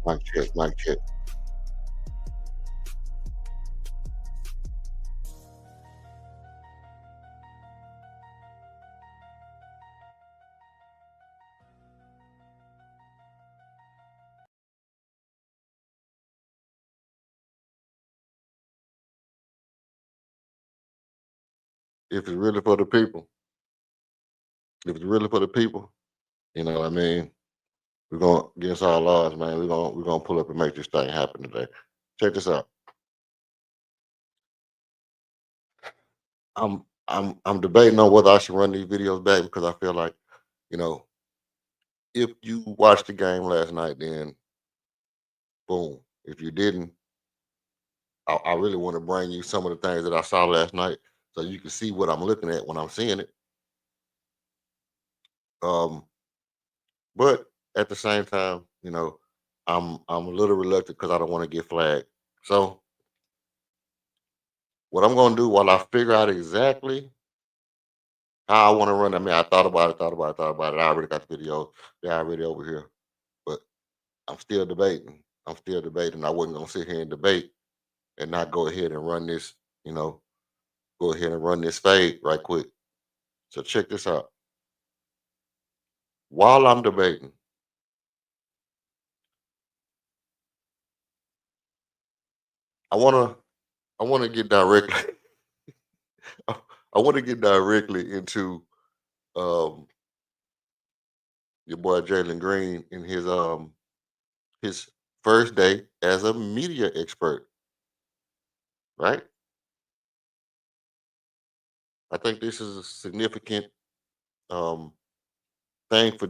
Mic check, mic check. If it's really for the people, if it's really for the people, you know what I mean? We're gonna against all odds, man. We're gonna pull up and make this thing happen today. Check this out. I'm debating on whether I should run these videos back because I feel like, you know, if you watched the game last night, then boom. If you didn't, I really want to bring you some of the things that I saw last night so you can see what I'm looking at when I'm seeing it. Um, but at the same time, I'm a little reluctant because I don't want to get flagged. So what I'm gonna do while I figure out exactly how I want to run. I mean, I thought about it, thought about it, thought about it. I already got the video. They're already over here, but I'm still debating. I'm still debating. I wasn't gonna sit here and debate and not go ahead and run this. You know, go ahead and run this fade right quick. So check this out. While I'm debating, I wanna I wanna get directly. I want to get directly into um, your boy Jalen Green in his first day as a media expert, right? I think this is a significant um, thing for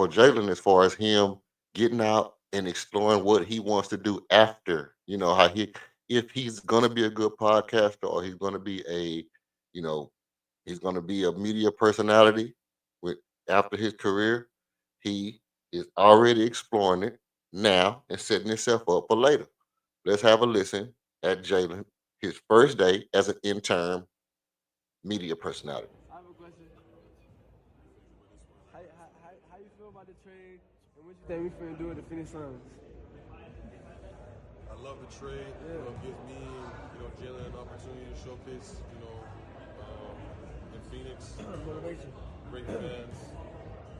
Jalen as far as him getting out and exploring what he wants to do after. You know how he if he's gonna be a good podcaster or he's gonna be you know he's gonna be a media personality with after his career. He is already exploring it now and setting himself up for later. Let's have a listen at Jalen, his first day as an intern media personality. I have a question. How you feel about the trade and what you think we finna do with the Phoenix Suns? I love the trade. Yeah. Gives me, Jalen an opportunity to showcase, in Phoenix. Motivation. Great fans.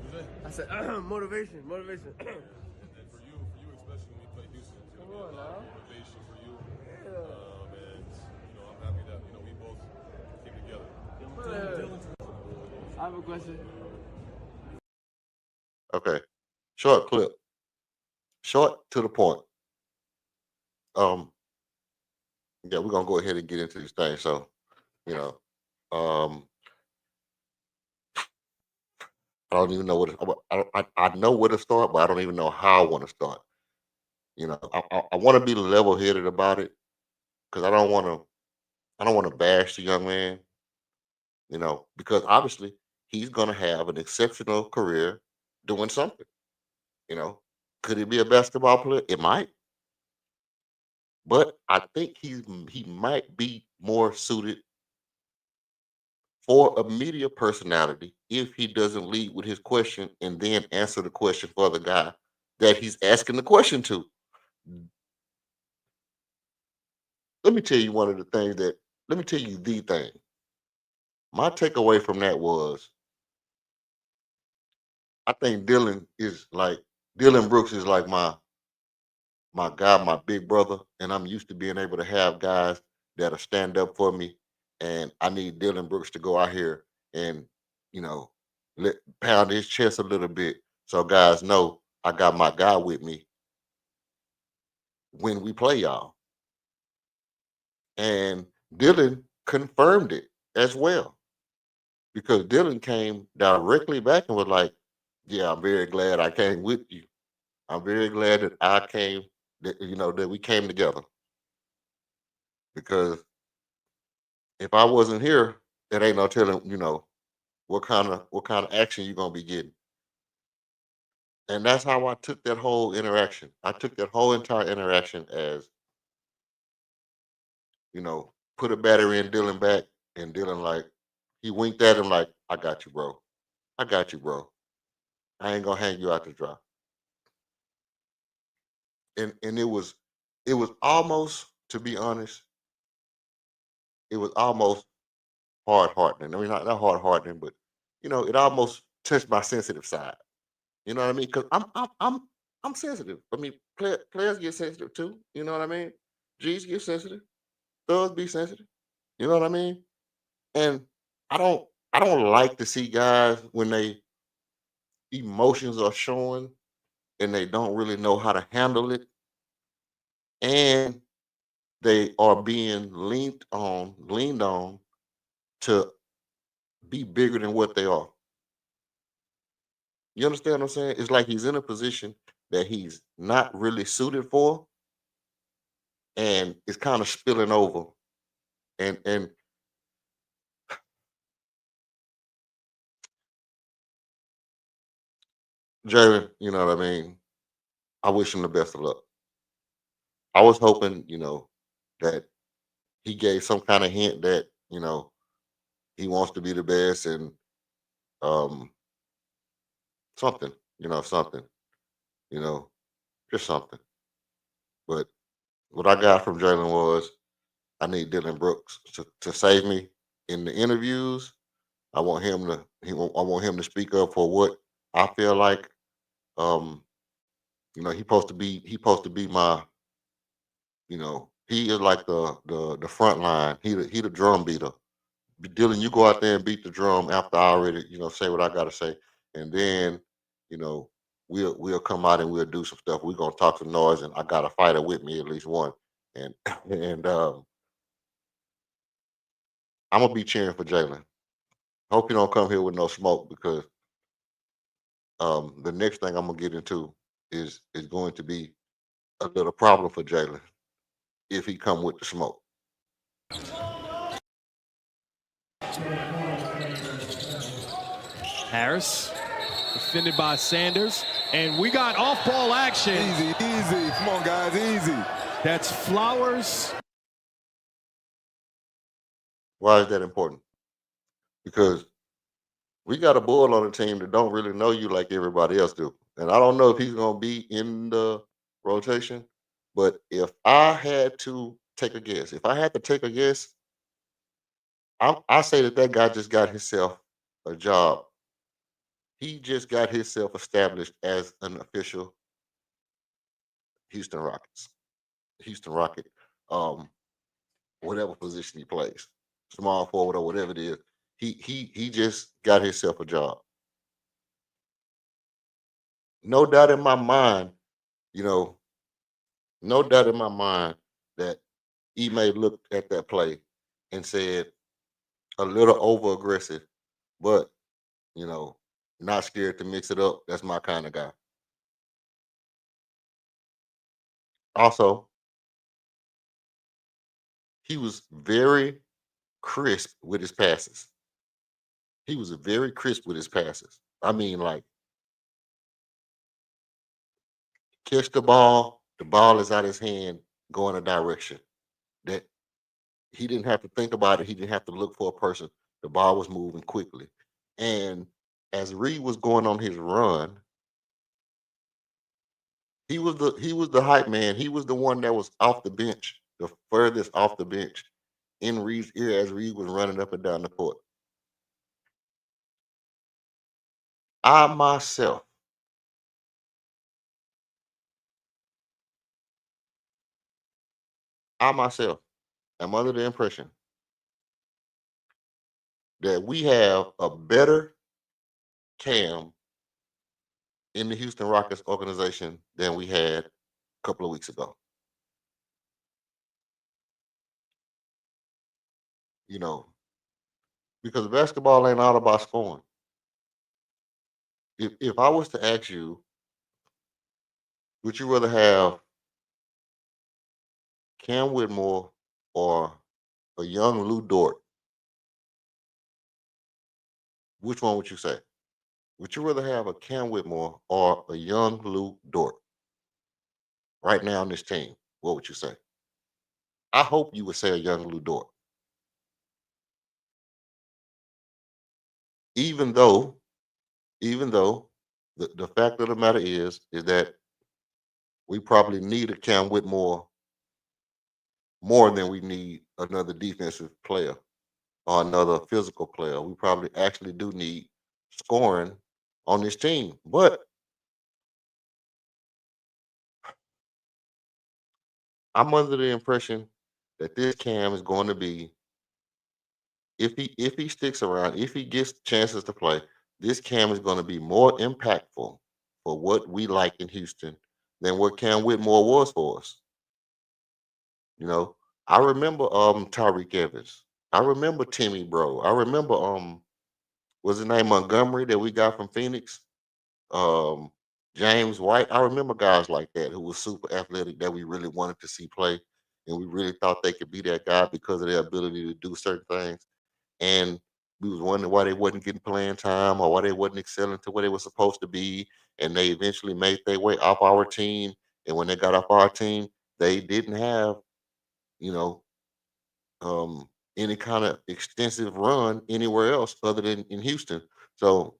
You say? I said motivation. Motivation. And for you especially when you play Houston, it's gonna Come be on a lot of now. motivation for you. Yeah. And I'm happy that we both came together. Yeah. I have a question. Okay, short clip, short to the point. Um, yeah, we're gonna go ahead and get into this thing. So, you know, um, I don't even know I know where to start, but I don't even know how I want to start. I want to be level headed about it because I don't want to bash the young man. Because obviously he's gonna have an exceptional career doing something. You know, could he be a basketball player? It might, but I think he might be more suited for a media personality if he doesn't lead with his question and then answer the question for the guy that he's asking the question to. Let me tell you one of the things that let me tell you the thing. My takeaway from that was I think Dylan Brooks is like my guy, my big brother, and I'm used to being able to have guys that'll stand up for me. And I need Dylan Brooks to go out here and, you know, pound his chest a little bit so guys know I got my guy with me when we play y'all. And Dylan confirmed it as well because Dylan came directly back and was like, "Yeah, I'm very glad I came with you. I'm very glad that I came, that we came together because if I wasn't here, it ain't no telling, what kind of action you're gonna be getting." And that's how I took that whole interaction. I took that whole entire interaction as, put a battery in Dylan back, and Dylan like he winked at him like, "I got you, bro. I got you, bro. I ain't gonna hang you out to dry." and it was almost, to be honest, it was almost hard hardening. I mean, not hard hardening, but it almost touched my sensitive side. You know what I mean? Because I'm sensitive. I mean, players get sensitive too. You know what I mean? G's get sensitive. Thugs be sensitive. You know what I mean? And I don't I don't like to see guys when they emotions are showing and they don't really know how to handle it, and they are being leaned on to be bigger than what they are. You understand what I'm saying? It's like he's in a position that he's not really suited for, and it's kind of spilling over. And Jalen, you know what I mean? I wish him the best of luck. I was hoping, that he gave some kind of hint that, he wants to be the best, and um something, something, you know, just something. But what I got from Jalen was, I need Dylan Brooks to save me in the interviews. I want him to speak up for what I feel like. Um, he supposed to be my, he is like the front line. He the drum beater. Dylan, you go out there and beat the drum after I already, say what I gotta say. And then, you know, we'll come out and we'll do some stuff. We're gonna talk some noise, and I got a fighter with me, at least one. And and I'm gonna be cheering for Jalen. Hope you don't come here with no smoke, because the next thing I'm gonna get into is going to be a little problem for Jalen if he come with the smoke. Harris, defended by Sanders, and we got off-ball action. Easy, easy. Come on, guys, easy. That's Flowers. Why is that important? Because we got a bull on the team that don't really know you like everybody else do. And I don't know if he's gonna be in the rotation, but if I had to take a guess, if I had to take a guess, I say that guy just got himself a job. He just got himself established as an official Houston Rockets, Houston Rocket, um, whatever position he plays, small forward or whatever it is. He just got himself a job. No doubt in my mind, you know, no doubt in my mind that he may look at that play and said, a little over aggressive, but you know, not scared to mix it up. That's my kind of guy. Also, he was very crisp with his passes. He was very crisp with his passes. I mean, like, catch the ball is out his hand, going a direction that he didn't have to think about it. He didn't have to look for a person. The ball was moving quickly. And as Reed was going on his run, he was the hype man. He was the one that was off the bench, the furthest off the bench in Reed's ear as Reed was running up and down the court. I myself, I myself am under the impression that we have a better Cam in the Houston Rockets organization than we had a couple of weeks ago. You know, because basketball ain't all about scoring. If I was to ask you, would you rather have Cam Whitmore or a young Lou Dort? Which one would you say? Would you rather have a Cam Whitmore or a young Lou Dort right now on this team? What would you say? I hope you would say a young Lou Dort, even though, even though the fact of the matter is that We probably need a Cam Whitmore more than we need another defensive player or another physical player. We probably actually do need scoring on this team. But I'm under the impression that this Cam is going to be, if he sticks around, if he gets chances to play, this Cam is going to be more impactful for what we like in Houston than what Cam Whitmore was for us. You know, I remember Tyreek Evans. I remember Timmy Bro. I remember was his name Montgomery that we got from Phoenix? Um James White. I remember guys like that who was super athletic that we really wanted to see play, and we really thought they could be that guy because of their ability to do certain things. And we was wondering why they wasn't getting playing time or why they wasn't excelling to where they were supposed to be. And they eventually made their way off our team. And when they got off our team, they didn't have, you know, any kind of extensive run anywhere else other than in Houston. So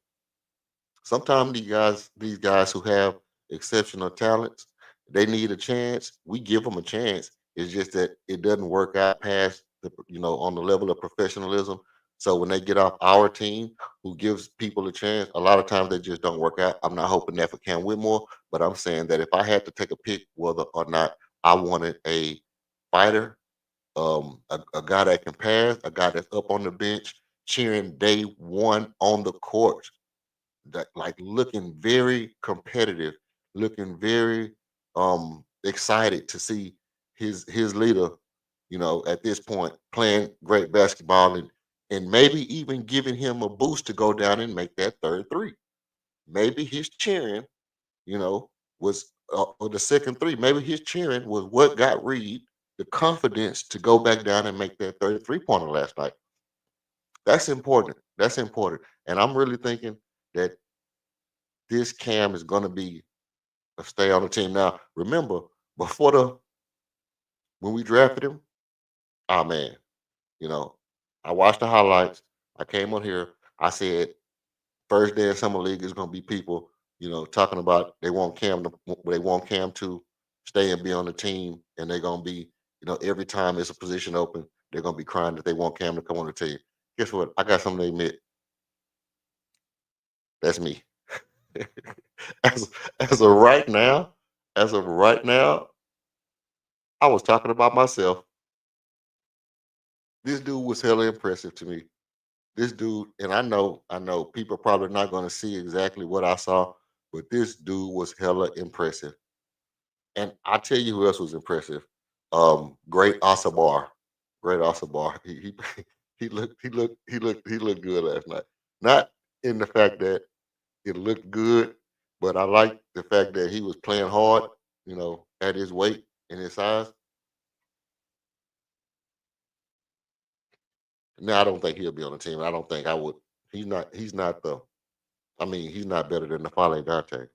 sometimes these guys who have exceptional talents, they need a chance. We give them a chance. It's just that it doesn't work out past on the level of professionalism. So when they get off our team, who gives people a chance, a lot of times they just don't work out. I'm not hoping that for Cam Whitmore, but I'm saying that if I had to take a pick whether or not I wanted a fighter, a guy that can pass, a guy that's up on the bench cheering day one on the court, that like looking very competitive, looking very excited to see his leader, at this point playing great basketball, and maybe even giving him a boost to go down and make that third three. Maybe his cheering, you know, was or the second three. Maybe his cheering was what got Reed the confidence to go back down and make that 33 pointer last night. That's important. That's important. And I'm really thinking that this Cam is going to be a stay on the team. Now, remember, before when we drafted him, oh man, you know, I watched the highlights. I came on here. I said first day of summer league is going to be people, talking about they want Cam to stay and be on the team, and they're going to be, every time there's a position open, they're going to be crying that they want Cam to come on the team. Guess what? I got something to admit. That's me. as as of right now, as of right now, I was talking about myself. This dude was hella impressive to me. This dude, and I know people are probably not going to see exactly what I saw, but this dude was hella impressive. And I tell you who else was impressive. Great Asabar. Great Asabar. He he looked good last night. Not in the fact that it looked good, but I like the fact that he was playing hard, at his weight and his size. Now I don't think he'll be on the team. I don't think I would. He's not the. I mean, he's not better than the Fale Dante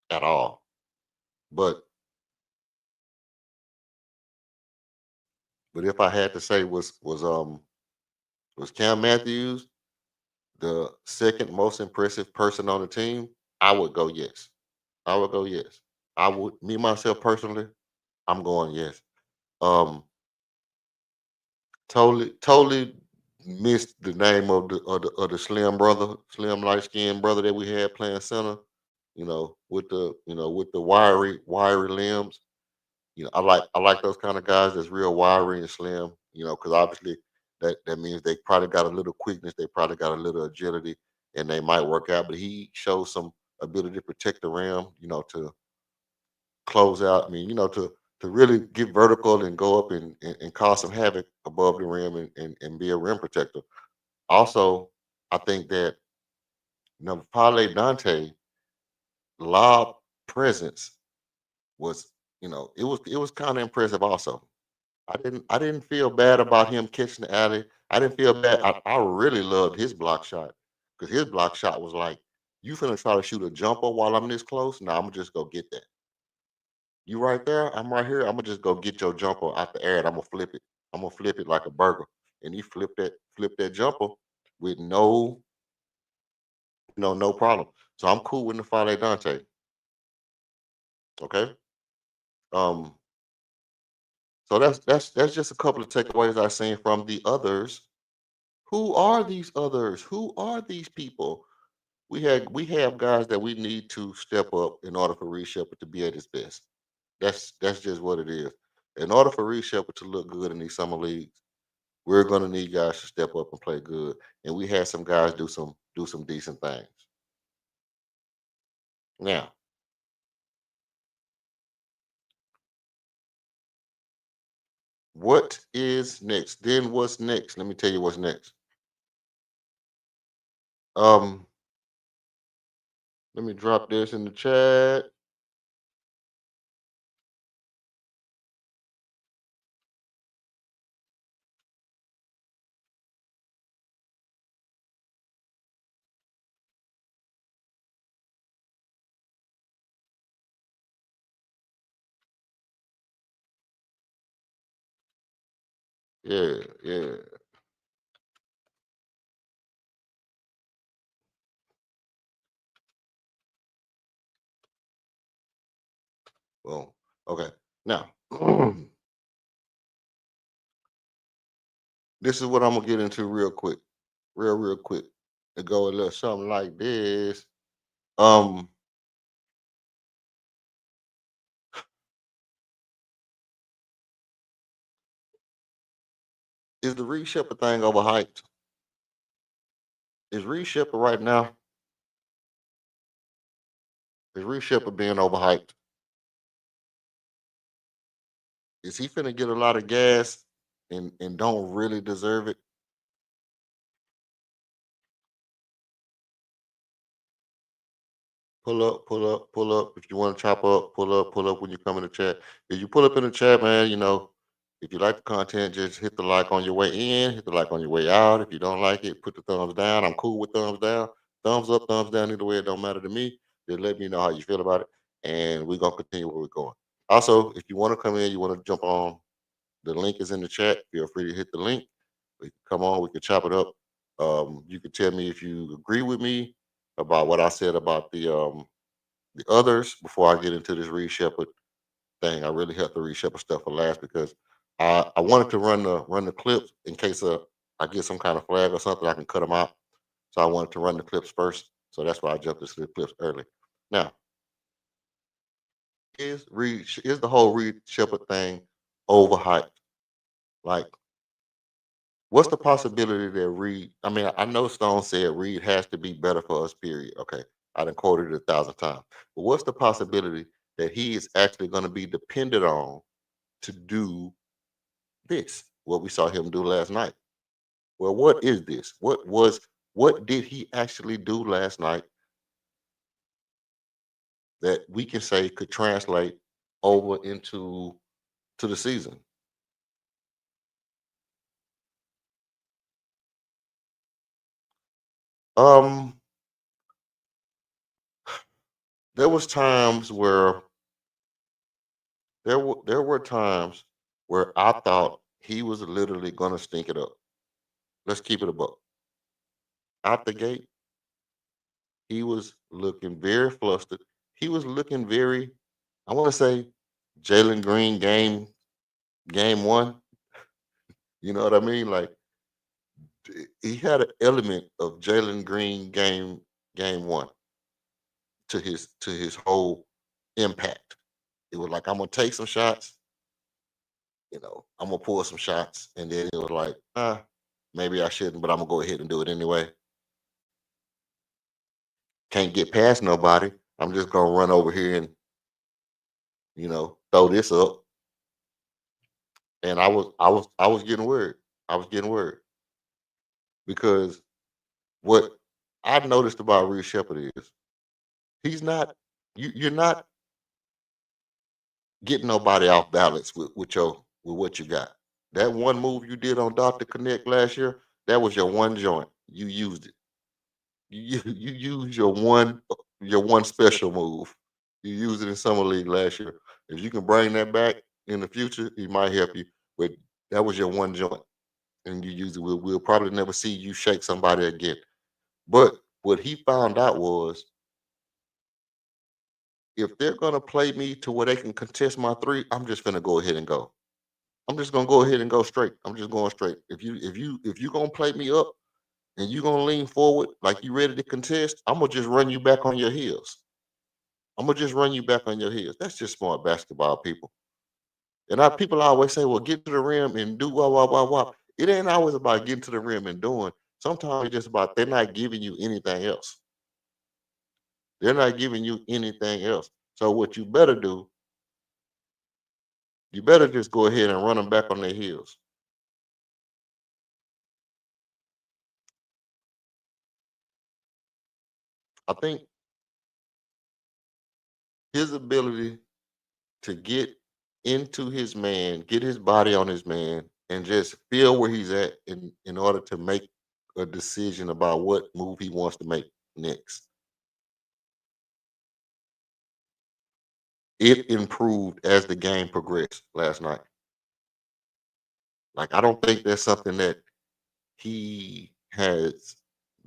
at all. But if I had to say was Cam Matthews the second most impressive person on the team, I would go yes. I would go yes. I would me myself personally, I'm going yes. Um totally missed the name of the slim brother, slim light skinned brother that we had playing center, with the wiry limbs. I like those kind of guys that's real wiry and slim, because obviously that means they probably got a little quickness, they probably got a little agility, and they might work out. But he shows some ability to protect the rim, to close out. I mean, to really get vertical and go up and cause some havoc above the rim, and be a rim protector. Also, I think that Pale Dante lob presence was, it was kind of impressive also. I didn't feel bad about him catching the alley. I didn't feel bad. I really loved his block shot, because his block shot was like, you finna try to shoot a jumper while I'm this close. Now I'm gonna just go get that. You right there, I'm right here. I'm gonna just go get your jumper out the air, and I'm gonna flip it. I'm gonna flip it like a burger. And he flipped that jumper with no problem. So I'm cool with the Fale Dante. Okay. Um, so that's just a couple of takeaways I've seen from the others. Who are these others? Who are these people? We have guys that we need to step up in order for Reed Shepard to be at his best. That's just what it is. In order for Reed Shepard to look good in these summer leagues, we're gonna need guys to step up and play good. And we had some guys do some decent things. Now, what is next? Then what's next? Let me tell you what's next. Um, let me drop this in the chat. Yeah, yeah. Well, okay. Now, this is what I'm gonna get into real quick, real quick. To go a little something like this. Um, is the Reed Shepard thing overhyped? Is Reed Shepard right now? Is Reed Shepard being overhyped? Is he finna get a lot of gas and don't really deserve it? Pull up, pull up, pull up. If you want to chop up, pull up when you come in the chat. If you pull up in the chat, man, if you like the content, just hit the like on your way in, hit the like on your way out. If you don't like it, put the thumbs down. I'm cool with thumbs down. Thumbs up, thumbs down, either way, it don't matter to me. Just let me know how you feel about it. And we're gonna continue where we're going. Also, if you want to come in, you want to jump on, the link is in the chat. Feel free to hit the link. We can come on, we can chop it up. You can tell me if you agree with me about what I said about the others before I get into this Reed Shepard thing. I really have the Reed Shepard stuff for last because I wanted to run the clips in case I get some kind of flag or something. I can cut them out. So I wanted to run the clips first. So that's why I jumped into the clips early. Now, is the whole Reed Shepard thing overhyped? Like, what's the possibility that Reed? I mean, I know Stone said Reed has to be better for us. Period. Okay, I done quoted it 1,000 times. But what's the possibility that he is actually going to be depended on to do this? What we saw him do last night. Well, what is this? What did he actually do last night that we can say could translate over into the season? Um, there was times where there were times where I thought he was literally gonna stink it up. Let's keep it a buck. Out the gate, he was looking very flustered. He was looking very, I want to say, Jalen Green game one. You know what I mean? Like he had an element of Jalen Green game one to his whole impact. It was like I'm gonna take some shots, I'm gonna pull some shots, and then it was like, maybe I shouldn't, but I'm gonna go ahead and do it anyway. Can't get past nobody. I'm just gonna run over here and throw this up. And I was getting worried. I was getting worried because what I've noticed about Reed Shepard is he's not you're not getting nobody off balance with what you got. That one move you did on Dr. Connect last year, that was your one joint. You used it. You use your one special move. You used it in summer league last year. If you can bring that back in the future, it might help you. But that was your one joint, and you use it. We'll probably never see you shake somebody again. But what he found out was if they're gonna play me to where they can contest my three, I'm just gonna go ahead and go. I'm just gonna go ahead and go straight. I'm just going straight. If you gonna play me up and you gonna lean forward like you ready to contest, I'm gonna just run you back on your heels. I'm gonna just run you back on your heels. That's just smart basketball, people. And people always say, "Well, get to the rim and do wah wah wah wah." It ain't always about getting to the rim and doing. Sometimes it's just about they're not giving you anything else. They're not giving you anything else. So what you better do, you better just go ahead and run them back on their heels. I think his ability to get into his man, get his body on his man, and just feel where he's at in order to make a decision about what move he wants to make next. It improved as the game progressed last night. Like I don't think that's something that he has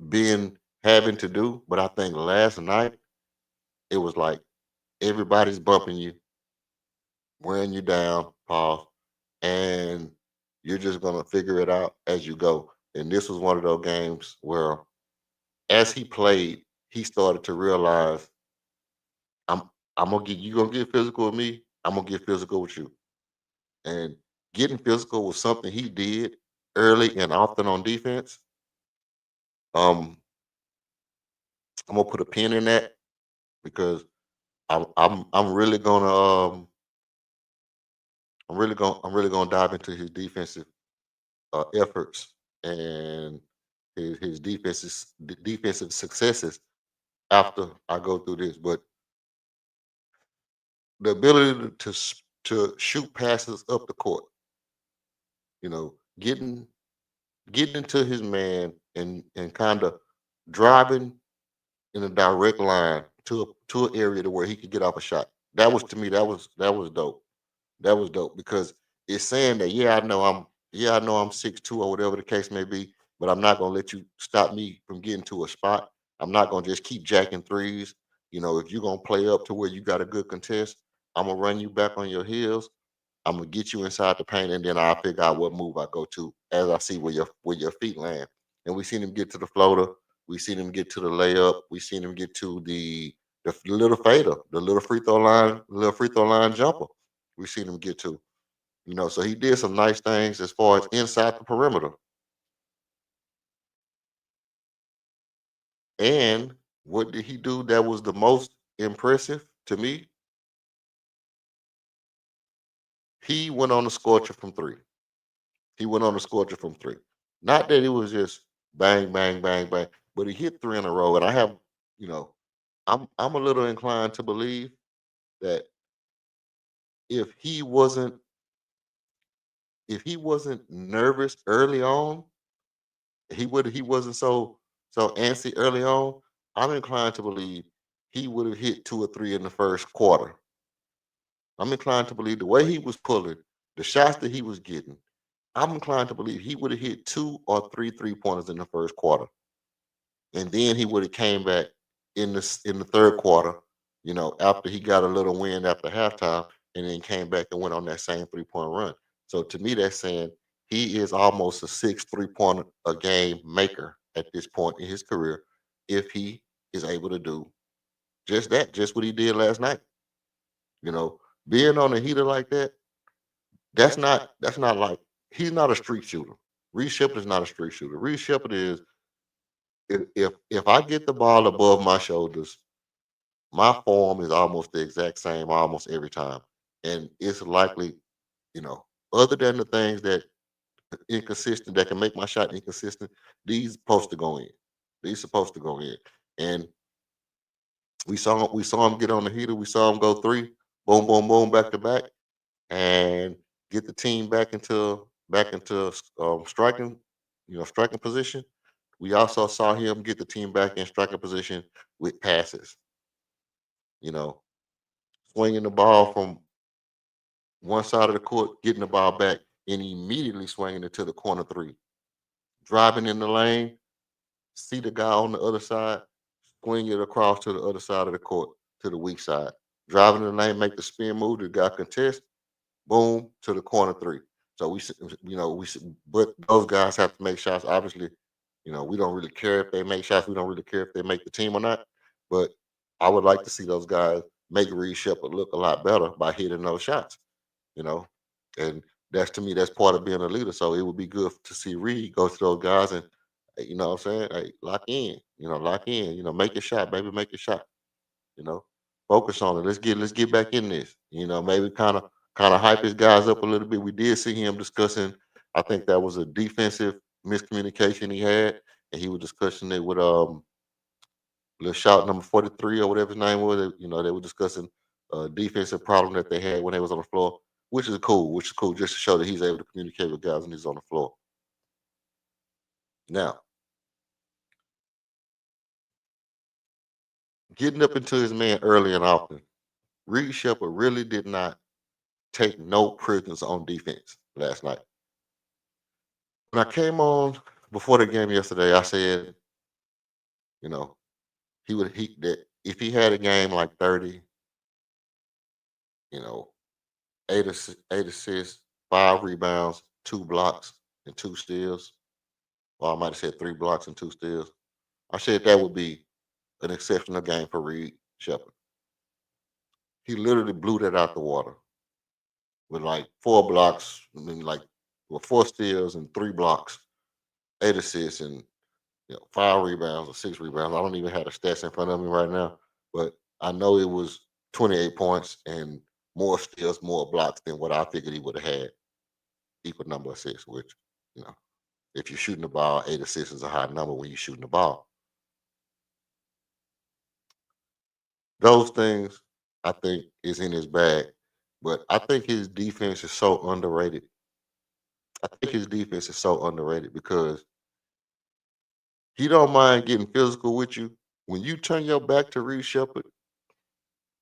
been having to do, but I think last night it was like everybody's bumping you, wearing you down, pause, and you're just gonna figure it out as you go. And this was one of those games where, as he played, he started to realize, I'm I'm gonna get you gonna get physical with me. I'm gonna get physical with you. And getting physical was something he did early and often on defense. Um, I'm gonna put a pin in that because I'm really gonna I'm really gonna dive into his defensive efforts and his defensive successes after I go through this. But the ability to shoot passes up the court, getting into his man and kind of driving in a direct line to an area to where he could get off a shot. That was, to me, that was dope. That was dope because it's saying that, yeah, I know I'm 6'2" or whatever the case may be, but I'm not gonna let you stop me from getting to a spot. I'm not gonna just keep jacking threes. If you're gonna play up to where you got a good contest, I'm gonna run you back on your heels. I'm gonna get you inside the paint, and then I'll figure out what move I go to as I see where your feet land. And we seen him get to the floater. We seen him get to the layup. We seen him get to the little fader, the little free throw line jumper. We seen him get to. So he did some nice things as far as inside the perimeter. And what did he do that was the most impressive to me? He went on the scorcher from three. He went on the scorcher from three. Not that it was just bang, bang, bang, bang, but he hit three in a row. And you know, I'm a little inclined to believe that if he wasn't if he wasn't nervous early on, he wasn't so antsy early on. I'm inclined to believe he would have hit two or three in the first quarter. I'm inclined to believe the way he was pulling, the shots that he was getting. I'm inclined to believe he would have hit two or three pointers in the first quarter, and then he would have came back in the third quarter. After he got a little win after halftime, and then came back and went on that same 3-point run. So to me, that's saying he is almost a 6 3-pointer a game maker at this point in his career, if he is able to do just that, just what he did last night. You know, being on a heater like that, that's not like, he's not a street shooter. Reed Shepard is not a street shooter. Reed Shepard is, if I get the ball above my shoulders, my form is almost the exact same almost every time. And it's likely, you know, other than the things that inconsistent that can make my shot inconsistent, these supposed to go in. These supposed to go in. And we saw him get on the heater. We saw him go three, boom, boom, boom, back to back, and get the team back into striking, striking position. We also saw him get the team back in striking position with passes. You know, swinging the ball from one side of the court, getting the ball back, and immediately swinging it to the corner three. Driving in the lane, see the guy on the other side, swing it across to the other side of the court, to the weak side. driving the lane, make the spin move, the guy contest, boom, to the corner three. So but those guys have to make shots. Obviously, we don't really care if they make shots. We don't really care if they make the team or not. But I would like to see those guys make Reed Shepard look a lot better by hitting those shots. You know, and that's to me that's part of being a leader. So it would be good to see Reed go to those guys and what I'm saying, hey, lock in. Lock in. Make your shot, baby, make your shot. You know, focus on it. Let's get back in this. Maybe kind of hype his guys up a little bit. We did see him discussing. I think that was a defensive miscommunication he had, and he was discussing it with little shout number 43 or whatever his name was. They were discussing a defensive problem that they had when they was on the floor, which is cool. Just to show that he's able to communicate with guys when he's on the floor. Now, getting up into his man early and often, Reed Shepard really did not take no prisoners on defense last night. When I came on before the game yesterday, I said, that if he had a game like 30, 8 assists, 5 rebounds, 2 blocks, and 2 steals. Well, I might have said 3 blocks and 2 steals. I said that would be an exceptional game for Reed Shepard. He literally blew that out the water with like 4 blocks, 4 steals and 3 blocks, 8 assists, and 5 rebounds or 6 rebounds. I don't even have the stats in front of me right now, but I know it was 28 points and more steals, more blocks than what I figured he would have had. Equal number of assists, which, if you're shooting the ball, 8 assists is a high number when you're shooting the ball. Those things, I think, is in his bag, but I think his defense is so underrated. Because he don't mind getting physical with you. When you turn your back to Reed Shepard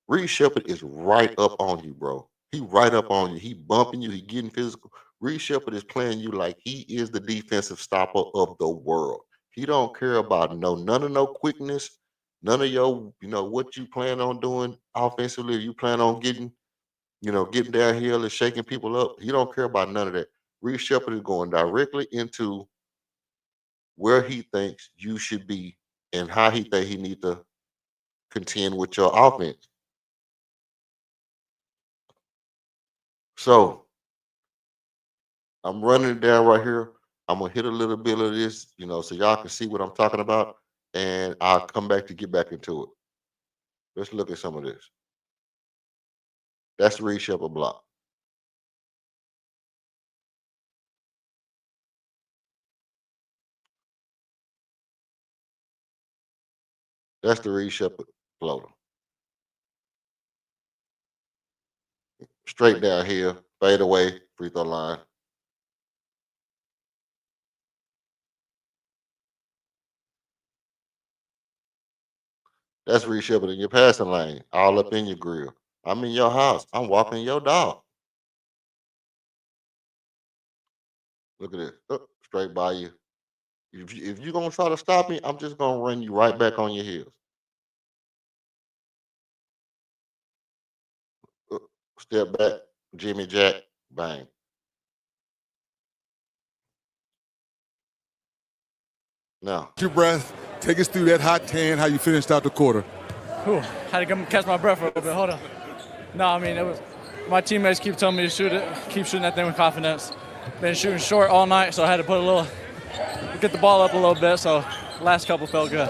is right up on you, bro. He right up on you. He bumping you. He getting physical. Reed Shepard is playing you like he is the defensive stopper of the world. He don't care about none of no quickness, none of your, what you plan on doing offensively. You plan on getting downhill and shaking people up. He don't care about none of that. Reed Shepard is going directly into where he thinks you should be and how he think he need to contend with your offense. So I'm running it down right here. I'm gonna hit a little bit of this, so y'all can see what I'm talking about, and I'll come back to get back into it. Let's look at some of this. That's the Reed Shepard block. That's the Reed Shepard floater. Straight down here, fade away, free throw line. That's Reed Shepard in your passing lane, all up in your grill. I'm in your house. I'm walking your dog. Look at this. Straight by you. If you're going to try to stop me, I'm just going to run you right back on your heels. Step back, Jimmy Jack, bang. Now, Your breath. Take us through that hot tan, how you finished out the quarter. Whew, had to come catch my breath for a little bit. Hold on. No, I mean, it was my teammates keep telling me to shoot it, keep shooting that thing with confidence. Been shooting short all night, so I had to get the ball up a little bit. So last couple felt good.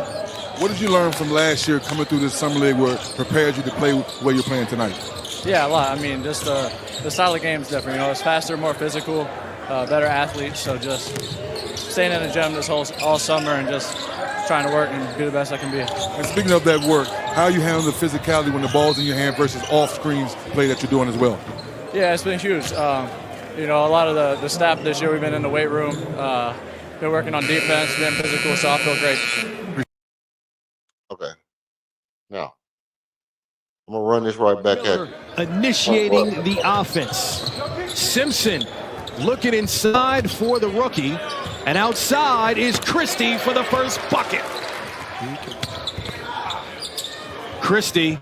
What did you learn from last year coming through this summer league where it prepared you to play where you're playing tonight? Yeah, a lot. I mean, just the style of game is different. It's faster, more physical, better athletes. So just staying in the gym all summer and just trying to work and be the best I can be. And speaking of that work, how you handle the physicality when the ball's in your hand versus off-screens play that you're doing as well? Yeah, it's been huge. A lot of the staff this year, we've been in the weight room, been working on defense, being physical, so I feel great. okay. Now, I'm going to run this right back at you. Initiating the offense. Simpson looking inside for the rookie. And outside is Christie for the first bucket. Christie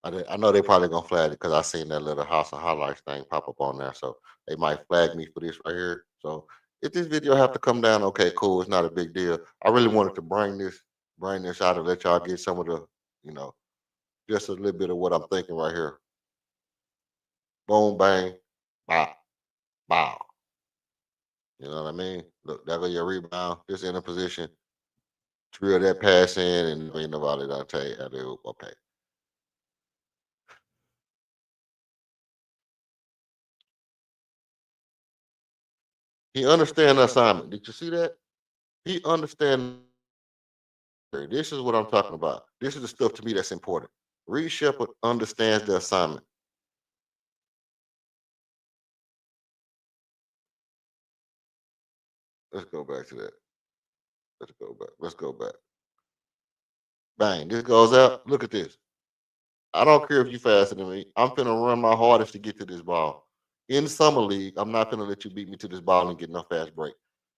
I know they probably gonna flag it because I seen that little House of Highlights thing pop up on there, so they might flag me for this right here. So if this video have to come down, okay, cool, it's not a big deal. I really wanted to bring this out and let y'all get some of the, you know, just a little bit of what I'm thinking right here. Boom, bang, bow, bow. You know what I mean? Look, there go your rebound. Just in a position, drill that pass in, and ain't nobody done tell you how to do. Okay. He understand the assignment. Did you see that? He understand. This is what I'm talking about. This is the stuff to me that's important. Reed Shepard understands the assignment. Let's go back to that. Let's go back. Let's go back. Bang. This goes out. Look at this. I don't care if you faster than me. I'm finna run my hardest to get to this ball. In summer league, I'm not gonna let you beat me to this ball and get no fast break.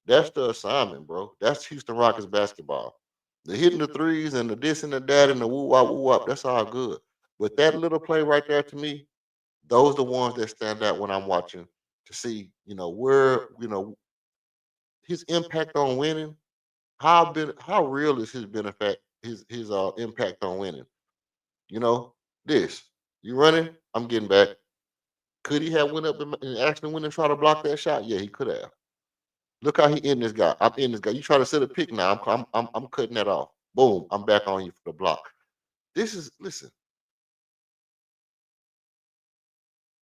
That's the assignment, bro. That's Houston Rockets basketball. The hitting the threes and the this and the that and the woo wop, that's all good. But that little play right there to me, those the ones that stand out when I'm watching to see, where, his impact on winning. How real is his benefit, his impact on winning? You know, this. You running, I'm getting back. Could he have went up and actually went and try to block that shot? Yeah, he could have. Look how he in this guy. I'm in this guy. You try to set a pick now. I'm cutting that off. Boom. I'm back on you for the block. This is listen.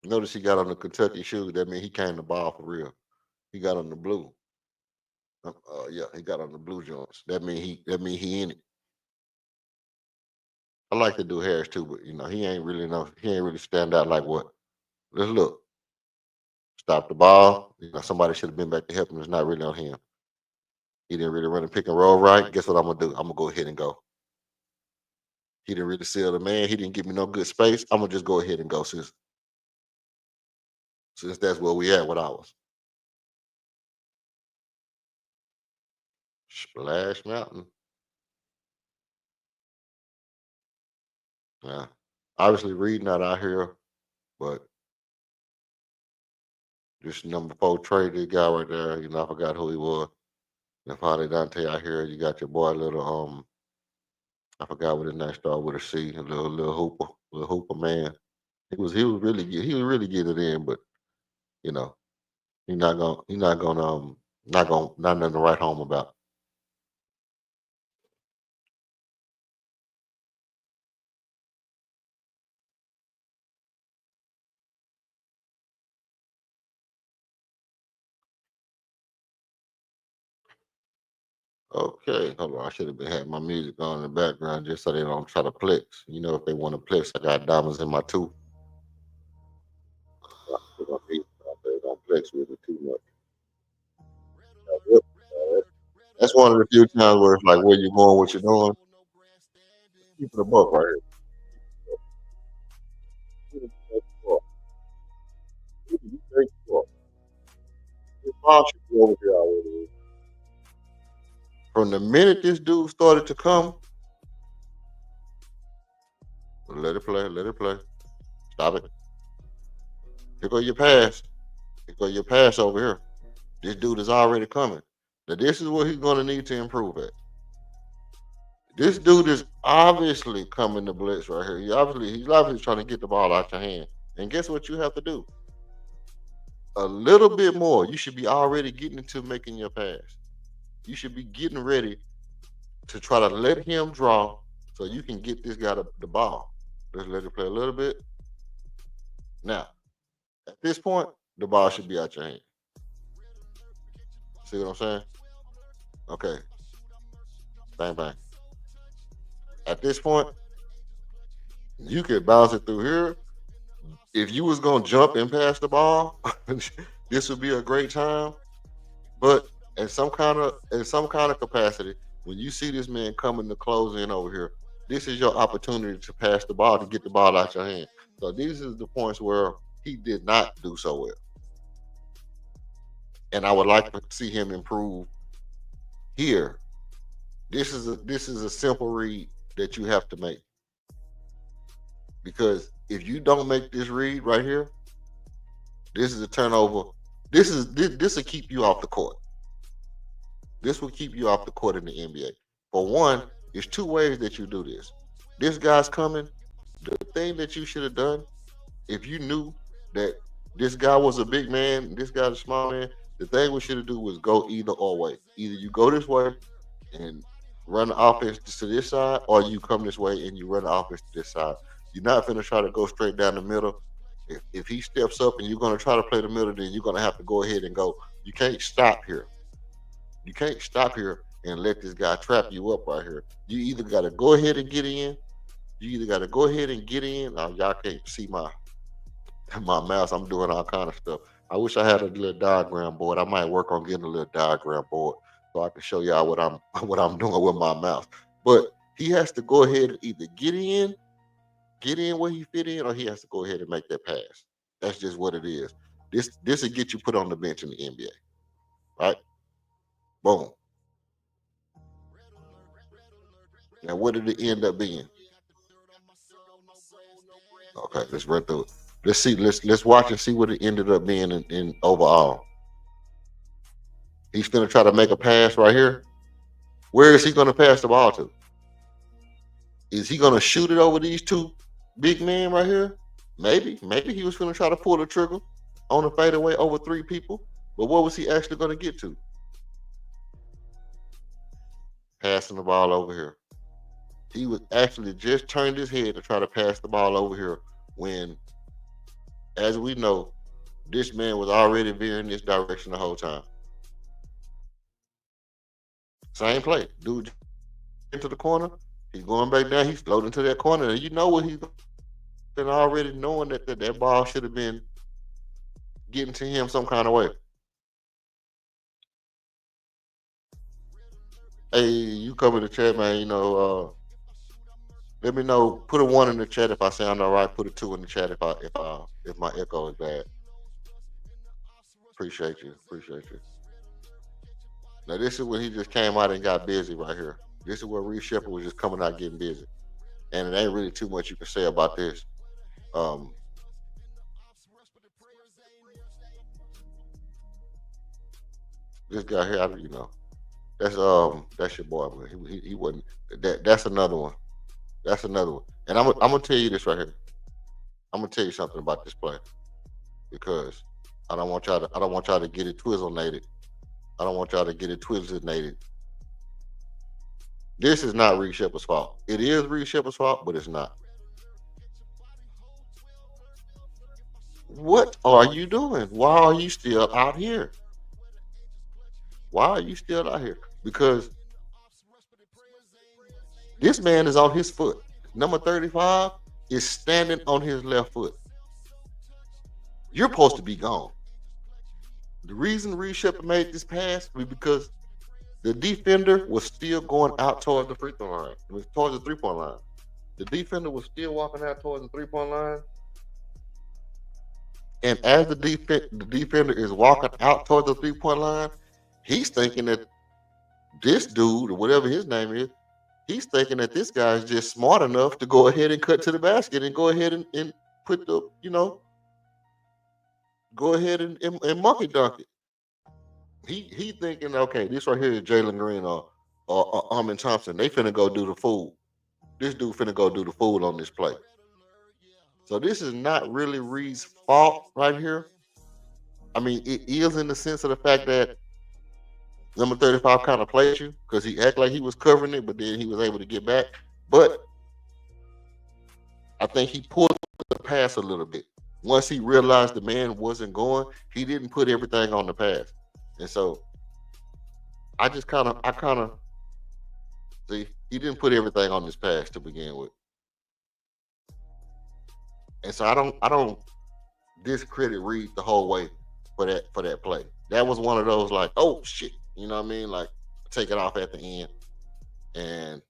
Notice he got on the Kentucky shoe. That means he came to ball for real. He got on the blue. Yeah, he got on the blue joints. That mean he in it. I like to do Harris too, but he ain't really stand out like what. Let's look. Stop the ball. Somebody should have been back to help him. It's not really on him. He didn't really run a pick and roll right. Guess what I'm gonna do? I'm gonna go ahead and go. He didn't really seal the man. He didn't give me no good space. I'm gonna just go ahead and go since that's where we at with ours. Splash Mountain. Yeah. Obviously reading that out here, but this number 4 traded guy right there. I forgot who he was. And finally Dante out here. You got your boy little I forgot what his name started with a C, a little hooper man. He was really getting it in, but you know, not nothing to write home about. Okay, hold on. I should have been had my music on in the background just so they don't try to flex. If they want to flex, I got diamonds in my tooth. They don't flex with me too much. Yep. That's one of the few times where it's like where you going, what you're doing. Keep it a buck right here. Keep it a buck. Keep it a buck. This ball should be over here already. From the minute this dude started to come, let it play, let it play. Stop it. Here go your pass. Here go your pass over here. This dude is already coming. Now this is what he's going to need to improve at. This dude is obviously coming to blitz right here. He's obviously trying to get the ball out your hand. And guess what you have to do? A little bit more. You should be already getting into making your pass. You should be getting ready to try to let him draw so you can get this guy the ball. Let's let it play a little bit. Now, at this point, the ball should be out your hand. See what I'm saying? Okay. Bang, bang. At this point, you could bounce it through here. If you was gonna jump and pass the ball, this would be a great time. But in some kind of capacity, when you see this man coming to close in over here, this is your opportunity to pass the ball to get the ball out your hand. So these are the points where he did not do so well, and I would like to see him improve here. This is a simple read that you have to make. Because if you don't make this read right here, this is a turnover. This will keep you off the court. This will keep you off the court in the NBA. For one, there's two ways that you do this. This guy's coming. The thing that you should have done, if you knew that this guy was a big man, this guy's a small man, the thing we should have do was go either or way. Either you go this way and run the offense to this side, or you come this way and you run the offense to this side. You're not finna try to go straight down the middle. If he steps up and you're gonna try to play the middle, then you're gonna have to go ahead and go. You can't stop here. You can't stop here and let this guy trap you up right here. You either gotta go ahead and get in. You either gotta go ahead and get in. Y'all can't see my mouse. I'm doing all kind of stuff. I wish I had a little diagram board. I might work on getting a little diagram board so I can show y'all what I'm what I'm doing with my mouse. But he has to go ahead and either get in where he fit in, or he has to go ahead and make that pass. That's just what it is. This will get you put on the bench in the NBA. Right? Boom. Now what did it end up being? Okay, let's run through it. Let's see. Let's watch and see what it ended up being in overall. He's gonna try to make a pass right here. Where is he gonna pass the ball to? Is he gonna shoot it over these two big men right here? Maybe he was gonna try to pull the trigger on a fadeaway over three people. But what was he actually gonna get to? Passing the ball over here. He was actually just turned his head to try to pass the ball over here when, as we know, this man was already veering this direction the whole time. Same play. Dude into the corner. He's going back down. He's floating to that corner. And you know what he's been already knowing that ball should have been getting to him some kind of way. Hey, you cover the chat, man. Let me know. Put a 1 in the chat if I sound all right. Put a 2 in the chat if my echo is bad. Appreciate you. Now this is when he just came out and got busy right here. This is where Reed Shepard was just coming out getting busy, and it ain't really too much you can say about this. This guy here, that's your boy, man. He wasn't that. That's another one. And I'm gonna tell you this right here. I'm gonna tell you something about this play because I don't want y'all to get it twizzlenated. I don't want y'all to get it twizzlenated. This is not Reed Shepard's fault. It is Reed Shepard's fault, but it's not. What are you doing? Why are you still out here? Because this man is on his foot. Number 35 is standing on his left foot. You're supposed to be gone. The reason Reed Shepard made this pass was because the defender was still going out towards the free throw line. It was towards the 3-point line. The defender was still walking out towards the 3-point line. And as the defender is walking out towards the 3-point line, he's thinking that this dude, or whatever his name is, he's thinking that this guy is just smart enough to go ahead and cut to the basket and go ahead and put the, go ahead and monkey dunk it. He thinking, okay, this right here is Jalen Green or Armin Thompson. They finna go do the fool. This dude finna go do the fool on this play. So this is not really Reed's fault right here. I mean, it is in the sense of the fact that number 35 kind of played you because he acted like he was covering it, but then he was able to get back. But I think he pulled the pass a little bit. Once he realized the man wasn't going, he didn't put everything on the pass. And so I kind of see he didn't put everything on this pass to begin with. And so I don't discredit Reed the whole way for that play. That was one of those like, oh shit, you know what I mean? Like take it off at the end. And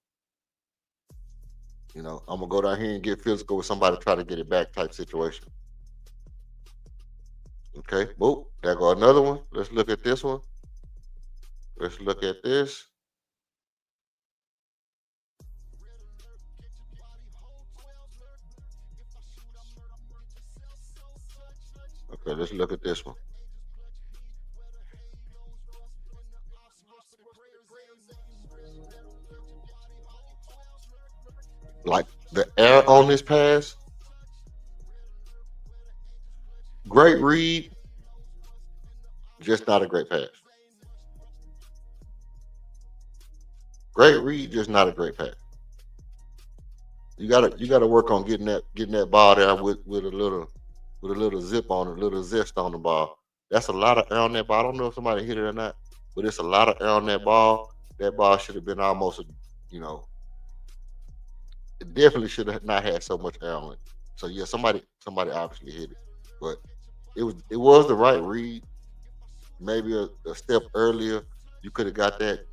I'm gonna go down here and get physical with somebody to try to get it back type situation. Okay, boop. There go another one. Let's look at this one. Let's look at this. Okay, let's look at this one. Like the air on this pass, great read, just not a great pass. Great read, just not a great pass. You gotta work on getting that ball there with a little zip on it, a little zest on the ball. That's a lot of air on that ball. I don't know if somebody hit it or not, but it's a lot of air on that ball. That ball should have been almost, you know, it definitely should have not had so much air on it. So yeah, somebody obviously hit it, but it was the right read. Maybe a step earlier, you could have got that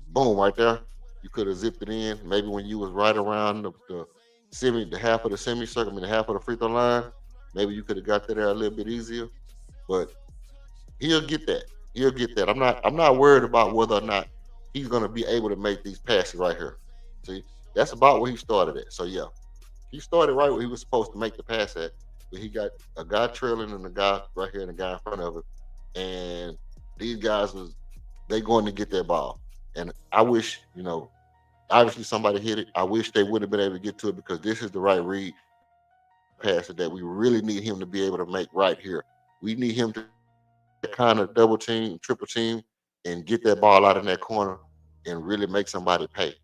boom right there. You could have zipped it in. Maybe when you was right around the half of the semicircle, I mean the half of the free throw line, maybe you could have got that there a little bit easier. But he'll get that. He'll get that. I'm not worried about whether or not he's gonna be able to make these passes right here. See, that's about where he started at. So yeah, he started right where he was supposed to make the pass at, but he got a guy trailing and a guy right here and a guy in front of him. And these guys they going to get that ball. And I wish, obviously somebody hit it. I wish they would have been able to get to it because this is the right read passer that we really need him to be able to make right here. We need him to kind of double team, triple team, and get that ball out in that corner and really make somebody pay.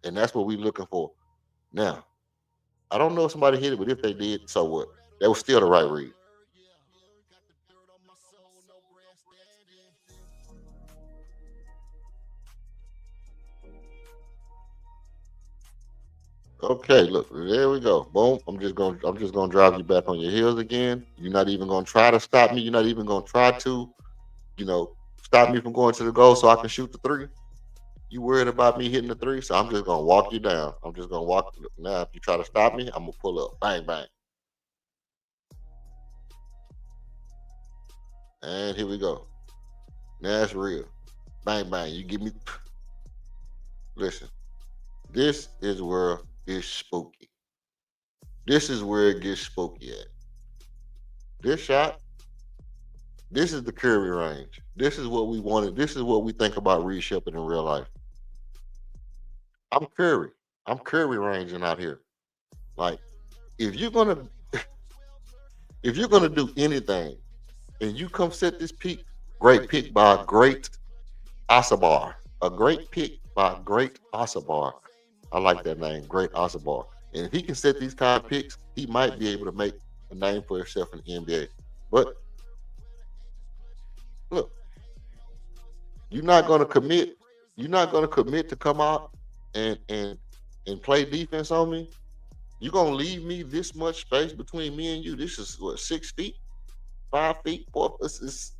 And that's what we're looking for. Now, I don't know if somebody hit it, but if they did, so what? That was still the right read. Okay, look, there we go. Boom. I'm just gonna drive you back on your heels again. You're not even gonna try to stop me. You're not even gonna try to, you know, stop me from going to the goal so I can shoot the three. You worried about me hitting the three, so I'm just gonna walk you down. I'm just gonna walk now. If you try to stop me, I'm gonna pull up. Bang bang. And here we go. Now it's real. Bang bang. You give me listen, this is where it's spooky. This is where it gets spooky at. This shot, this is the Curry range. This is what we wanted. This is what we think about Reed Shepard in real life. I'm Curry. I'm Curry ranging out here. Like, if you're gonna if you're gonna do anything and you come set this pick, great pick by great Asabar. A great pick by great Asabar. I like that name, great Asabar. And if he can set these kind of picks, he might be able to make a name for himself in the NBA. But look, you're not gonna commit. You're not gonna commit to come out and and and play defense on me. You're gonna leave me this much space between me and you. This is what 6 feet, 5 feet, four. This is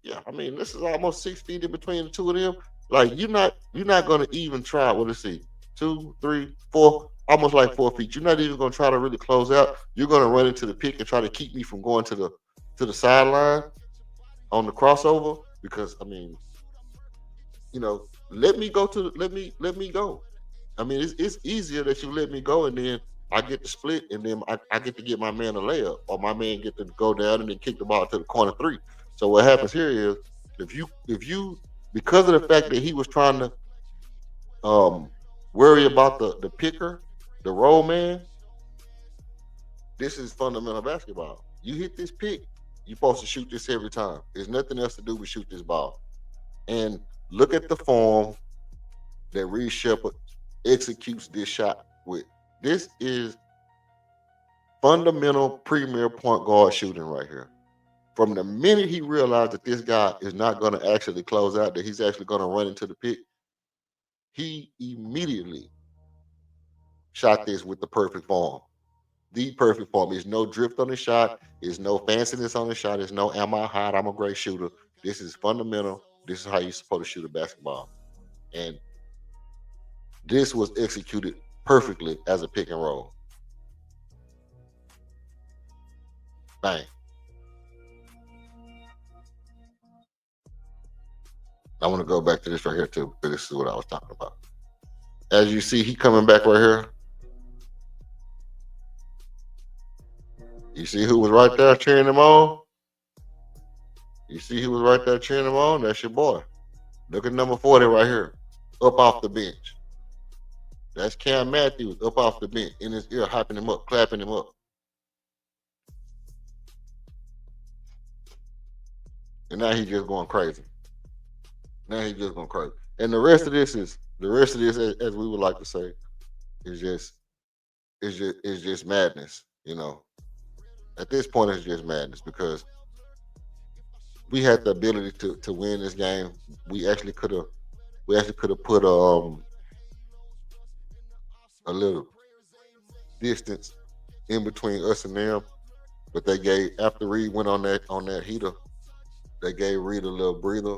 yeah. I mean, this is almost 6 feet in between the two of them. Like you're not gonna even try. What let's see, 2, 3, 4, almost like 4 feet. You're not even gonna try to really close out. You're gonna run into the pick and try to keep me from going to the sideline on the crossover because I mean, let me go to let me go. I mean, it's easier that you let me go and then I get to split and then I get to get my man a layup or my man get to go down and then kick the ball to the corner three. So what happens here is if you because of the fact that he was trying to worry about the picker, the roll man, this is fundamental basketball. You hit this pick, you're supposed to shoot this every time. There's nothing else to do but shoot this ball. And look at the form that Reed Shepard executes this shot with. This is fundamental premier point guard shooting right here. From the minute he realized that this guy is not going to actually close out, that he's actually going to run into the pick, he immediately shot this with the perfect form. The perfect form. There's no drift on the shot. There's no fanciness on the shot. There's no am I hot? I'm a great shooter. This is fundamental. This is how you're supposed to shoot a basketball. And this was executed perfectly as a pick and roll. Bang. I want to go back to this right here too, because this is what I was talking about. As you see, he coming back right here. You see who was right there cheering him on? You see who was right there cheering him on? That's your boy. Look at number 40 right here, up off the bench. That's Cam Matthews up off the bench in his ear, hyping him up, clapping him up. And now he's just going crazy. Now he's just going crazy. And the rest of this, as we would like to say, is just madness. You know, at this point, it's just madness because we had the ability to win this game. We actually could have put a little distance in between us and them, but they gave after Reed went on that heater, they gave Reed a little breather,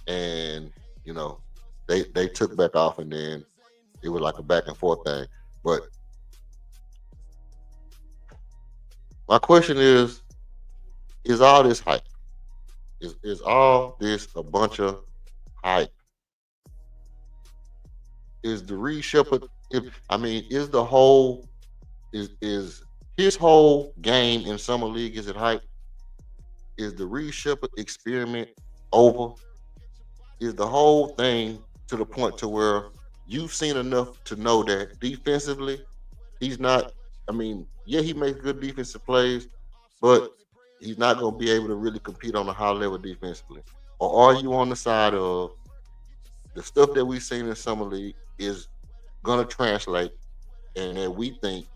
and you know they took back off, and then it was like a back and forth thing. But my question is all this hype? Is all this a bunch of hype? Is the Reed Shepherd? Is the whole is his whole game in summer league? Is it hype? Is the Reed Shepherd experiment over? Is the whole thing to the point to where you've seen enough to know that defensively he's not? Yeah, he makes good defensive plays, but he's not going to be able to really compete on a high level defensively. Or are you on the side of the stuff that we've seen in summer league is going to translate, and that we think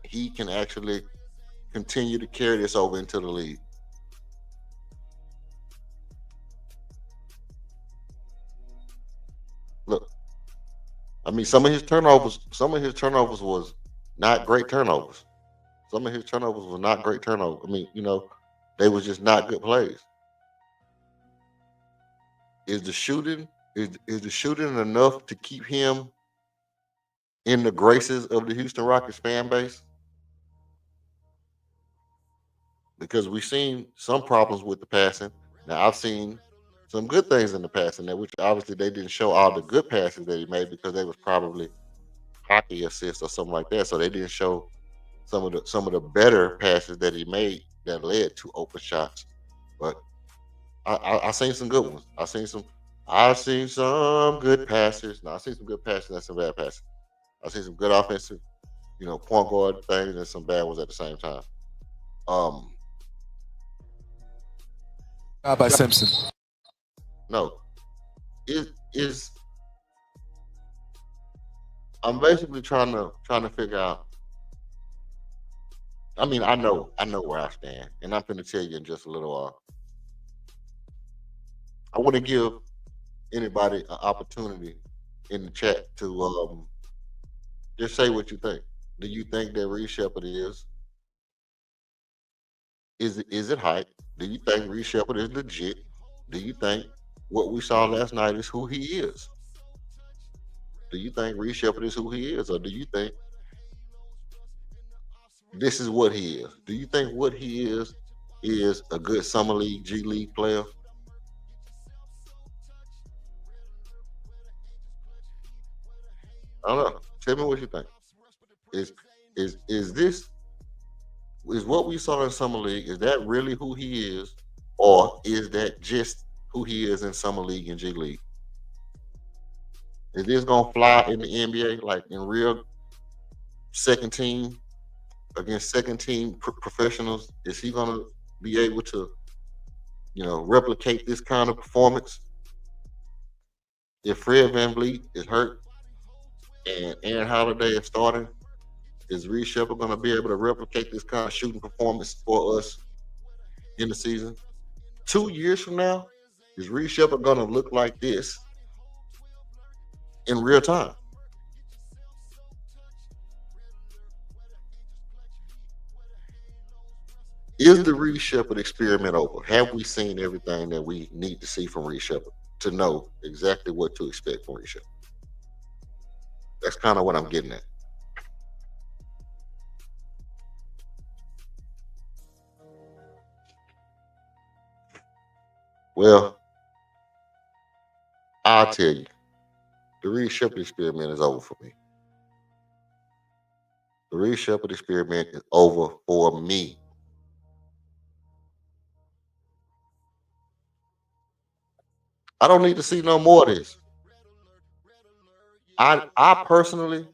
he can actually continue to carry this over into the league? Look, some of his turnovers was not great turnovers. Some of his turnovers were not great turnovers. They was just not good plays. Is the shooting enough to keep him in the graces of the Houston Rockets fan base? Because we've seen some problems with the passing. Now I've seen some good things in the passing, which obviously they didn't show all the good passes that he made because they was probably hockey assists or something like that. So they didn't show some of the better passes that he made that led to open shots. But I seen some good ones. I seen some good passes. No, I seen some good passes and some bad passes. I seen some good offensive, point guard things and some bad ones at the same time. By Simpson. No, is I'm basically trying to figure out. I know where I stand, and I'm going to tell you in just a little while. I want to give anybody an opportunity in the chat to just say what you think. Do you think that Reed Shepherd is it hype? Do you think Reed Shepherd is legit? Do you think what we saw last night is who he is? Do you think Reed Shepherd is who he is, or do you think this is what he is? Do you think what he is a good summer league, G League player? I don't know. Tell me what you think. Is what we saw in summer league? Is that really who he is, or is that just who he is in summer league and G League? Is this gonna fly in the NBA like in real second team against second team professionals? Is he gonna be able to, replicate this kind of performance? If Fred VanVleet is hurt and Aaron Holiday is starting, is Reed Shepherd going to be able to replicate this kind of shooting performance for us in the season? 2 years from now, is Reed Shepherd going to look like this in real time? Is the Reed Shepherd experiment over? Have we seen everything that we need to see from Reed Shepherd to know exactly what to expect from Reed Shepherd? That's kind of what I'm getting at. Well, I'll tell you, the Reed Shepherd experiment is over for me. The Reed Shepard experiment is over for me. I don't need to see no more of this. I personally,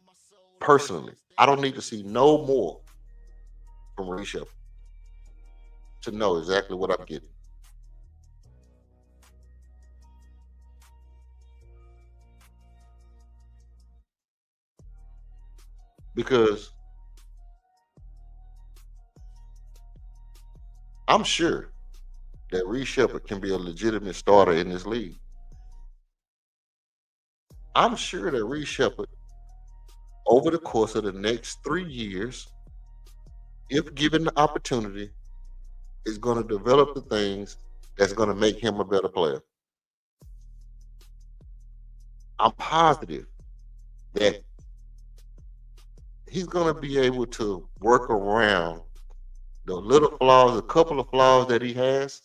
I don't need to see no more from Reed Shepard to know exactly what I'm getting. Because I'm sure that Reed Shepard can be a legitimate starter in this league. I'm sure that Reed Shepard, over the course of the next 3 years, if given the opportunity, is going to develop the things that's going to make him a better player. I'm positive that he's going to be able to work around the little flaws, a couple of flaws that he has.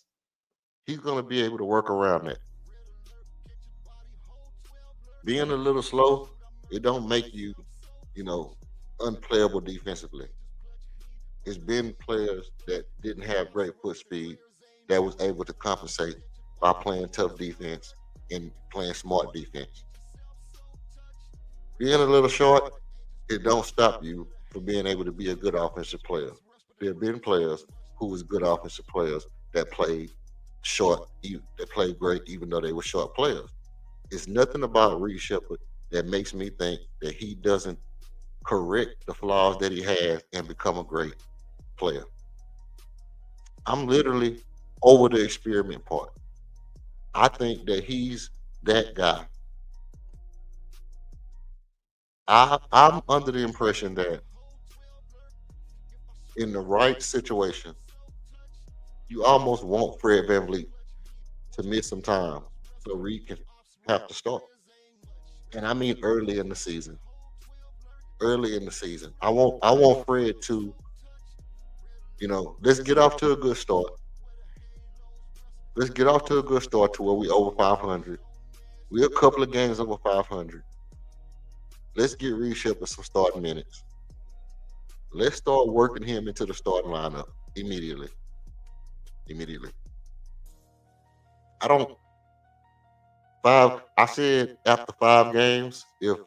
He's going to be able to work around that. Being a little slow, it don't make you, you know, unplayable defensively. It's been players that didn't have great foot speed that was able to compensate by playing tough defense and playing smart defense. Being a little short, it don't stop you from being able to be a good offensive player. There have been players who was good offensive players that played short, that played great even though they were short players. It's nothing about Reed Shepard that makes me think that he doesn't correct the flaws that he has and become a great player. I'm literally over the experiment part. I think that he's that guy. I'm under the impression that in the right situation, you almost want Fred VanVleet to miss some time so Reed can have to start. And I mean early in the season. Early in the season. I want Fred to, let's get off to a good start. Let's get off to a good start to where we over 500. We're a couple of games over 500. Let's get Reed Shepard some starting minutes. Let's start working him into the starting lineup immediately. Immediately. I said after 5 games, if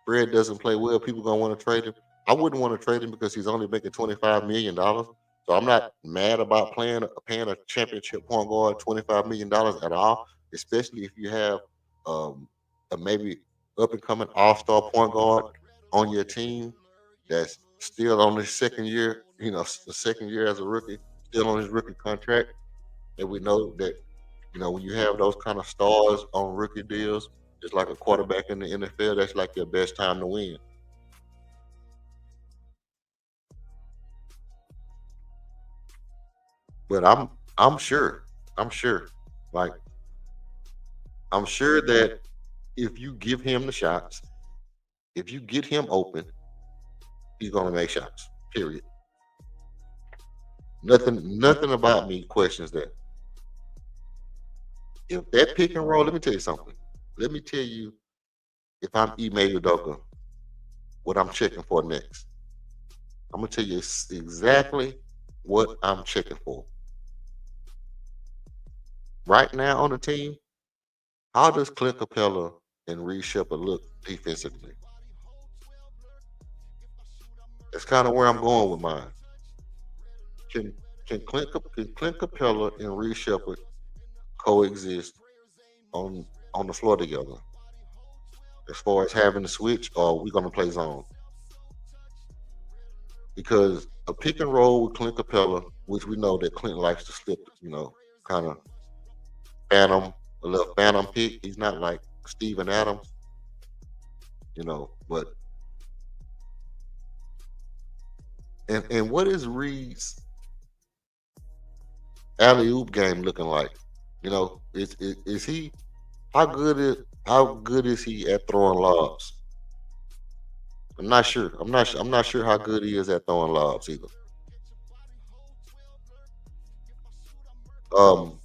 Fred doesn't play well, people gonna want to trade him. I wouldn't want to trade him because he's only making $25 million. So I'm not mad about paying a championship point guard $25 million at all, especially if you have a maybe up and coming all-star point guard on your team that's still on his second year, the second year as a rookie, still on his rookie contract. And we know that, when you have those kind of stars on rookie deals, just like a quarterback in the NFL, that's like your best time to win. But I'm sure, like I'm sure that if you give him the shots, if you get him open, he's gonna make shots. Period. Nothing about me questions that. If that pick and roll, let me tell you something. Let me tell you, if I'm Ime Udoka, what I'm checking for next. I'm gonna tell you exactly what I'm checking for. Right now on the team, how does Clint Capella and Reed Shepard look defensively? That's kind of where I'm going with mine. Can Clint Capella and Reed Shepard coexist on the floor together? As far as having to switch, or we gonna play zone? Because a pick and roll with Clint Capella, which we know that Clint likes to slip, kind of phantom, a little phantom pick. He's not like Steven Adams, but and what is Reed's alley oop game looking like? Is he how good is he at throwing lobs? I'm not sure. I'm not sure how good he is at throwing lobs either. Um,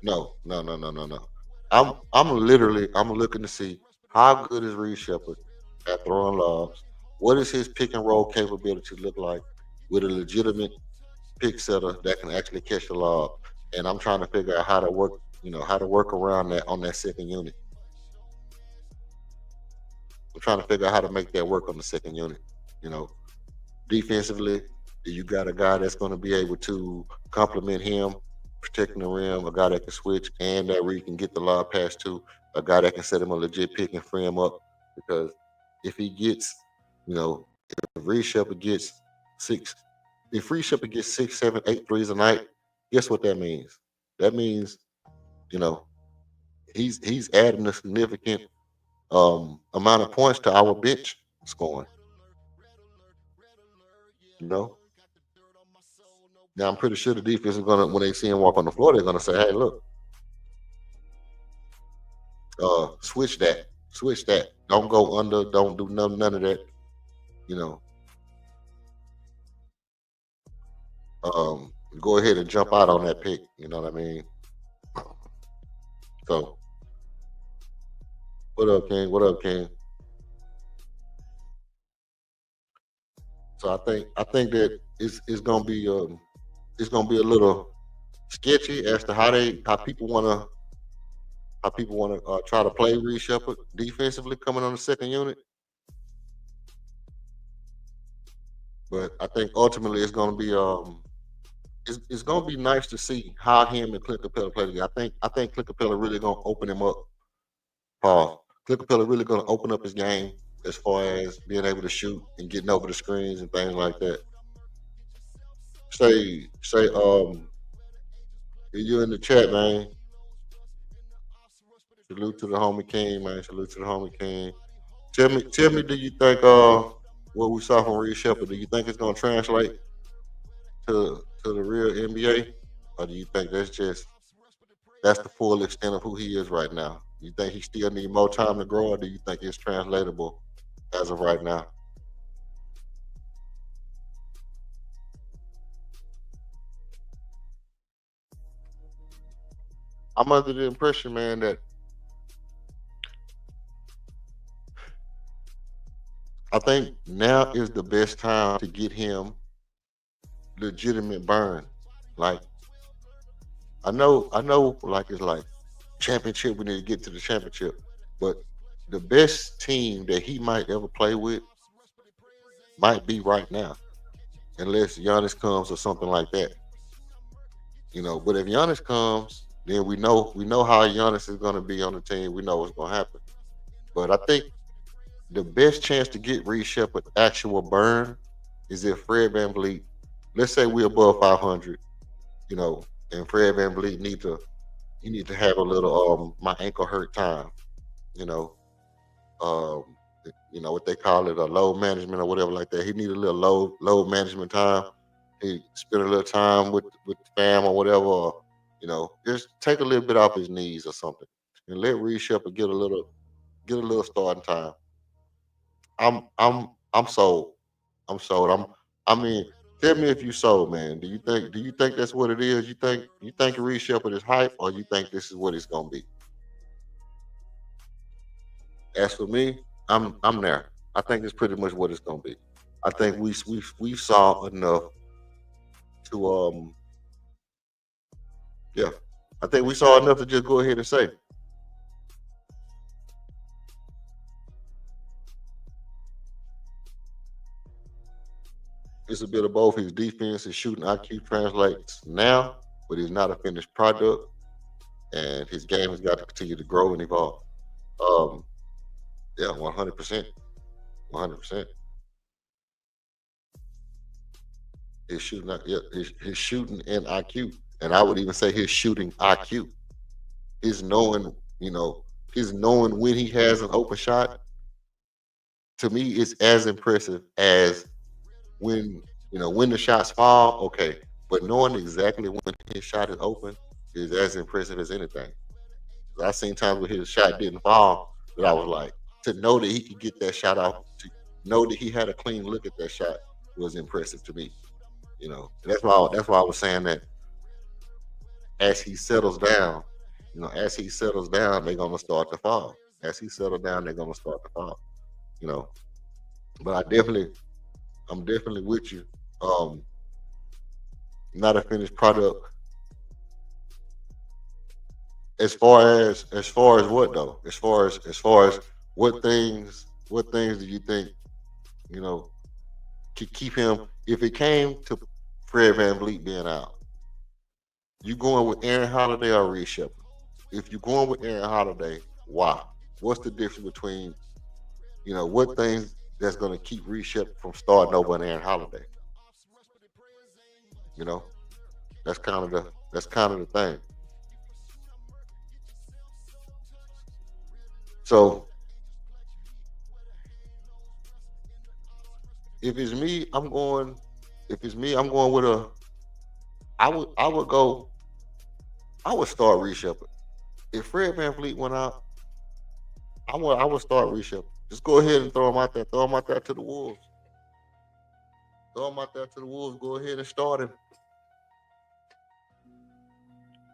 no. I'm looking to see how good is Reed Shepard at throwing lobs What does his pick and roll capability look like with a legitimate pick setter that can actually catch the lob? And I'm trying to figure out how to work, how to work around that on that second unit. I'm trying to figure out how to make that work on the second unit. You know, defensively, you got a guy that's going to be able to complement him, protecting the rim, a guy that can switch and that where you can get the lob pass to, a guy that can set him a legit pick and free him up. Because if he gets, if Reed Shepard gets six, if Reed Shepard gets 6, 7, 8 threes a night, guess what that means? That means, you know, he's adding a significant amount of points to our bench scoring. You know, now I'm pretty sure the defense is gonna when they see him walk on the floor, they're gonna say, "Hey, look, switch that, switch that. Don't go under. Don't do none of that. You know, go ahead and jump out on that pick. You know what I mean? So, what up, King? What up, King? So I think that it's gonna be a little sketchy as to how people wanna try to play Reed Shepard defensively coming on the second unit. But I think ultimately it's gonna be nice to see how him and Clint Capella play together. I think Clint Capella really gonna open him up. Paul. Clint Capella really gonna open up his game as far as being able to shoot and getting over the screens and things like that. Say you in the chat, man. Salute to the homie King, man. Salute to the homie King. Tell me, do you think what we saw from Reed Shepard, do you think it's gonna translate to the real NBA? Or do you think that's the full extent of who he is right now? You think he still need more time to grow, or do you think it's translatable as of right now? I'm under the impression, man, that I think now is the best time to get him legitimate burn. Like I know, like it's like championship. We need to get to the championship, but the best team that he might ever play with might be right now, unless Giannis comes or something like that. But if Giannis comes, then we know how Giannis is going to be on the team. We know what's going to happen. But I think the best chance to get Reed Shepard actual burn is if Fred VanVleet, let's say we're above 500, you know, and Fred VanVleet need to have a little my ankle hurt time, you know, um, what they call it, a load management or whatever like that. He need a little load management time. He spend a little time with the fam or whatever, or, just take a little bit off his knees or something, and let Reed Shepard get a little starting time. I'm sold. I'm sold. I mean, tell me if you sold, man. Do you think that's what it is? You think Reed Shepard is hype, or you think this is what it's gonna be? As for me, I'm there. I think it's pretty much what it's gonna be. I think we saw enough to yeah. I think we saw enough to just go ahead and say it's a bit of both. His defense, his shooting IQ translates now, but he's not a finished product, and his game has got to continue to grow and evolve. Um, yeah, 100%, 100%. His shooting, yeah, his shooting and IQ, and I would even say his shooting IQ, his knowing, you know, his knowing when he has an open shot. To me, is as impressive as when when the shots fall. Okay, but knowing exactly when his shot is open is as impressive as anything. I've seen times where his shot didn't fall, but I was like, to know that he could get that shot off, to know that he had a clean look at that shot was impressive to me. And that's why I was saying that as he settles down, they're gonna start to fall. As he settles down, they're gonna start to fall. You know, But I'm definitely with you. Um, Not a finished product. As far as what though? As far as what things do you think you know could keep him if it came to Fred Van Vliet being out? You going with Aaron Holiday or Reed Shepard? If you're going with Aaron Holiday, why? What's the difference between what things that's going to keep Reed Shepard from starting over an Aaron Holiday? You know, that's kind of the thing. So if it's me, I'm going. If it's me, I'm going with a. I would go. I would start Reed Shepard. If Fred Van Vliet went out, I would start Reed Shepard. Just go ahead and throw him out there. Throw him out there to the Wolves. Throw him out there to the Wolves. Go ahead and start him.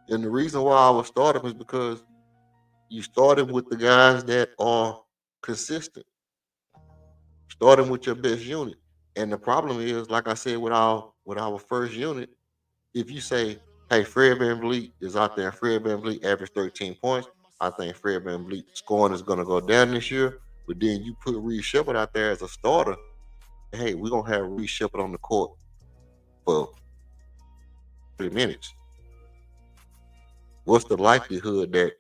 And the reason why I would start him is because you start him with the guys that are consistent. Start him with your best unit. And the problem is, like I said, with our first unit, if you say, hey, Fred Van Vliet is out there and Fred Van Vliet averaged 13 points, I think Fred Van Vliet scoring is going to go down this year. But then you put Reed Shepard out there as a starter. Hey, we're going to have Reed Shepard on the court for 3 minutes. What's the likelihood that,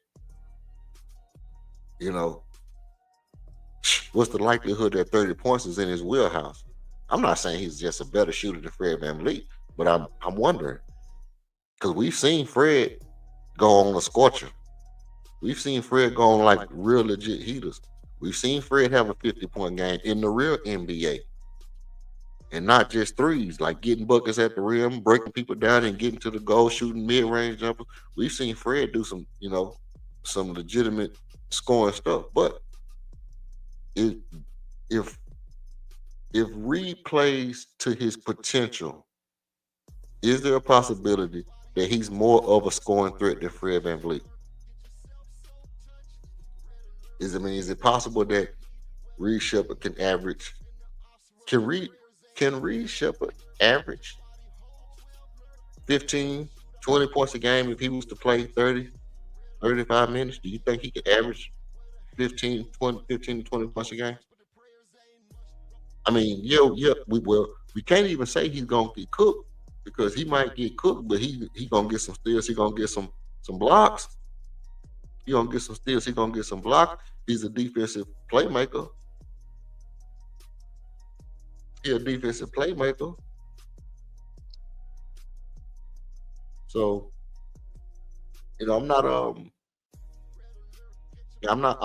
you know, what's the likelihood that 30 points is in his wheelhouse? I'm not saying he's just a better shooter than Fred Van Vliet, but I'm wondering because we've seen Fred go on a scorcher. We've seen Fred go on like real legit heaters. We've seen Fred have a 50-point game in the real NBA and not just threes, like getting buckets at the rim, breaking people down and getting to the goal, shooting mid-range jumpers. We've seen Fred do some legitimate scoring stuff. But if if if Reed plays to his potential, is there a possibility that he's more of a scoring threat than Fred Van Vliet? Is it possible that Reed Shepard can average? Can Reed can Reed Shepard average 15, 20 points a game if he was to play 30, 35 minutes? Do you think he could average 15 to 20 points a game? I mean, yeah, we can't even say he's gonna get cooked because he might get cooked, but he gonna get some steals. He gonna get some blocks. He gonna get some steals. He gonna get some blocks. He's a defensive playmaker. He's a defensive playmaker. So I'm not yeah, I'm not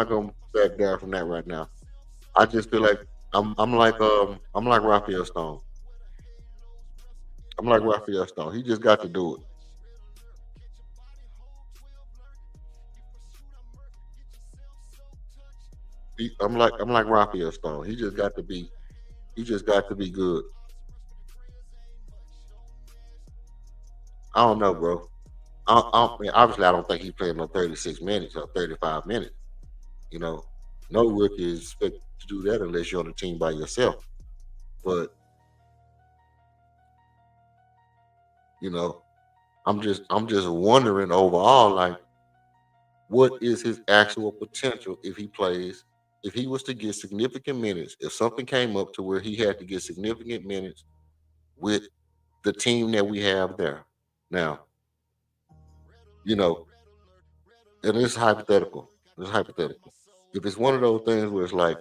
gonna back down from that right now. I just feel like I'm like Raphael Stone. I'm like Raphael Stone. He just got to do it. I'm like Raphael Stone. He just got to be good. I don't know, bro. I mean, obviously I don't think he's playing no 36 minutes or 35 minutes. You know, no rookie is expected to do that unless you're on the team by yourself. But you know, I'm just wondering overall, like, what is his actual potential if he plays? If he was to get significant minutes, if something came up to where he had to get significant minutes with the team that we have there. Now, you know, and it's hypothetical. It's hypothetical. If it's one of those things where it's like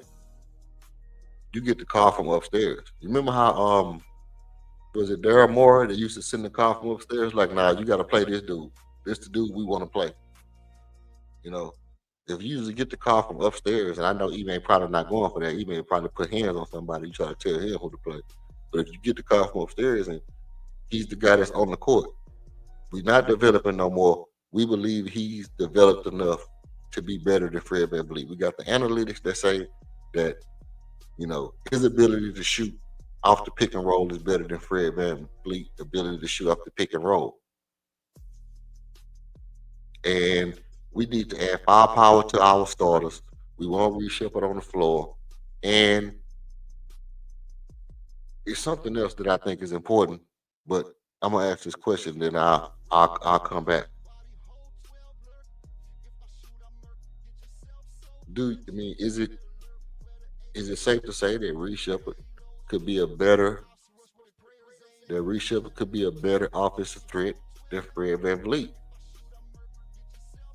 you get the call from upstairs. You remember how was it Daryl Morey that used to send the call from upstairs? Like, nah, you gotta play this dude. This the dude we want to play. You know, if you usually get the call from upstairs, and I know Ime probably not going for that. Ime probably put hands on somebody. You try to tell him who to play. But if you get the call from upstairs and he's the guy that's on the court, we're not developing no more. We believe he's developed enough to be better than Fred VanVleet. We got the analytics that say that his ability to shoot off the pick and roll is better than Fred VanVleet's ability to shoot off the pick and roll. And we need to add firepower to our starters. We want Reed Shepard on the floor. And it's something else that I think is important, but I'm gonna ask this question, then I'll come back. I mean is it safe to say that Reed Shepard could be a better Reed Shepard could be a better offensive threat than Fred VanVleet?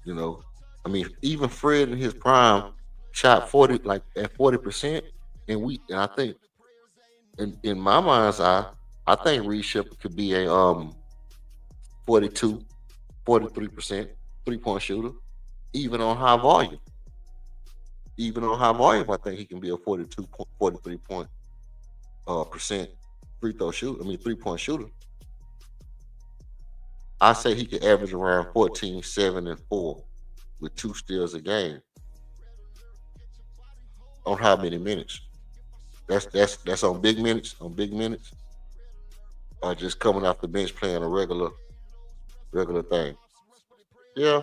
You know, I mean, even Fred in his prime shot 40 like at 40%, and I think in my mind's eye, I think Reed Shepard could be a 42, 43% 3-point shooter, even on high volume. Even on high volume, I think he can be a 43 point percent free throw shooter. I mean 3-point shooter. I say he could average around 14, 7, and 4 with 2 steals a game. On how many minutes? That's on big minutes, or just coming off the bench playing a regular thing. Yeah,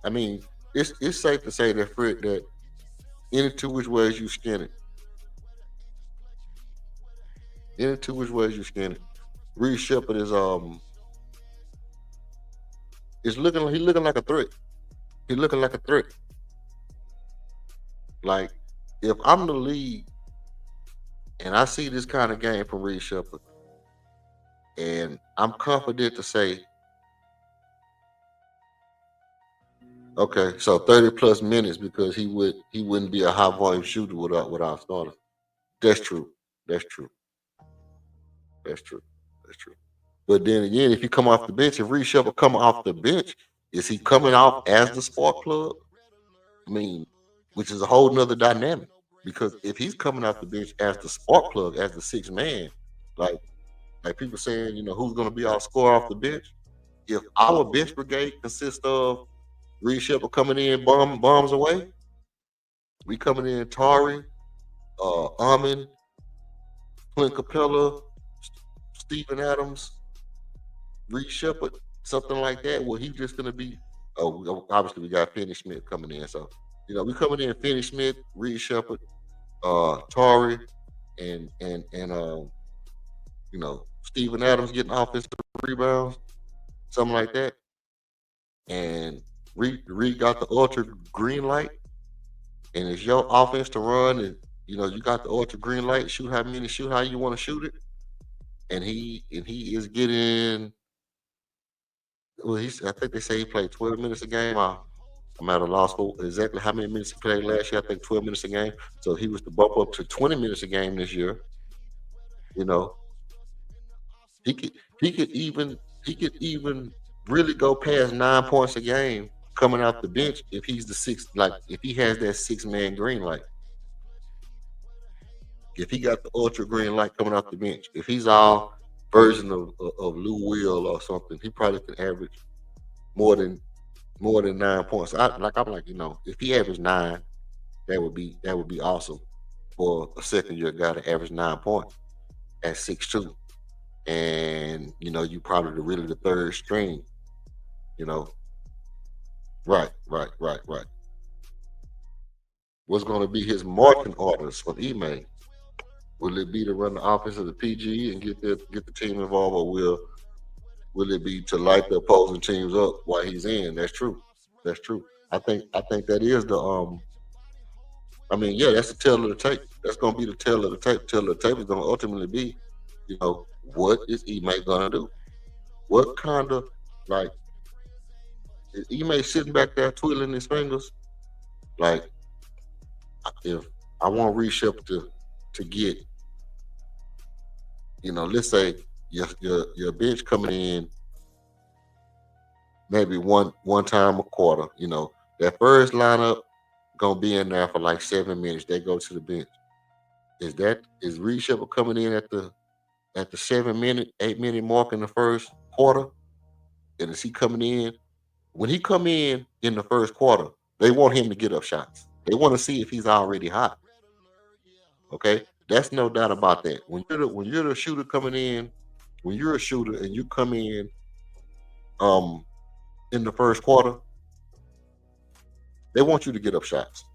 I mean, it's safe to say that Fred that any two which ways you skin it, any two which ways you skin it. Reed Shepard is looking like a threat. He's looking like a threat. Like if I'm the league and I see this kind of game from Reed Shepard, and I'm confident to say, okay, so 30 plus minutes because he wouldn't be a high volume shooter without starters. That's true. That's true. That's true. That's true. But then again, if you come off the bench, if Reed Shepard come off the bench, is he coming off as the spark plug? I mean, which is a whole nother dynamic. Because if he's coming off the bench as the spark plug, as the sixth man, like people saying, who's going to be our scorer off the bench? If our bench brigade consists of Reed Shepard coming in bombs away, we coming in Tari, Amin, Clint Capella, Steven Adams, Reed Shepard, something like that. Well, he's just going to be. Oh, obviously we got Finney Smith coming in, so we coming in Finney Smith, Reed Shepard, Tari, and Steven Adams getting offensive rebounds, something like that. And Reed got the ultra green light, and it's your offense to run, and you got the ultra green light. Shoot how you want to shoot it, and he is getting. Well, I think they say he played 12 minutes a game. I'm at a loss for exactly how many minutes he played last year. I think 12 minutes a game. So he was to bump up to 20 minutes a game this year. He could even really go past 9 points a game coming off the bench if he's the sixth, like if he has that 6-man green light. If he got the ultra green light coming off the bench, if he's our version of Lou Will or something, he probably can average more than 9 points. I'm like, if he averaged 9, that would be awesome for a second year guy to average 9 points at 6'2". And you probably really the third string. Right. What's going to be his marching orders for Ime? Will it be to run the offense of the PG and get the team involved, or will it be to light the opposing teams up while he's in? That's true. I think that is the that's the tail of the tape. That's gonna be the tail of the tape. Tail of the tape is gonna ultimately be, what is Ime gonna do? What kind of is Ime sitting back there twiddling his fingers? Like, if I want Reed Shepard to get, let's say your bench coming in maybe one time a quarter, that first lineup gonna be in there for like 7 minutes. They go to the bench. Is Reed Shepard coming in at the 7-minute, 8-minute mark in the first quarter? And is he coming in? When he come in the first quarter, they want him to get up shots. They want to see if he's already hot. Okay, that's no doubt about that. When you're the shooter coming in, when you're a shooter and you come in the first quarter, they want you to get up shots.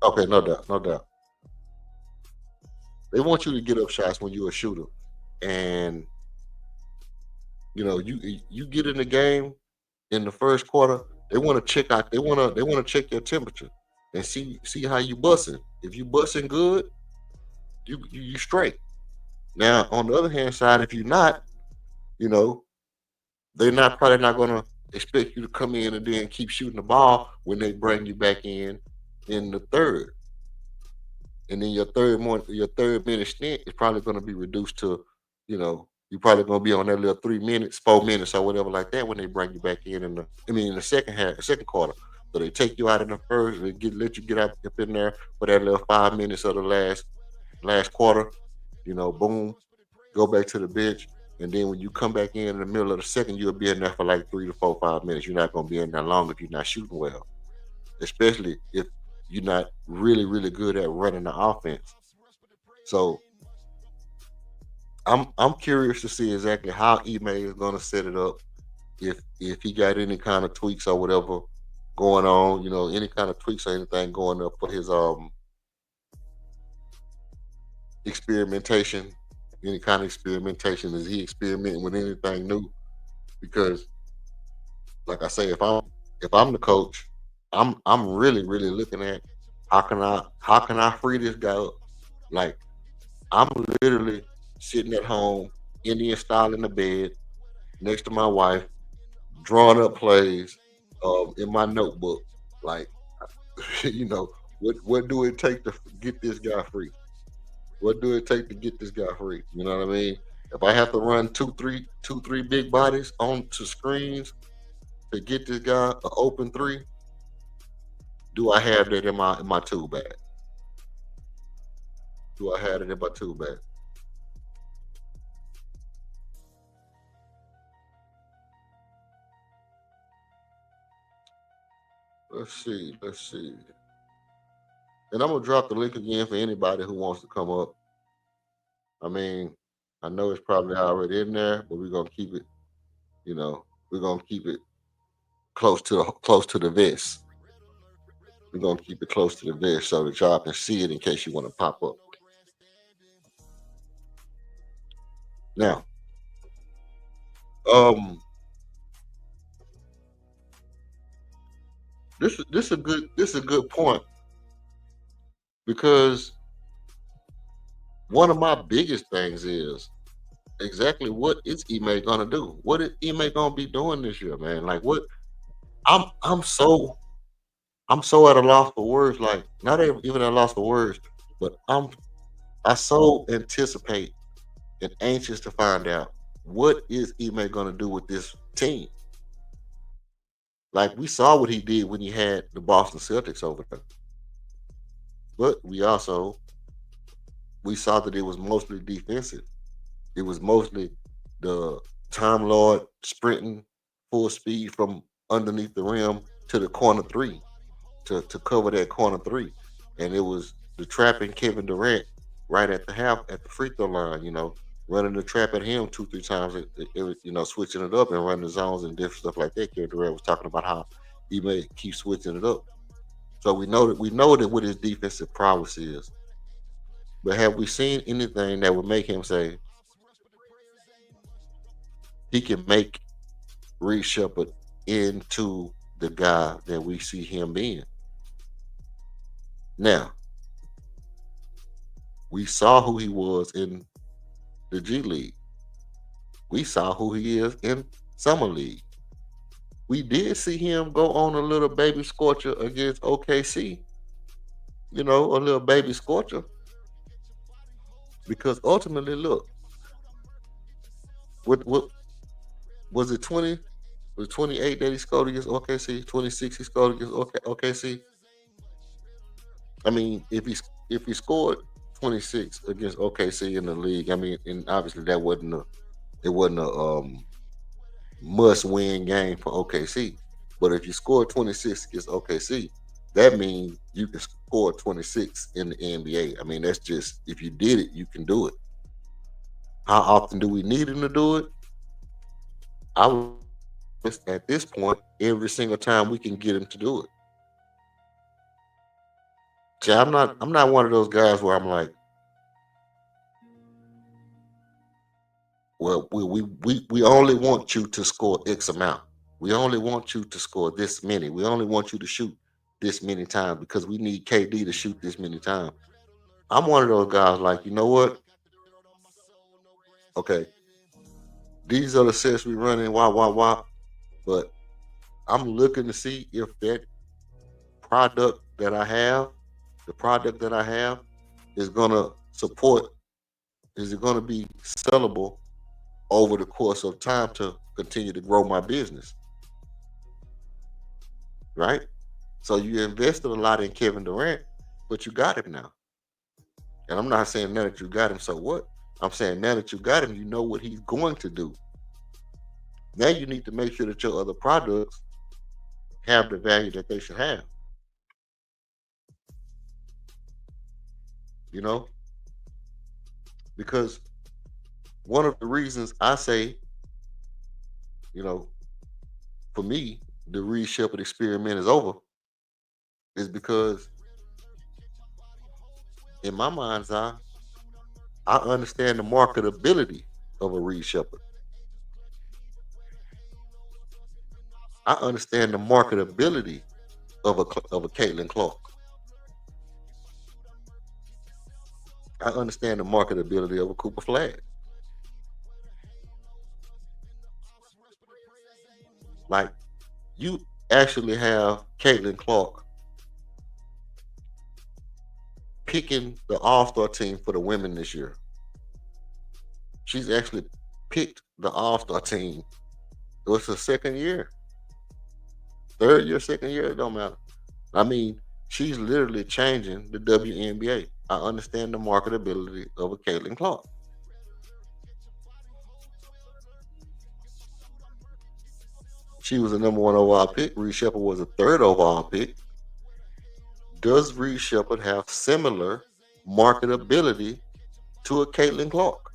Okay, no doubt, no doubt. They want you to get up shots when you're a shooter, and you get in the game in the first quarter. They want to check out. They want to check your temperature and see how you busting. If you busting good, you straight. Now on the other hand side, if you're not, you know, they're not probably not gonna expect you to come in and then keep shooting the ball when they bring you back in the third. And then your third minute stint is probably going to be reduced to, you're probably going to be on that little 3 minutes, 4 minutes, or whatever like that when they bring you back in the second half, second quarter. So they take you out in the first, let you get up in there for that little 5 minutes of the last quarter. Boom, go back to the bench, and then when you come back in the middle of the second, you'll be in there for like 3 to 4, 5 minutes. You're not going to be in there long if you're not shooting well, especially if you're not really, really good at running the offense. So I'm curious to see exactly how Ime is going to set it up. If he got any kind of tweaks or whatever going on, any kind of tweaks or anything going up for his experimentation, any kind of experimentation. Is he experimenting with anything new? Because like I say, if I'm the coach, I'm really, really looking at how can I free this guy up? Like I'm literally sitting at home, Indian style in the bed, next to my wife, drawing up plays in my notebook. Like, you know, what do it take to get this guy free? What do it take to get this guy free? You know what I mean? If I have to run two, three big bodies onto screens to get this guy an open three, do I have that in my tool bag? Do I have it in my tool bag? Let's see. Let's see. And I'm gonna drop the link again for anybody who wants to come up. I mean, I know it's probably already in there, but we're gonna keep it. You know, we're gonna keep it close to the vest. We're gonna keep it close to the vest so that y'all can see it in case you want to pop up. Now, um, this is a good point because one of my biggest things is exactly what is Ime gonna do? What is Ime gonna be doing this year, man? Like what? I'm so at a loss for words. Like not even at a loss for words, but I so anticipate and anxious to find out what is Ime gonna do with this team. Like we saw what he did when he had the Boston Celtics over there, but we saw that it was mostly defensive. It was mostly the Time Lord sprinting full speed from underneath the rim to the corner three to cover that corner three. And it was the trapping Kevin Durant right at the half at the free throw line, running the trap at him two, three times, switching it up and running the zones and different stuff like that. Kevin Durant was talking about how he may keep switching it up. So we know that what his defensive prowess is. But have we seen anything that would make him say he can make Reed Shepard into the guy that we see him being? Now, we saw who he was in the G League. We saw who he is in Summer League. We did see him go on a little baby scorcher against OKC, a little baby scorcher. Because ultimately, look, what was it 20? Was it 28 that he scored against OKC? 26 he scored against OKC? I mean, if he scored 26 against OKC in the league, I mean, and obviously it wasn't a must win game for OKC. But if you score 26 against OKC, that means you can score 26 in the NBA. I mean, that's just if you did it, you can do it. How often do we need him to do it? I would at this point, every single time we can get him to do it. See, I'm not one of those guys where I'm like, well, we only want you to score X amount. We only want you to score this many. We only want you to shoot this many times because we need KD to shoot this many times. I'm one of those guys like, you know what? Okay, these are the sets we running, wah. But I'm looking to see if that product that I have, the product that I have, is gonna support, is it gonna be sellable over the course of time to continue to grow my business, right? So you invested a lot in Kevin Durant, but you got him now. And I'm not saying now that you got him, so what? I'm saying now that you got him, you know what he's going to do. Now you need to make sure that your other products have the value that they should have. You know, because one of the reasons I say, you know, for me, the Reed Shepard experiment is over is because in my mind's eye, I understand the marketability of a Reed Shepard. I understand the marketability of a Caitlin Clark. I understand the marketability of a Cooper Flag. Like, you actually have Caitlin Clark picking the All-Star team for the women this year. She's actually picked the All-Star team. It was her second year. Third year, second year, it don't matter. I mean, she's literally changing the WNBA. I understand the marketability of a Caitlin Clark. She was a number one overall pick. Reed Shepard was a third overall pick. Does Reed Shepard have similar marketability to a Caitlin Clark?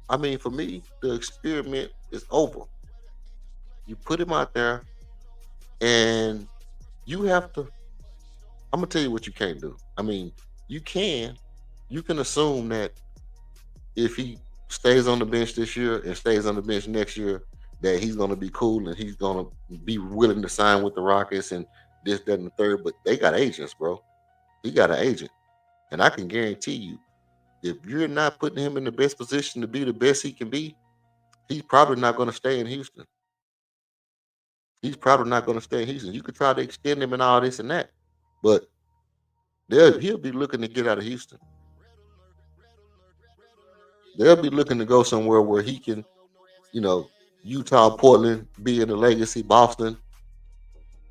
I mean, for me, the experiment is over. You put him out there, and you have to. I'm gonna tell you what you can't do. I mean, you can assume that if he stays on the bench this year and stays on the bench next year, that he's gonna be cool and he's gonna be willing to sign with the Rockets and this, that, and the third. But they got agents, bro. He got an agent, and I can guarantee you, if you're not putting him in the best position to be the best he can be, he's probably not going to stay in Houston. He's probably not going to stay in Houston. You could try to extend him and all this and that, but he'll be looking to get out of Houston. They'll be looking to go somewhere where he can, you know, Utah, Portland, be in the legacy, Boston,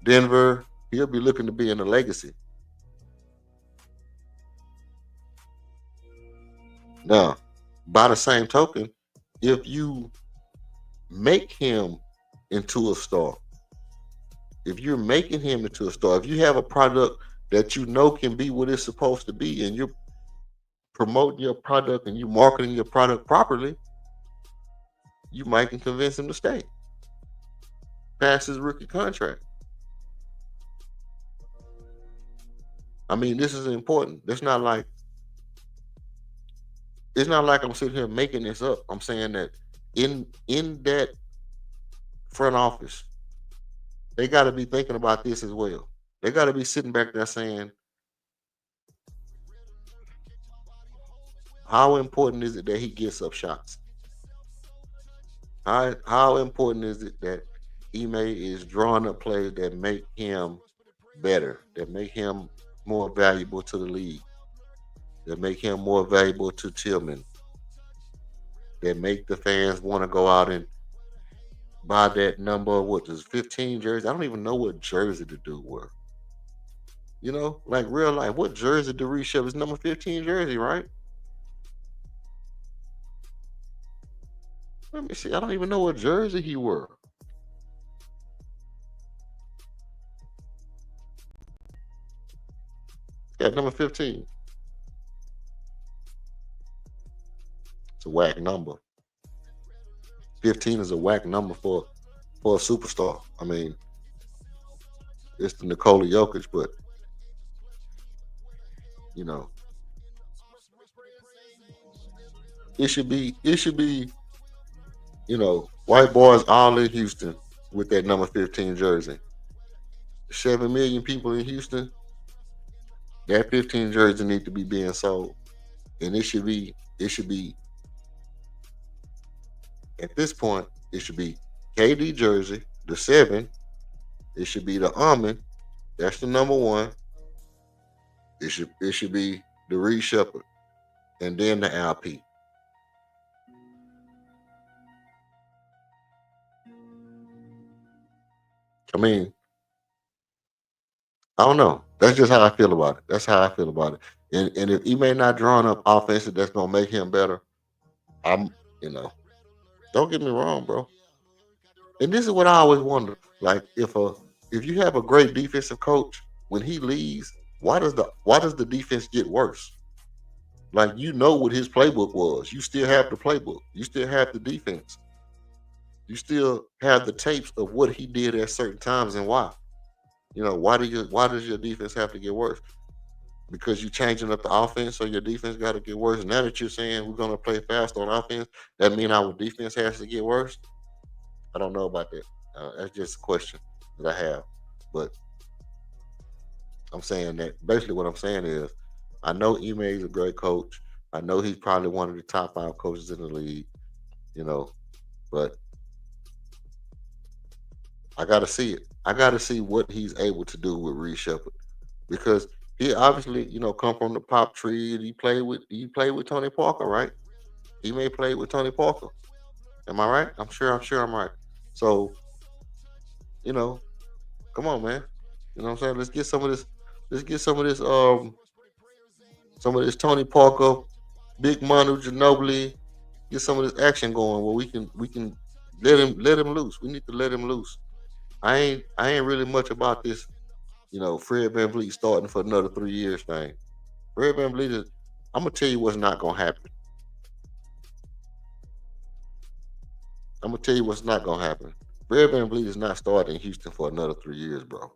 Denver. He'll be looking to be in the legacy. Now, by the same token, if you make him into a star, if you're making him into a star, if you have a product that you know can be what it's supposed to be, and you're promoting your product and you're marketing your product properly, you might can convince him to stay past his rookie contract. I mean, this is important. It's not like I'm sitting here making this up. I'm saying that in that front office, they got to be thinking about this as well. They got to be sitting back there saying, how important is it that he gets up shots? How important is it that Ime is drawing up plays that make him better, that make him more valuable to the league, that make him more valuable to Tillman, that make the fans want to go out and buy that number, what is 15 jersey? I don't even know what jersey the dude wore. You know, like real life, what jersey do Reed Shepard? Is number 15 jersey, right? Let me see. I don't even know what jersey he wore. Yeah, number 15. It's a whack number. 15 is a whack number for a superstar. I mean, it's the Nikola Jokic, but You know, it should be, white boys all in Houston with that number 15 jersey. 7 million people in Houston, that 15 jersey need to be being sold. And it should be at this point, it should be KD jersey, the 7. It should be the almond. That's the number 1. It should be the Reed Shepherd, and then the LP. I mean, I don't know. That's just how I feel about it. That's how I feel about it. And if he may not draw up offensive that's gonna make him better, I'm you know, don't get me wrong, bro. And this is what I always wonder. Like if you have a great defensive coach, when he leaves, why does the defense get worse? Like you know what his playbook was. You still have the playbook. You still have the defense. You still have the tapes of what he did at certain times and why. Why does your defense have to get worse? Because you changing up the offense, so your defense got to get worse. Now that you're saying we're gonna play fast on offense, that mean our defense has to get worse. I don't know about that. That's just a question that I have. But I'm saying that basically what I'm saying is, I know Ime is a great coach. I know he's probably one of the top 5 coaches in the league. You know, but I got to see it. I got to see what he's able to do with Reed Shepard, because he obviously, come from the pop tree. And he played with Tony Parker, right? He may play with Tony Parker. Am I right? I'm sure I'm right. So, you know, come on, man. You know what I'm saying? Let's get some of this. Let's get some of this Tony Parker, Big Manu Ginobili. Get some of this action going where we can let him loose. We need to let him loose. I ain't really much about this, Fred VanVleet starting for another 3 years thing. Fred VanVleet is. I'm gonna tell you what's not gonna happen. I'm gonna tell you what's not gonna happen. Fred VanVleet is not starting in Houston for another 3 years, bro.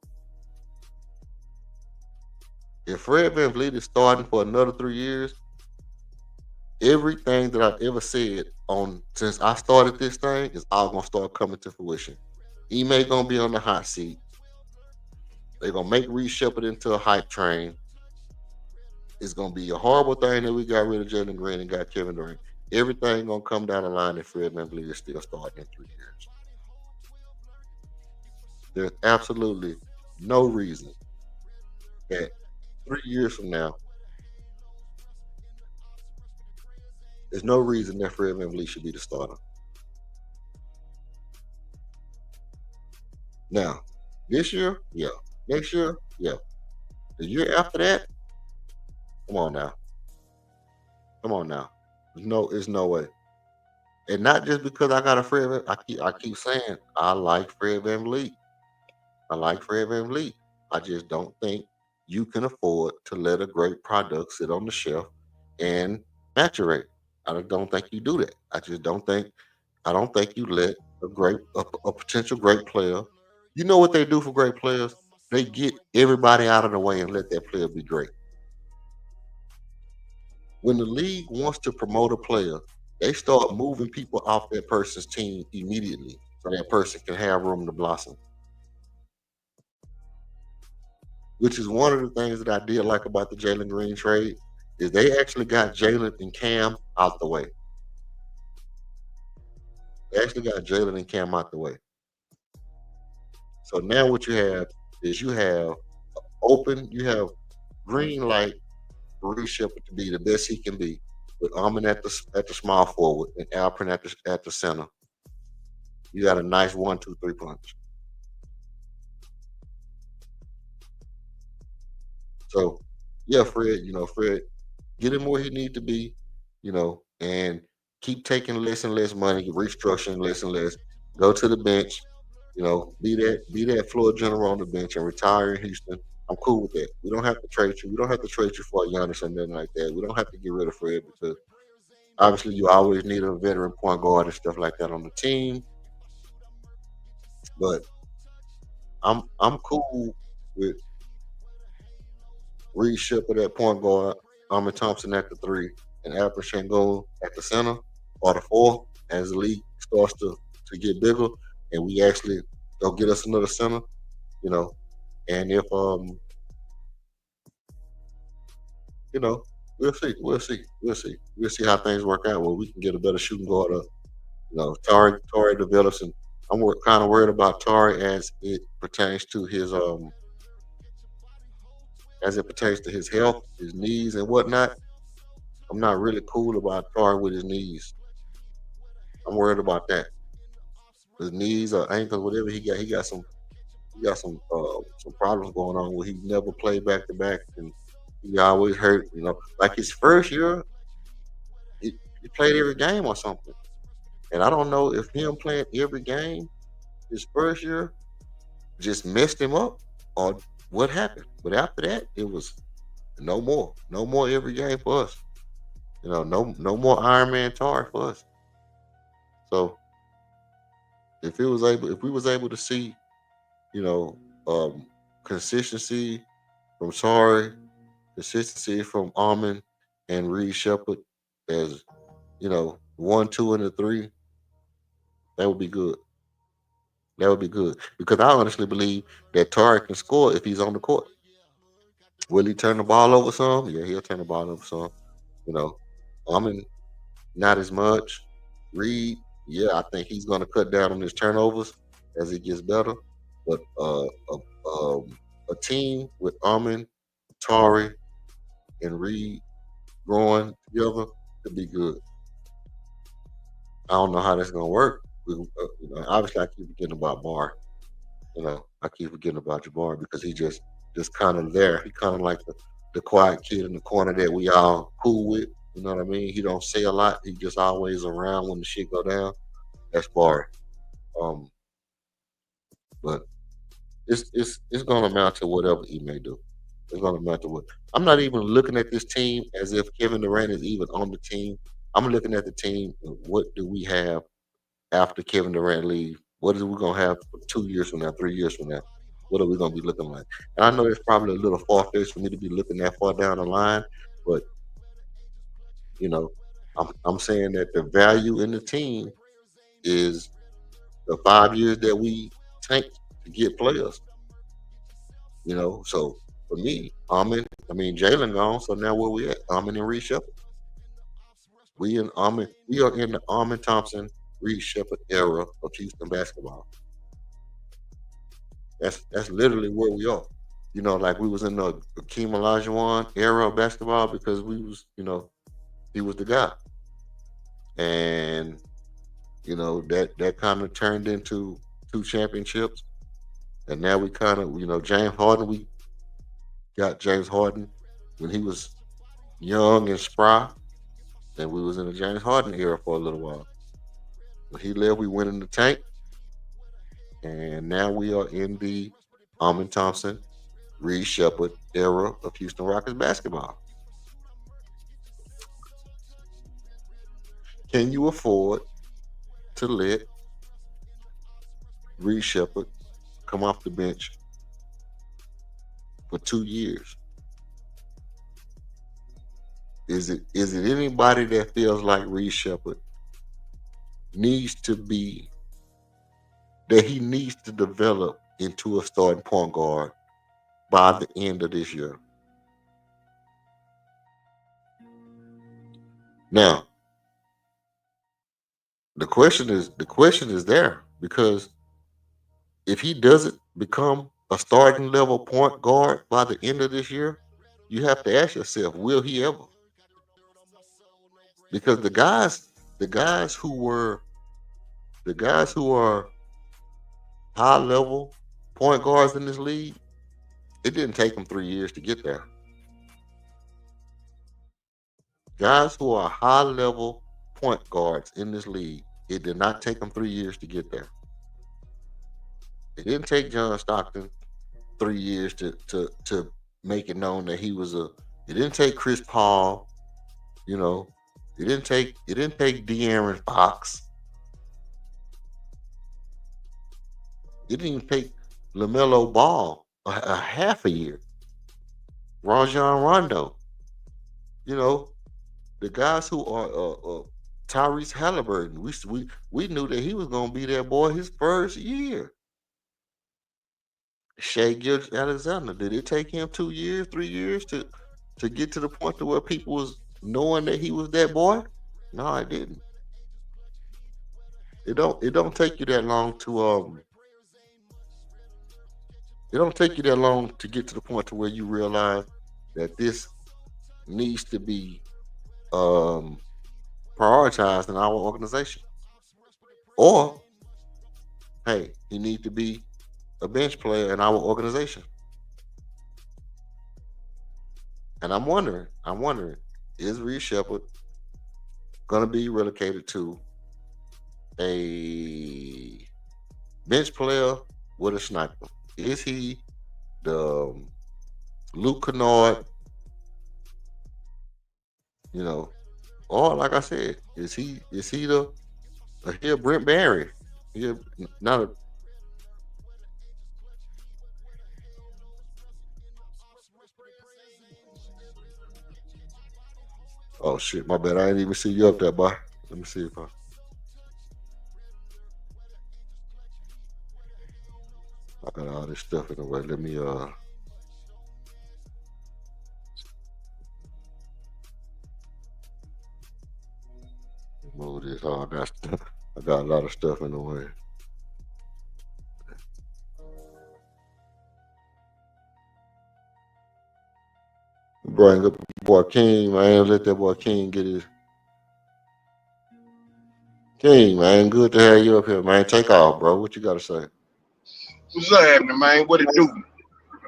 If Fred VanVleet is starting for another 3 years, everything that I've ever said on since I started this thing is all gonna start coming to fruition. Ime gonna be on the hot seat. They're gonna make Reed Shepard into a hype train. It's gonna be a horrible thing that we got rid of Jalen Green and got Kevin Durant. Everything gonna come down the line if Fred VanVleet is still starting in 3 years. There's absolutely no reason that 3 years from now, there's no reason that Fred VanVleet should be the starter. Now, this year, yeah. Next year, yeah. The year after that, come on now. Come on now. There's no way. And not just because I got a Fred. I keep saying I like Fred VanVleet. I like Fred VanVleet. I just don't think you can afford to let a great product sit on the shelf and maturate. I don't think you do that. I don't think you let a potential great player. You know what they do for great players? They get everybody out of the way and let that player be great. When the league wants to promote a player, they start moving people off that person's team immediately so that person can have room to blossom. Which is one of the things that I did like about the Jalen Green trade, is they actually got Jalen and Cam out the way. They actually got Jalen and Cam out the way. So now what you have is you have green light for Reece Shepard to be the best he can be, with Armin at the small forward and Alpern at the center. You got a nice 1, 2, 3 punch. So yeah, Fred, get him where he need to be, and keep taking less and less money, restructuring less and less. Go to the bench, be that floor general on the bench and retire in Houston. I'm cool with that. We don't have to trade you. We don't have to trade you for a Giannis or nothing like that. We don't have to get rid of Fred, because obviously you always need a veteran point guard and stuff like that on the team. But I'm cool with Reed Shepard at point guard, Armin Thompson at the three, and Alperen Sengun at the center or the four as the league starts to get bigger and we actually go get us another center, you know. And if you know, we'll see how things work out. Well, we can get a better shooting guard. Tari develops, and I'm kind of worried about Tari as it pertains to his health, his knees, and whatnot. I'm not really cool about Tari with his knees. I'm worried about that. His knees or ankles, whatever he got some problems going on where he never played back to back and he always hurt. Like his first year, he played every game or something. And I don't know if him playing every game his first year just messed him up or what happened. But after that, it was no more every game for us. No more Iron Man Tar for us. So if we was able to see, you know, consistency from Tari, consistency from Almond and Reed Shepard as 1, 2, and the 3, that would be good. That would be good because I honestly believe that Tari can score if he's on the court. Will he turn the ball over some? Yeah, he'll turn the ball over some. Almond not as much. Reed, yeah, I think he's going to cut down on his turnovers as he gets better. But a team with Almond, Tari, and Reed growing together could be good. I don't know how that's gonna work. Obviously, I keep forgetting about Bar. I keep forgetting about Jabbar because he just kind of there. He kind of like the quiet kid in the corner that we all cool with. You know what I mean? He don't say a lot. He just always around when the shit go down. That's Bar. Um, but it's gonna amount to whatever he may do. It's gonna amount to what. I'm not even looking at this team as if Kevin Durant is even on the team. I'm looking at the team. And what do we have after Kevin Durant leaves? What is we gonna have 2 years from now, 3 years from now? What are we gonna be looking like? And I know it's probably a little far fetched for me to be looking that far down the line, but you know, I'm saying that the value in the team is the 5 years that we tank to get players. So for me, Jalen gone. So now where we at? Armin and Reed Shepard. We are in the Armin Thompson, Reed Shepard era of Houston basketball. That's literally where we are. Like we was in the Akeem Olajuwon era of basketball because he was the guy. And that kind of turned into 2 championships. And now we kind of, James Harden, we got James Harden when he was young and spry. And we was in the James Harden era for a little while. When he left, we went in the tank. And now we are in the Armin Thompson, Reed Shepard era of Houston Rockets basketball. Can you afford to let Reed Shepard come off the bench for 2 years? Is it anybody that feels like Reed Shepard needs to develop into a starting point guard by the end of this year? Now, the question is there because if he doesn't become a starting level point guard by the end of this year, you have to ask yourself, will he ever? Because the guys who are high level point guards in this league, it didn't take them 3 years to get there. Guys who are high level point guards in this league, it did not take them 3 years to get there. It didn't take John Stockton 3 years to make it known that he was it didn't take Chris Paul, it didn't take De'Aaron Fox. It didn't even take LaMelo Ball a half a year. Rajon Rondo. You know, the guys who are Tyrese Halliburton. We knew that he was gonna be that boy his first year. Shea Gilgeous Alexander. Did it take him 2 years, 3 years to get to the point to where people was knowing that he was that boy? No, it didn't. It don't take you that long to it don't take you that long to get to the point to where you realize that this needs to be um prioritized in our organization. Or hey, he needs to be a bench player in our organization. And I'm wondering, is Reed Shepard gonna be relocated to a bench player with a sniper? Is he the Luke Kennard, you know, or like I said, is he the here Brent Barry? He not a, oh shit, my bad. I didn't even see you up there, boy. Let me see if I got all this stuff in the way. Let me move this. Oh, I got stuff. I got a lot of stuff in the way. Bring up boy King, man. Let that boy King get his King, man. Good to have you up here, man. Take off, bro. What you gotta say? What's up happening, man? What it do?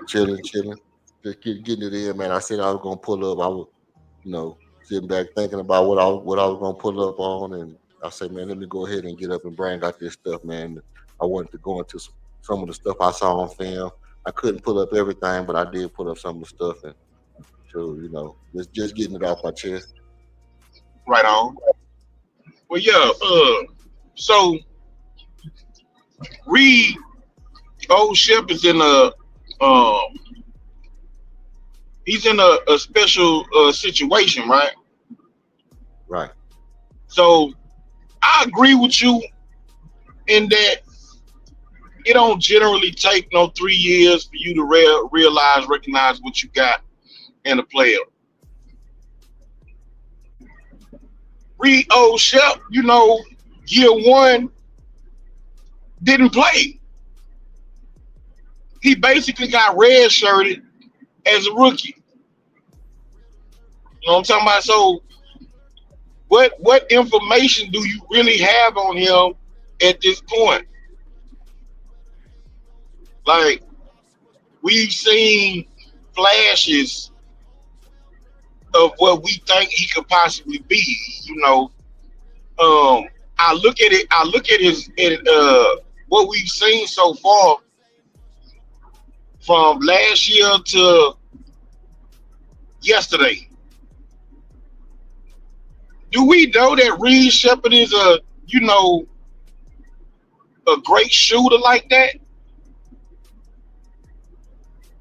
Chilling, chilling. Just getting it in, man. I said I was gonna pull up. I was, sitting back thinking about what I was gonna pull up on, and I said, man, let me go ahead and get up and bring out this stuff, man. I wanted to go into some of the stuff I saw on film. I couldn't pull up everything, but I did pull up some of the stuff, and so just getting it off my chest. Right on. Well, yeah. So Reed Old Shep is in um, he's in a special situation, right? Right. So I agree with you in that it don't generally take no 3 years for you to recognize what you got in a player. Reed Old Shep, year one didn't play. He basically got redshirted as a rookie. You know what I'm talking about? So what information do you really have on him at this point? Like, we've seen flashes of what we think he could possibly be. I look at it. I look at what we've seen so far from last year to yesterday. Do we know that Reed Shepard is a great shooter like that?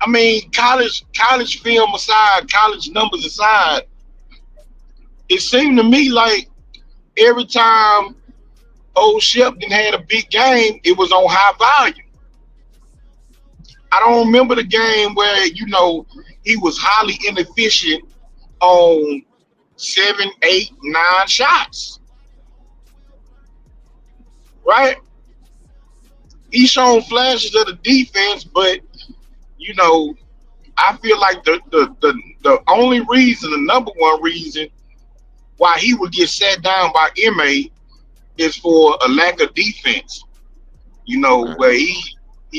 I mean, college film aside, college numbers aside, it seemed to me like every time Old Shepton had a big game, it was on high volume. I don't remember the game where he was highly inefficient on 7, 8, 9 shots. Right? He's shown flashes of the defense, but I feel like the only reason, the number one reason why he would get sat down by MA is for a lack of defense. Right. Where he's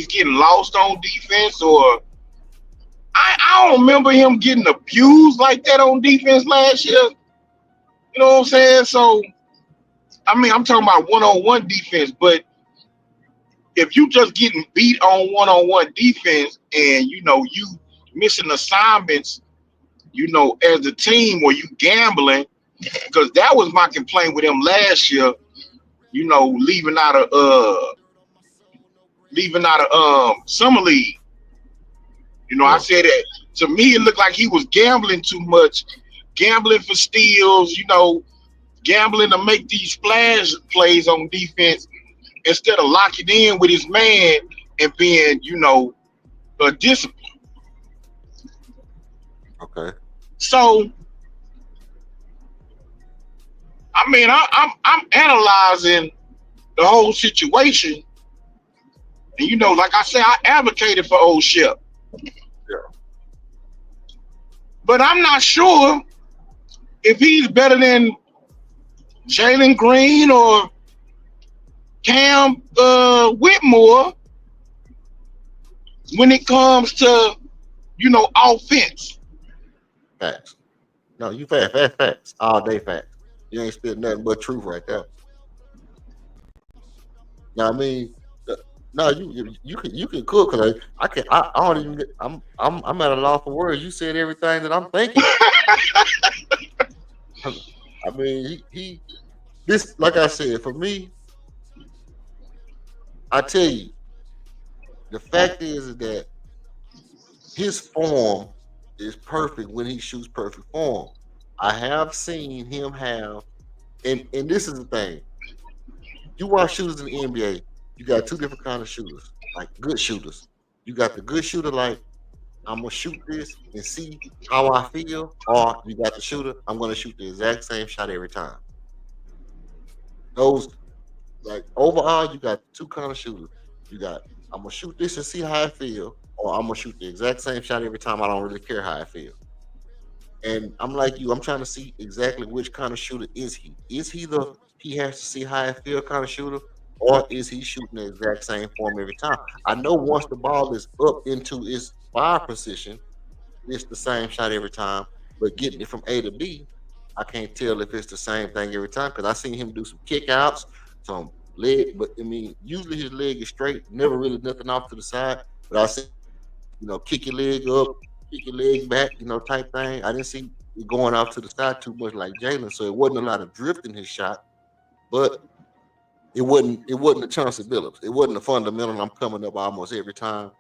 getting lost on defense, or I don't remember him getting abused like that on defense last year. You know what I'm saying? So, I mean, I'm talking about one-on-one defense, but if you just getting beat on one-on-one defense and, you missing assignments, as a team, or you gambling, because that was my complaint with him last year, leaving out of summer league. You know, I said that to me, it looked like he was gambling too much, gambling for steals, you know, gambling to make these splash plays on defense instead of locking in with his man and being, you know, disciplined. Okay. So, I mean, I'm analyzing the whole situation, and you know, like I said, I advocated for old Shep, but I'm not sure if he's better than Jalen Green or Cam Whitmore when it comes to, you know, offense. Facts. No, you facts. All day facts. You ain't spit nothing but truth right there. Now, I mean, no, you can cook because I don't even I'm at a loss for words. You said everything that I'm thinking. I mean, he this like I said for me. I tell you, the fact is that his form is perfect when he shoots perfect form. I have seen him have, and this is the thing. You watch shooters in the NBA, you got two different kind of shooters, like good shooters. You got the good shooter, like I'm gonna shoot this and see how I feel, or you got the shooter, I'm gonna shoot the exact same shot every time. Those like overall, you got two kind of shooters. You got I'm gonna shoot this and see how I feel, or I'm gonna shoot the exact same shot every time. I don't really care how I feel. And I'm like you, I'm trying to see exactly which kind of shooter is he. Is he the he has to see how I feel kind of shooter, or is he shooting the exact same form every time? I know once the ball is up into its fire position, it's the same shot every time. But getting it from A to B, I can't tell if it's the same thing every time because I seen him do some kick outs, some leg, but I mean, usually his leg is straight, never really nothing off to the side. But I see, kick your leg up, kick your leg back, type thing. I didn't see it going off to the side too much like Jalen, so it wasn't a lot of drift in his shot, but it wasn't a Chauncey Billups. It wasn't a fundamental. I'm coming up almost every time,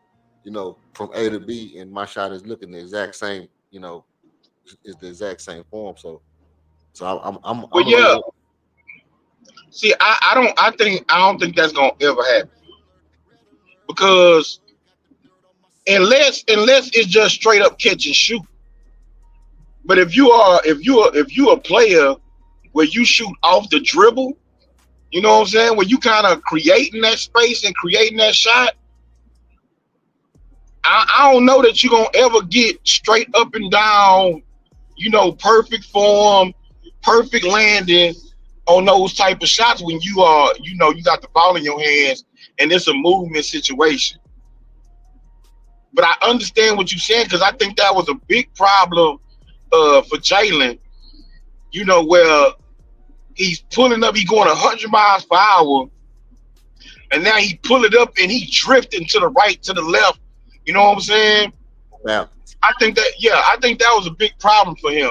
from A to B, and my shot is looking the exact same. Is the exact same form. So I'm Well, a yeah. little. See, I don't think that's gonna ever happen because unless it's just straight up catch and shoot. But if you a player where you shoot off the dribble, you know what I'm saying? Where you kind of creating that space and creating that shot, I don't know that you're gonna ever get straight up and down, perfect form, perfect landing on those type of shots when you are, you got the ball in your hands and it's a movement situation. But I understand what you're saying because I think that was a big problem for Jalen, where he's pulling up, he's going 100 miles per hour, and now he pull it up and he drifting to the right, to the left. You know what I'm saying? Yeah. I think that was a big problem for him.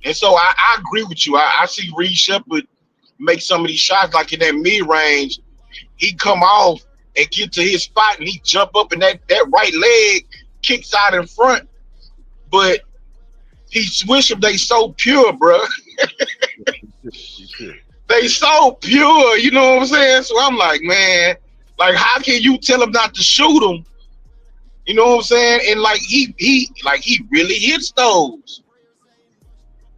And so I agree with you. I see Reed Shepherd make some of these shots like in that mid-range. He come off and get to his spot and he jump up and that right leg kicks out in front. But he swish them, they so pure, bro. They so pure, you know what I'm saying? So I'm like, man, like how can you tell him not to shoot them? You know what I'm saying? And like he really hits those.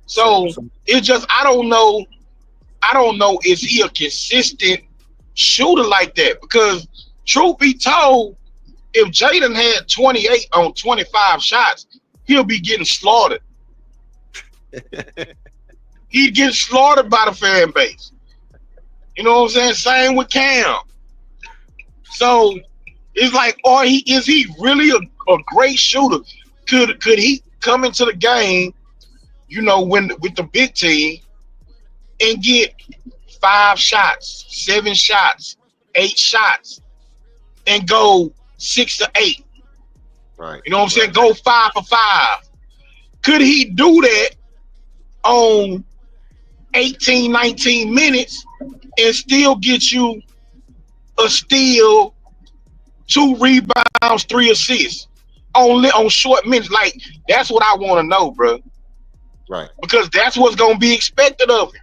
So it's just I don't know, is he a consistent shooter like that? Because truth be told, if Jaden had 28 on 25 shots, he'll be getting slaughtered. He'd get slaughtered by the fan base. You know what I'm saying? Same with Cam. So it's like, is he really a great shooter? Could he come into the game, with the big team and get 5 shots, 7 shots, 8 shots, and go 6 to 8? Right. You know what I'm saying? Go 5 for 5. Could he do that on 18, 19 minutes and still get you a steal, 2 rebounds, 3 assists? on short minutes. Like, that's what I want to know, bro. Right. Because that's what's gonna be expected of him.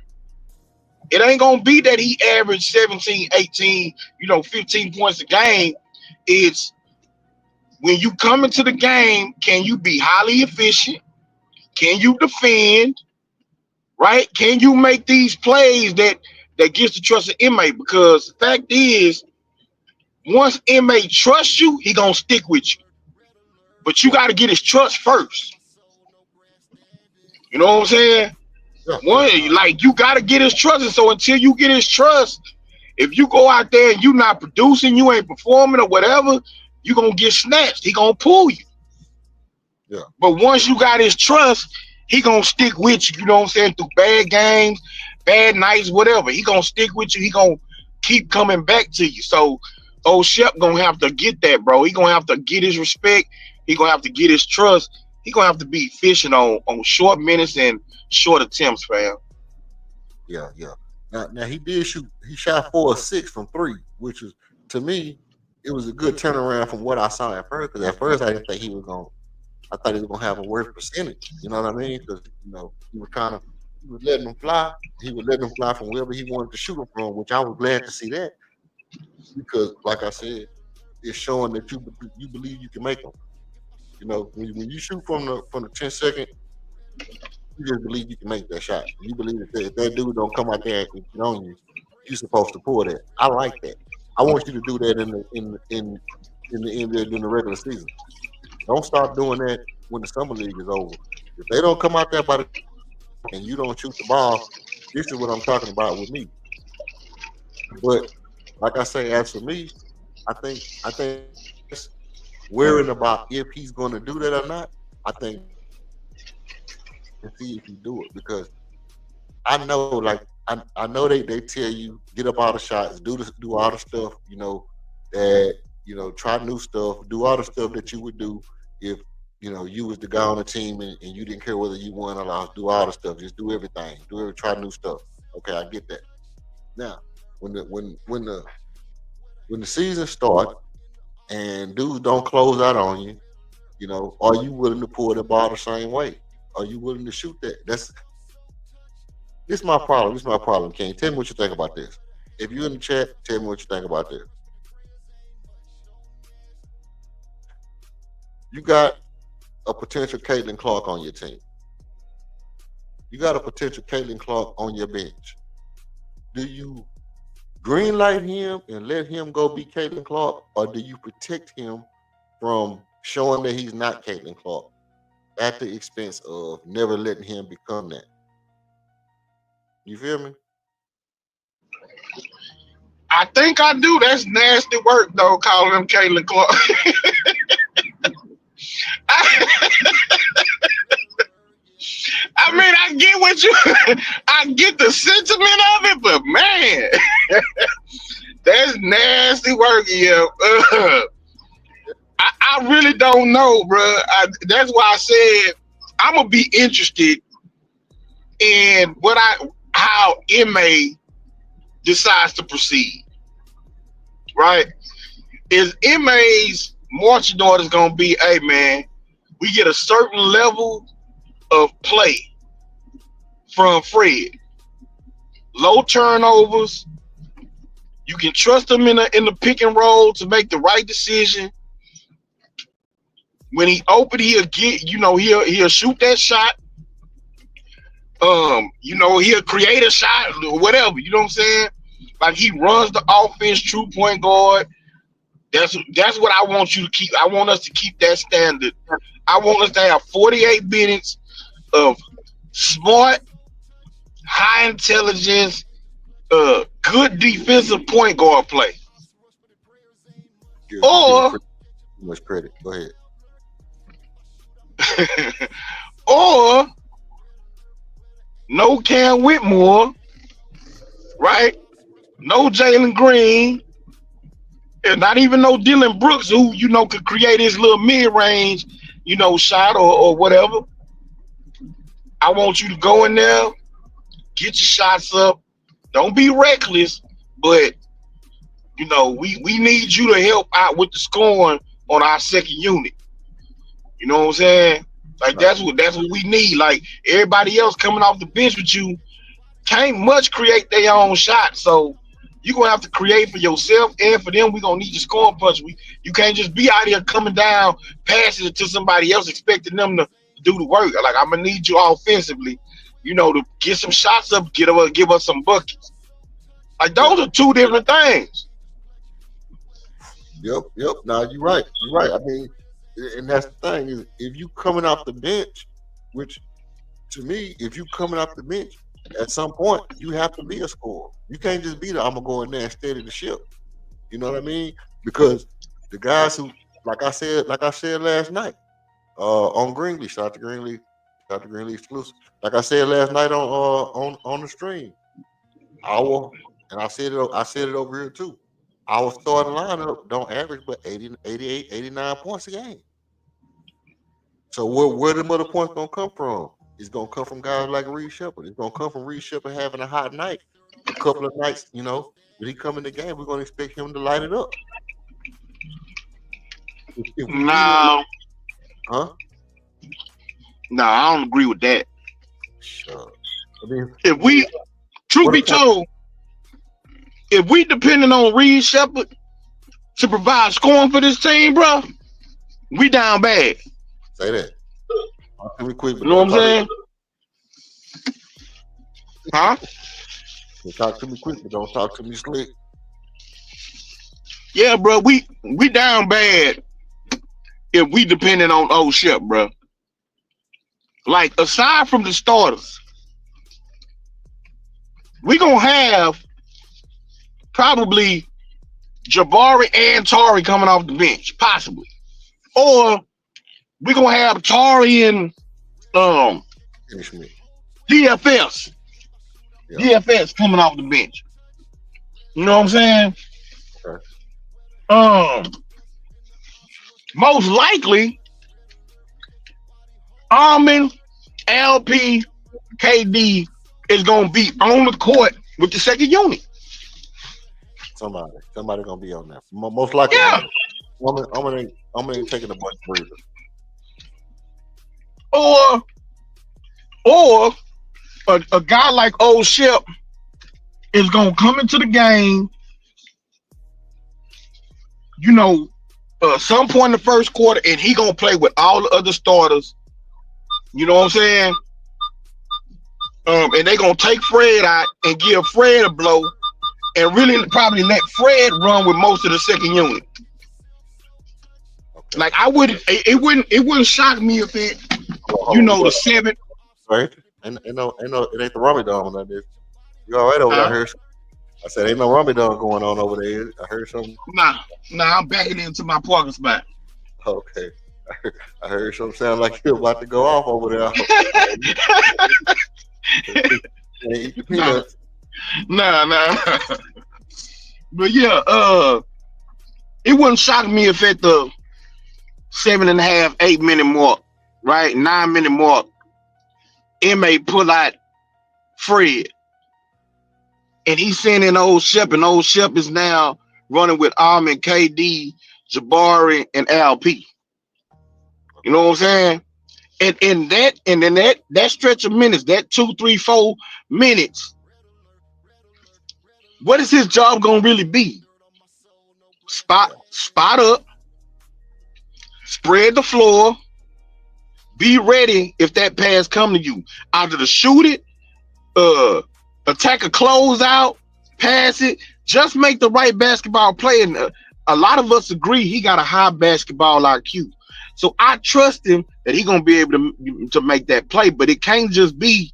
It ain't gonna be that he averaged 17, 18, 15 points a game. It's when you come into the game, can you be highly efficient? Can you defend? Right? Can you make these plays that gets the trust of inmate? Because the fact is, once inmate trusts you, he gonna stick with you. But you got to get his trust first. You know what I'm saying? Yeah. Like, you got to get his trust. And so until you get his trust, if you go out there and you not producing, you ain't performing or whatever, you gonna get snatched. He gonna pull you. Yeah. But once you got his trust, he gonna stick with you. You know what I'm saying? Through bad games, bad nights, whatever. He gonna stick with you. He gonna keep coming back to you. So old Shep gonna have to get that, bro. He gonna have to get his respect. He gonna have to get his trust. He gonna have to be fishing on short minutes and short attempts, fam. Yeah. Now he did shoot. He shot 4 of 6 from 3, which is, to me, it was a good turnaround from what I saw at first. Because at first I didn't think he was gonna. I thought he was gonna have a worse percentage. You know what I mean? Because he was letting them fly. He was letting them fly from wherever he wanted to shoot them from, which I was glad to see that, because, like I said, it's showing that you believe you can make them. When you shoot from the 10-second, you just believe you can make that shot. You believe that if that dude don't come out there and get on you, you're supposed to pull that. I like that. I want you to do that in the NBA during the regular season. Don't start doing that when the summer league is over. If they don't come out there and you don't shoot the ball, this is what I'm talking about with me. But like I say, as for me, I think it's worrying about if he's going to do that or not. I think and see if he do it, because I know, like I know they tell you get up all the shots, do all the stuff, that try new stuff, do all the stuff that you would do if you was the guy on the team and you didn't care whether you won or lost. Do all the stuff, just do everything, try new stuff. Okay, I get that. Now, when the season starts and dudes don't close out on you, are you willing to pull the ball the same way? Are you willing to shoot that? This is my problem. This is my problem, King. Tell me what you think about this. If you're in the chat, tell me what you think about this. You got a potential Caitlin Clark on your team. You got a potential Caitlin Clark on your bench. Do you greenlight him and let him go be Caitlin Clark, or do you protect him from showing that he's not Caitlin Clark at the expense of never letting him become that? You feel me? I think I do. That's nasty work, though, calling him Caitlin Clark. I mean, I get what I get the sentiment of it, but man, that's nasty work, yeah. I really don't know, bro. That's why I said I'm gonna be interested in how MA decides to proceed. Right? Is MA's marching orders gonna be, hey man, we get a certain level of play from Fred, low turnovers. You can trust him in the pick and roll to make the right decision. When he open, he'll get, he'll shoot that shot. He'll create a shot, whatever. You know what I'm saying? Like, he runs the offense, true point guard. That's what I want you to keep. I want us to keep that standard. I want us to have 48 minutes of smart, high intelligence, good defensive point guard play. Or too much credit. Go ahead. or no Cam Whitmore, right? No Jalen Green, and not even no Dylan Brooks, who could create his little mid-range, shot or whatever. I want you to go in there, get your shots up. Don't be reckless, but we need you to help out with the scoring on our second unit. You know what I'm saying? Like Right. that's what we need. Like everybody else coming off the bench with you can't much create their own shot. So you're gonna have to create for yourself and for them. We're gonna need your scoring punch. You can't just be out here coming down, passing it to somebody else, expecting them to do the work. Like I'm gonna need you offensively, to get some shots up, give us some buckets. Like those are two different things. Yep. Now you're right. You're right. I mean, and that's the thing is if you coming off the bench, which to me, if you coming off the bench, at some point you have to be a scorer. You can't just be I'm gonna go in there and steady the ship. You know what I mean? Because the guys who, like I said last night, on Greenlee, shout out to Greenlee exclusive. Like I said last night on the stream, and I said it over here too. Our starting lineup don't average but 80, 88, 89 points a game. So where the other points gonna come from? It's gonna come from guys like Reed Shepard. It's gonna come from Reed Shepard having a hot night, a couple of nights. When he come in the game, we're gonna expect him to light it up. No, Huh? no, I don't agree with that. Sure. I mean, If we, truth be told, if we depending on Reed Shepard to provide scoring for this team, bro, we down bad. say that. Talk to me quick, but You know what I'm saying? Huh? talk to me quick, but don't talk to me slick. Yeah, bro, we down bad if we depending on old Shep, bro. Like aside from the starters, we gonna have probably Jabari and Tari coming off the bench, possibly, or we gonna have Tari and Finish me. DFS. Yeah. DFS coming off the bench. You know what I'm saying? Okay. Most likely, Armin, LP, KD is gonna be on the court with the second unit. Somebody gonna be on that. Most likely. Yeah. I'm gonna taking a bunch of breathers. Or a guy like old Shep is gonna come into the game, some point in the first quarter, and he gonna play with all the other starters. You know what I'm saying? And they gonna take Fred out and give Fred a blow, and really probably let Fred run with most of the second unit. Okay. Like it wouldn't shock me if it, the seven. Right? Ain't no, it ain't the rummy dog on that. You all right over there? I heard. I said, ain't no rummy dog going on over there. I heard something. Nah, I'm backing into my parking spot. Okay. I heard something sound like you're about to go off over there. Eat the peanuts. Nah. But yeah, it wouldn't shock me if at the 7.5, 8 minute mark, right? 9 minute mark, MA pull out Fred. And he's sending old Shep, and old Shep is now running with Armin, KD, Jabari, and LP. You know what I'm saying? And then that stretch of minutes, that 2, 3, 4 minutes, what is his job gonna really be? Spot up, spread the floor, be ready if that pass come to you. Either to shoot it, attack a closeout, pass it, just make the right basketball play. And a lot of us agree he got a high basketball IQ. So I trust him that he's gonna be able to make that play. But it can't just be,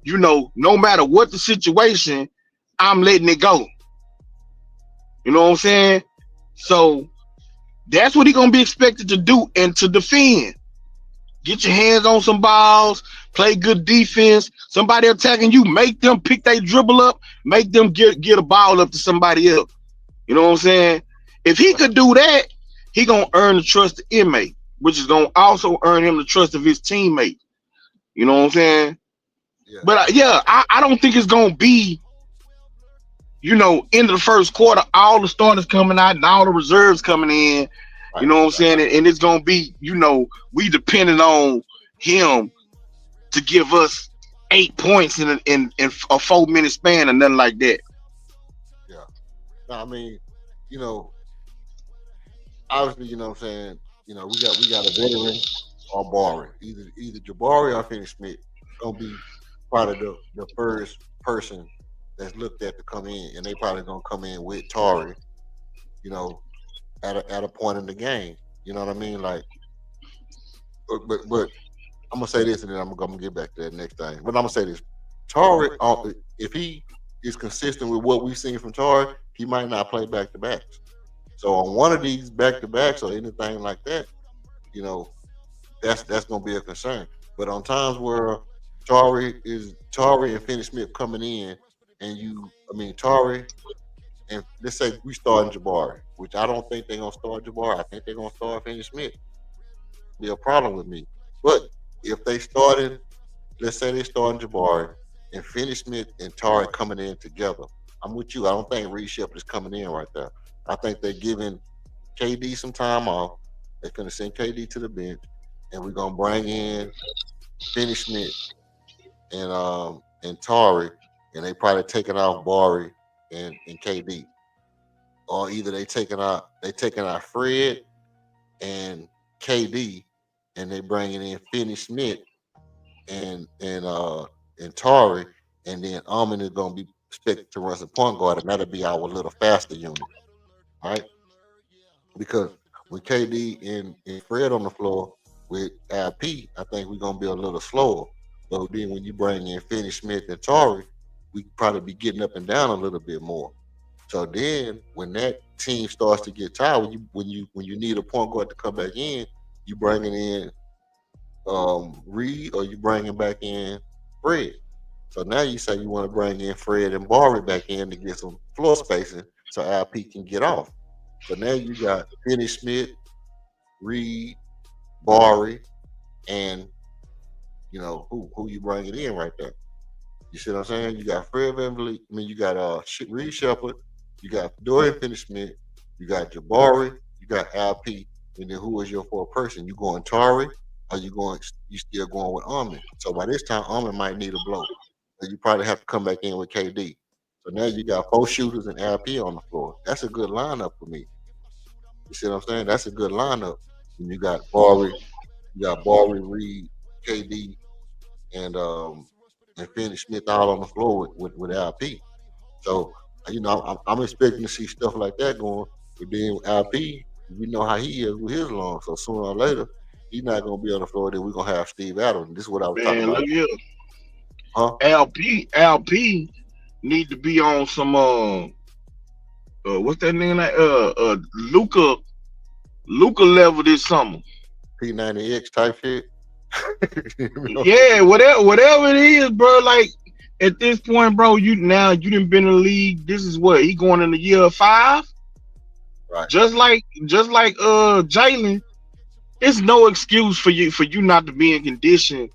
no matter what the situation, I'm letting it go. You know what I'm saying? So that's what he's gonna be expected to do and to defend. Get your hands on some balls, play good defense. Somebody attacking you, make them pick their dribble up, make them get a ball up to somebody else. You know what I'm saying? If he could do that, he gonna earn the trust of inmate, which is gonna also earn him the trust of his teammate. You know what I'm saying? Yeah. But I don't think it's gonna be, into the first quarter, all the starters coming out and all the reserves coming in, You Right. know what I'm saying? And it's gonna be, we depending on him to give us 8 points in a 4 minute span or nothing like that. Yeah. No, I mean, you know, obviously, you know what I'm saying, we got a veteran or Barry. Either Jabari or Finney Smith gonna be probably the first person that's looked at to come in, and they probably gonna come in with Tari, you know, at a point in the game. You know what I mean? Like, but I'm gonna say this, and then I'm gonna get back to that next thing. But I'm gonna say this: Tari, if he is consistent with what we've seen from Tari, he might not play back to backs. So on one of these back to backs or anything like that, you know, that's gonna be a concern. But on times where Tari and Finney Smith coming in, and Tari and let's say we starting Jabari, which I don't think they're gonna start Jabari. I think they're gonna start Finney Smith. Be a problem with me. But if they started, let's say they starting Jabari and Finney Smith and Tari coming in together, I'm with you. I don't think Reed Shepard is coming in right there. I think they're giving KD some time off. They're gonna send KD to the bench, and we're gonna bring in Finney Smith and Tari, and they probably taking off Bari and KD, or either they taking out Fred and KD, and they bringing in Finney Smith and Tari, and then Almond is gonna be expected to run some point guard, and that'll be our little faster unit, right? Because with KD and Fred on the floor with IP, I think we're gonna be a little slower. But then when you bring in Finney Smith and Tari, we could probably be getting up and down a little bit more. So then when that team starts to get tired, when you need a point guard to come back in, you bringing in Reed or you bringing back in Fred. So now you say you want to bring in Fred and Barry back in to get some floor spacing so IP can get off. So now you got Finney Smith, Reed, Barry, and who you bringing in right there. You see what I'm saying? You got Fred VanVleet. I mean, you got Reed Shepard, you got Dorian Finney-Smith, you got Jabari, you got LP, and then who is your fourth person? You going Tari, or you still going with Armin? So by this time, Armin might need a blow. So you probably have to come back in with KD. So now you got 4 shooters and LP on the floor. That's a good lineup for me. You see what I'm saying? That's a good lineup. And you got Barry, Reed, KD, and Finney Smith all on the floor with LP. So I'm expecting to see stuff like that going. But then LP, we know how he is with his long. So sooner or later, he's not gonna be on the floor. Then we're gonna have Steve Adams. This is what I was talking Man, about. look here. Huh? LP need to be on some what's that name like Luca level this summer. P90X type shit. Yeah, whatever it is, bro. Like at this point, bro, you didn't been in the league. This is what he going in the year 5. Right. Just like Jalen, it's no excuse for you not to be in condition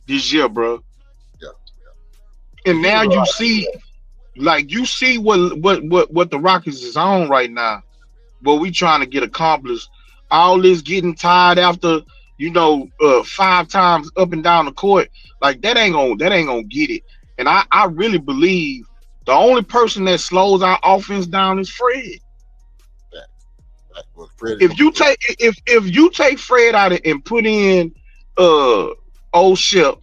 this year, bro. Yeah. And now you see what the Rockets is on right now. What we trying to get accomplished. All this getting tired after 5 times up and down the court, like that ain't gonna get it. And I really believe the only person that slows our offense down is Fred. Well, Fred If you take Fred out and put in old Shep,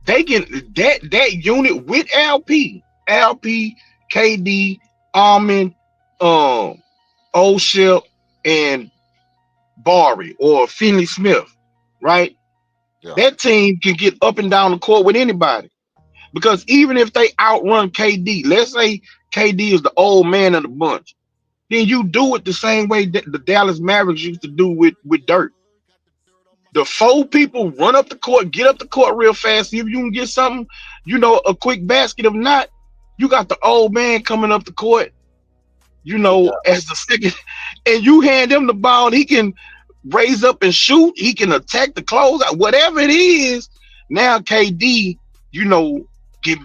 they get that unit with LP, KD, Almond, old Shep, and Barry or Finney Smith, right? Yeah. That team can get up and down the court with anybody. Because even if they outrun KD, let's say KD is the old man of the bunch, then you do it the same way that the Dallas Mavericks used to do with Dirk. The 4 people run up the court, get up the court real fast. See if you can get something, a quick basket. If not, you got the old man coming up the court, as the second, and you hand him the ball, he can raise up and shoot, he can attack the closeout, whatever it is. Now KD,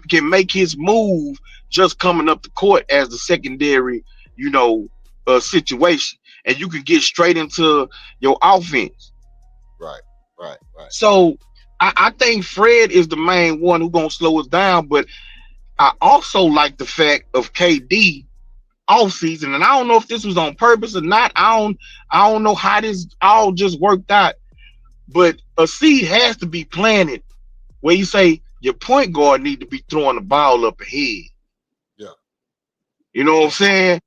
can make his move just coming up the court as the secondary, situation. and you can get straight into your offense. Right. So I think Fred is the main one who's gonna slow us down, but I also like the fact of KD off season, and I don't know if this was on purpose or not. I don't know how this all just worked out, but a seed has to be planted where you say your point guard need to be throwing the ball up ahead. Yeah. You know what I'm saying?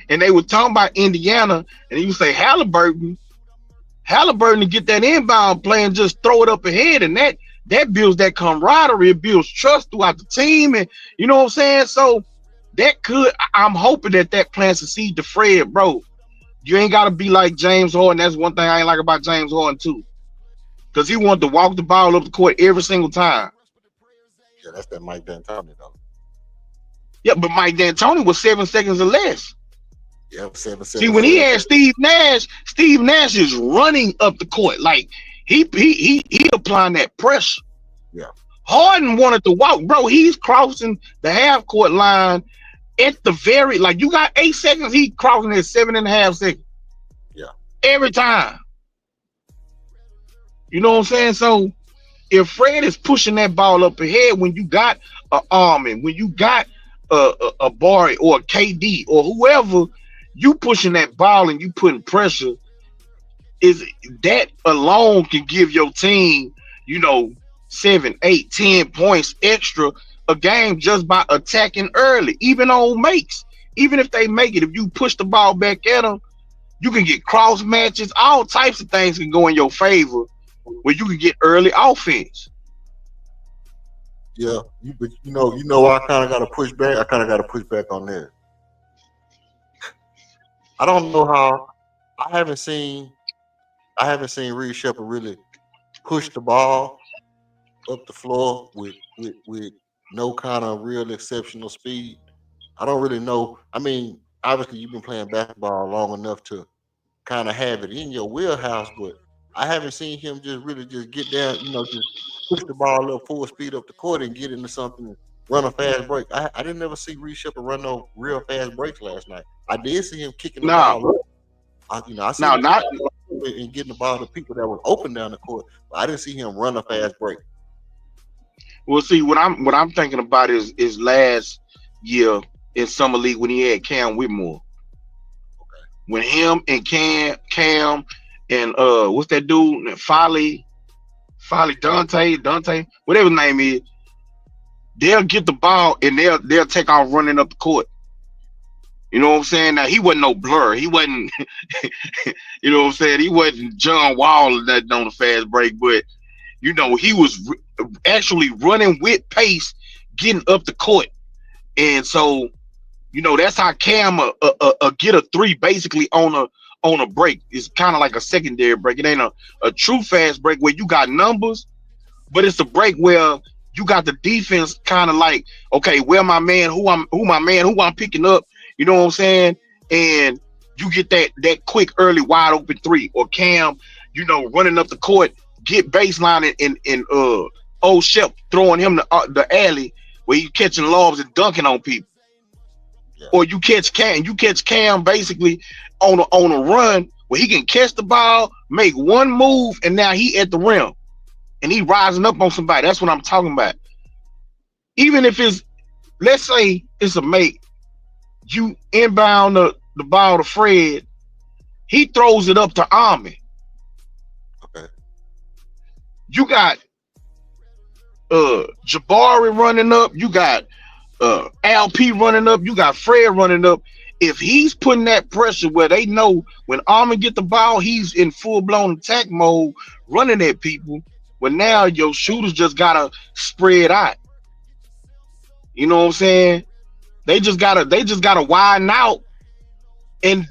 And they were talking about Indiana, and you say Halliburton to get that inbound play and just throw it up ahead, and that builds that camaraderie, it builds trust throughout the team, and you know what I'm saying? So I'm hoping that plants a seed to Fred, bro. You ain't got to be like James Harden. That's one thing I ain't like about James Harden too, because he wanted to walk the ball up the court every single time. Yeah, that's that Mike D'Antoni though. Yeah, but Mike D'Antoni was 7 seconds or less. Yeah, 7 seconds. See, when he had Steve Nash is running up the court like he applying that pressure. Yeah. Harden wanted to walk, bro. He's crossing the half court line at the very, like, you got 8 seconds. He crossing at 7.5 seconds. Yeah. Every time. You know what I'm saying? So if Fred is pushing that ball up ahead, when you got a Armin, when you got a Barry or a KD or whoever, you pushing that ball and you putting pressure, is that alone can give your team, 7, 8, 10 points extra a game just by attacking early, even on makes. Even if they make it, if you push the ball back at them, you can get cross matches. All types of things can go in your favor where you can get early offense. Yeah, but I kind of got to push back. I kind of got to push back on that. I don't know how. I haven't seen Reed Shepard really push the ball up the floor with no kind of real exceptional speed. I don't really know. I mean, obviously you've been playing basketball long enough to kind of have it in your wheelhouse, but I haven't seen him just really just get down, just push the ball up full speed up the court and get into something and run a fast break. I didn't ever see Reed Shepard run no real fast breaks last night. I did see him kicking the ball up. I see him and getting the ball to people that were open down the court, but I didn't see him run a fast break. Well, see, what I'm thinking about is last year in summer league when he had Cam Whitmore. Okay. When him and Cam and what's that dude? Folly Dante, whatever his name is, they'll get the ball and they'll take off running up the court. You know what I'm saying? Now he wasn't no blur. He wasn't, you know what I'm saying? He wasn't John Wall or nothing on the fast break, but he was actually running with pace, getting up the court. And so, that's how Cam get a three basically on a break. It's kind of like a secondary break. It ain't a true fast break where you got numbers, but it's a break where you got the defense kind of like, okay, where my man, who I'm picking up, you know what I'm saying? And you get that quick early wide open three, or Cam, running up the court, get baseline and old Shep throwing him the alley where you catching lobs and dunking on people. Yeah. Or you catch Cam basically on a run where he can catch the ball, make one move, and now he at the rim and he rising up on somebody. That's what I'm talking about. Even if let's say it's a make, you inbound the ball to Fred, he throws it up to Armin. Okay. You got Jabari running up, you got LP running up, you got Fred running up. If he's putting that pressure where they know when Armin get the ball, he's in full-blown attack mode, running at people, well, now your shooters just gotta spread out. You know what I'm saying? They just gotta widen out, and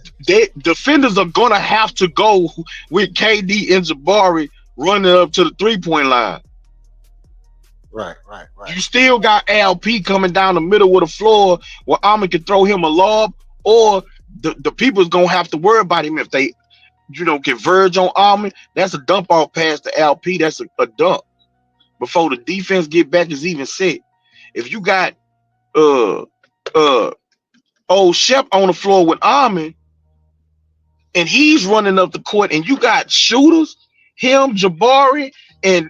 defenders are gonna have to go with KD and Jabari running up to the 3-point line. Right. You still got LP coming down the middle of the floor where Armin can throw him a lob, or the people's gonna have to worry about him if they, converge on Armin. That's a dump off pass to LP. That's a dump before the defense get back is even set. If you got old Shep on the floor with Armin, and he's running up the court, and you got shooters, him, Jabari, and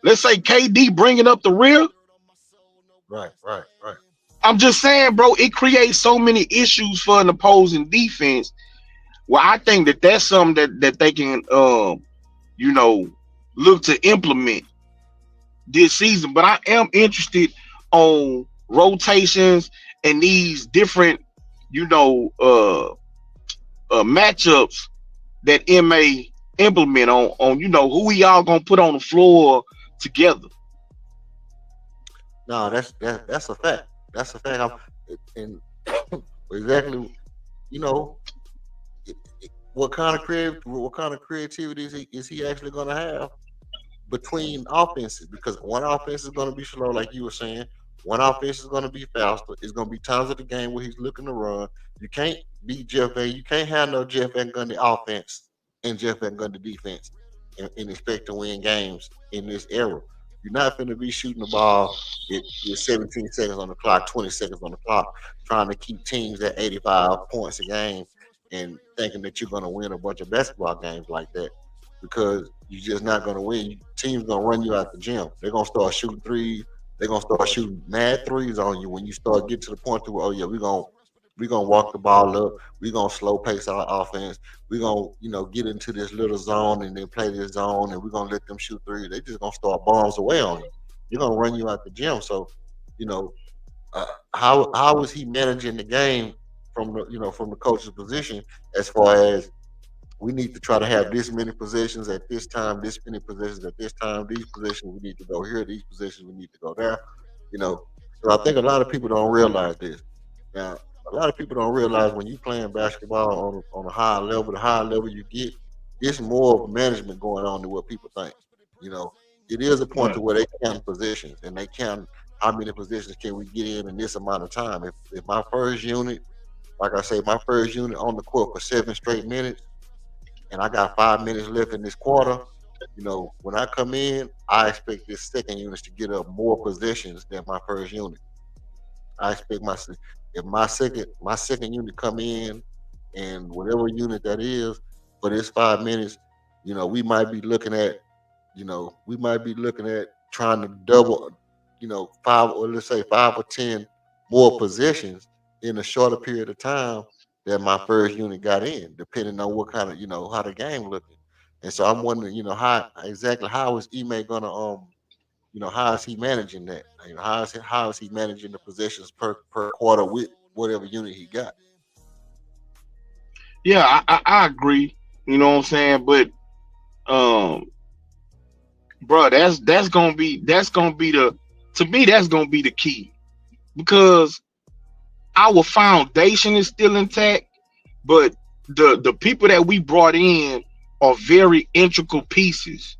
let's say KD bringing up the rear. Right. I'm just saying, bro, it creates so many issues for an opposing defense. Well, I think that's something that they can, you know, look to implement this season. But I am interested on rotations and these different, you know, matchups that MA implement on you know, who we all gonna put on the floor together. No, that's a fact. That's a fact. And exactly, you know, what kind of creativity is he actually going to have between offenses? Because one offense is going to be slow, like you were saying. One offense is going to be faster. It's going to be times of the game where he's looking to run. You can't beat Jeff Van. You can't have no Jeff Van Gundy offense and Jeff Van Gundy defense and expect to win games in this era. You're not going to be shooting the ball with 17 seconds on the clock, 20 seconds on the clock, trying to keep teams at 85 points a game and thinking that you're going to win a bunch of basketball games like that, because you're just not going to win. Teams going to run you out the gym. They're going to start shooting threes. They're going to start shooting mad threes on you when you start getting to the point to where, oh yeah, we're gonna walk the ball up. We're gonna slow pace our offense. We're gonna, get into this little zone and then play this zone, and we're gonna let them shoot three. They just gonna start bombs away on you. They're gonna run you out the gym. So, you know, how is he managing the game from the coach's position, as far as we need to try to have this many positions at this time, this many positions at this time, these positions we need to go here, these positions we need to go there. You know, so I think a lot of people don't realize this. Now, a lot of people don't realize when you playing basketball on a high level, the higher level you get, it's more of management going on than what people think. You know, it is a point to Right. where they count positions and they count how many positions can we get in this amount of time. If my first unit, like I say, my first unit on the court for 7 straight minutes, and I got 5 minutes left in this quarter, when I come in, I expect this second unit to get up more possessions than my first unit. I expect if my second unit come in, and whatever unit that is for this 5 minutes, we might be looking at trying to double, five, or let's say 5 or 10 more possessions in a shorter period of time than my first unit got in, depending on what kind of, how the game looking. And so I'm wondering, how is Ime gonna how is he managing that? How is he managing the possessions per quarter with whatever unit he got? Yeah, I agree. You know what I'm saying? But um, bro, that's gonna be the to me that's gonna be the key, because our foundation is still intact, but the people that we brought in are very integral pieces,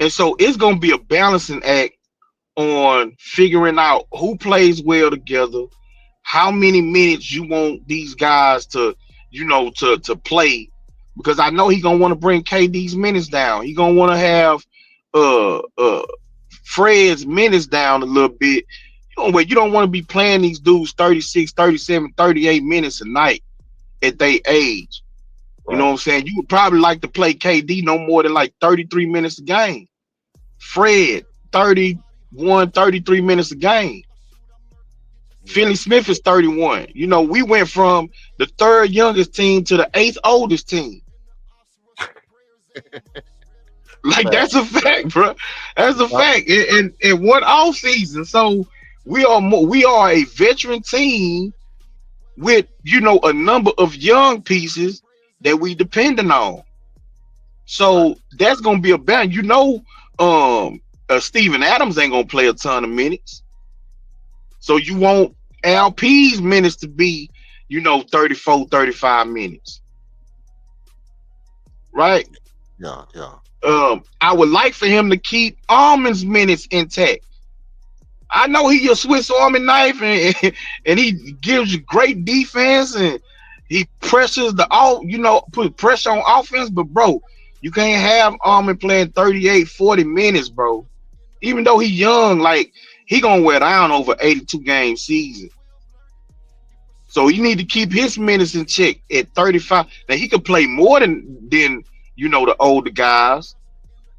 and so it's gonna be a balancing act on figuring out who plays well together, how many minutes you want these guys to, to play, because I know he gonna want to bring KD's minutes down. He gonna want to have uh uh Fred's minutes down a little bit. You don't want to be playing these dudes 36, 37, 38 minutes a night at their age. You know Right. what I'm saying? You would probably like to play KD no more than like 33 minutes a game. Fred, 31, 33 minutes a game. Yeah. Finney Smith is 31. We went from the third youngest team to the eighth oldest team. Like, Fact. that's a fact, bro. That's a Uh, fact. In one off season. So we are a veteran team with, a number of young pieces that we depending on. Right. So that's gonna be a band. Steven Adams ain't gonna play a ton of minutes. So you want LP's minutes to be, 34, 35 minutes, right? Yeah. Yeah. I would like for him to keep Almond's minutes intact. I know he a Swiss Army knife, and he gives you great defense, and he pressures put pressure on offense, but bro, you can't have Almond playing 38, 40 minutes, bro. Even though he young, like, he gonna wear down over 82 game season. So you need to keep his minutes in check at 35. Now he could play more than the older guys.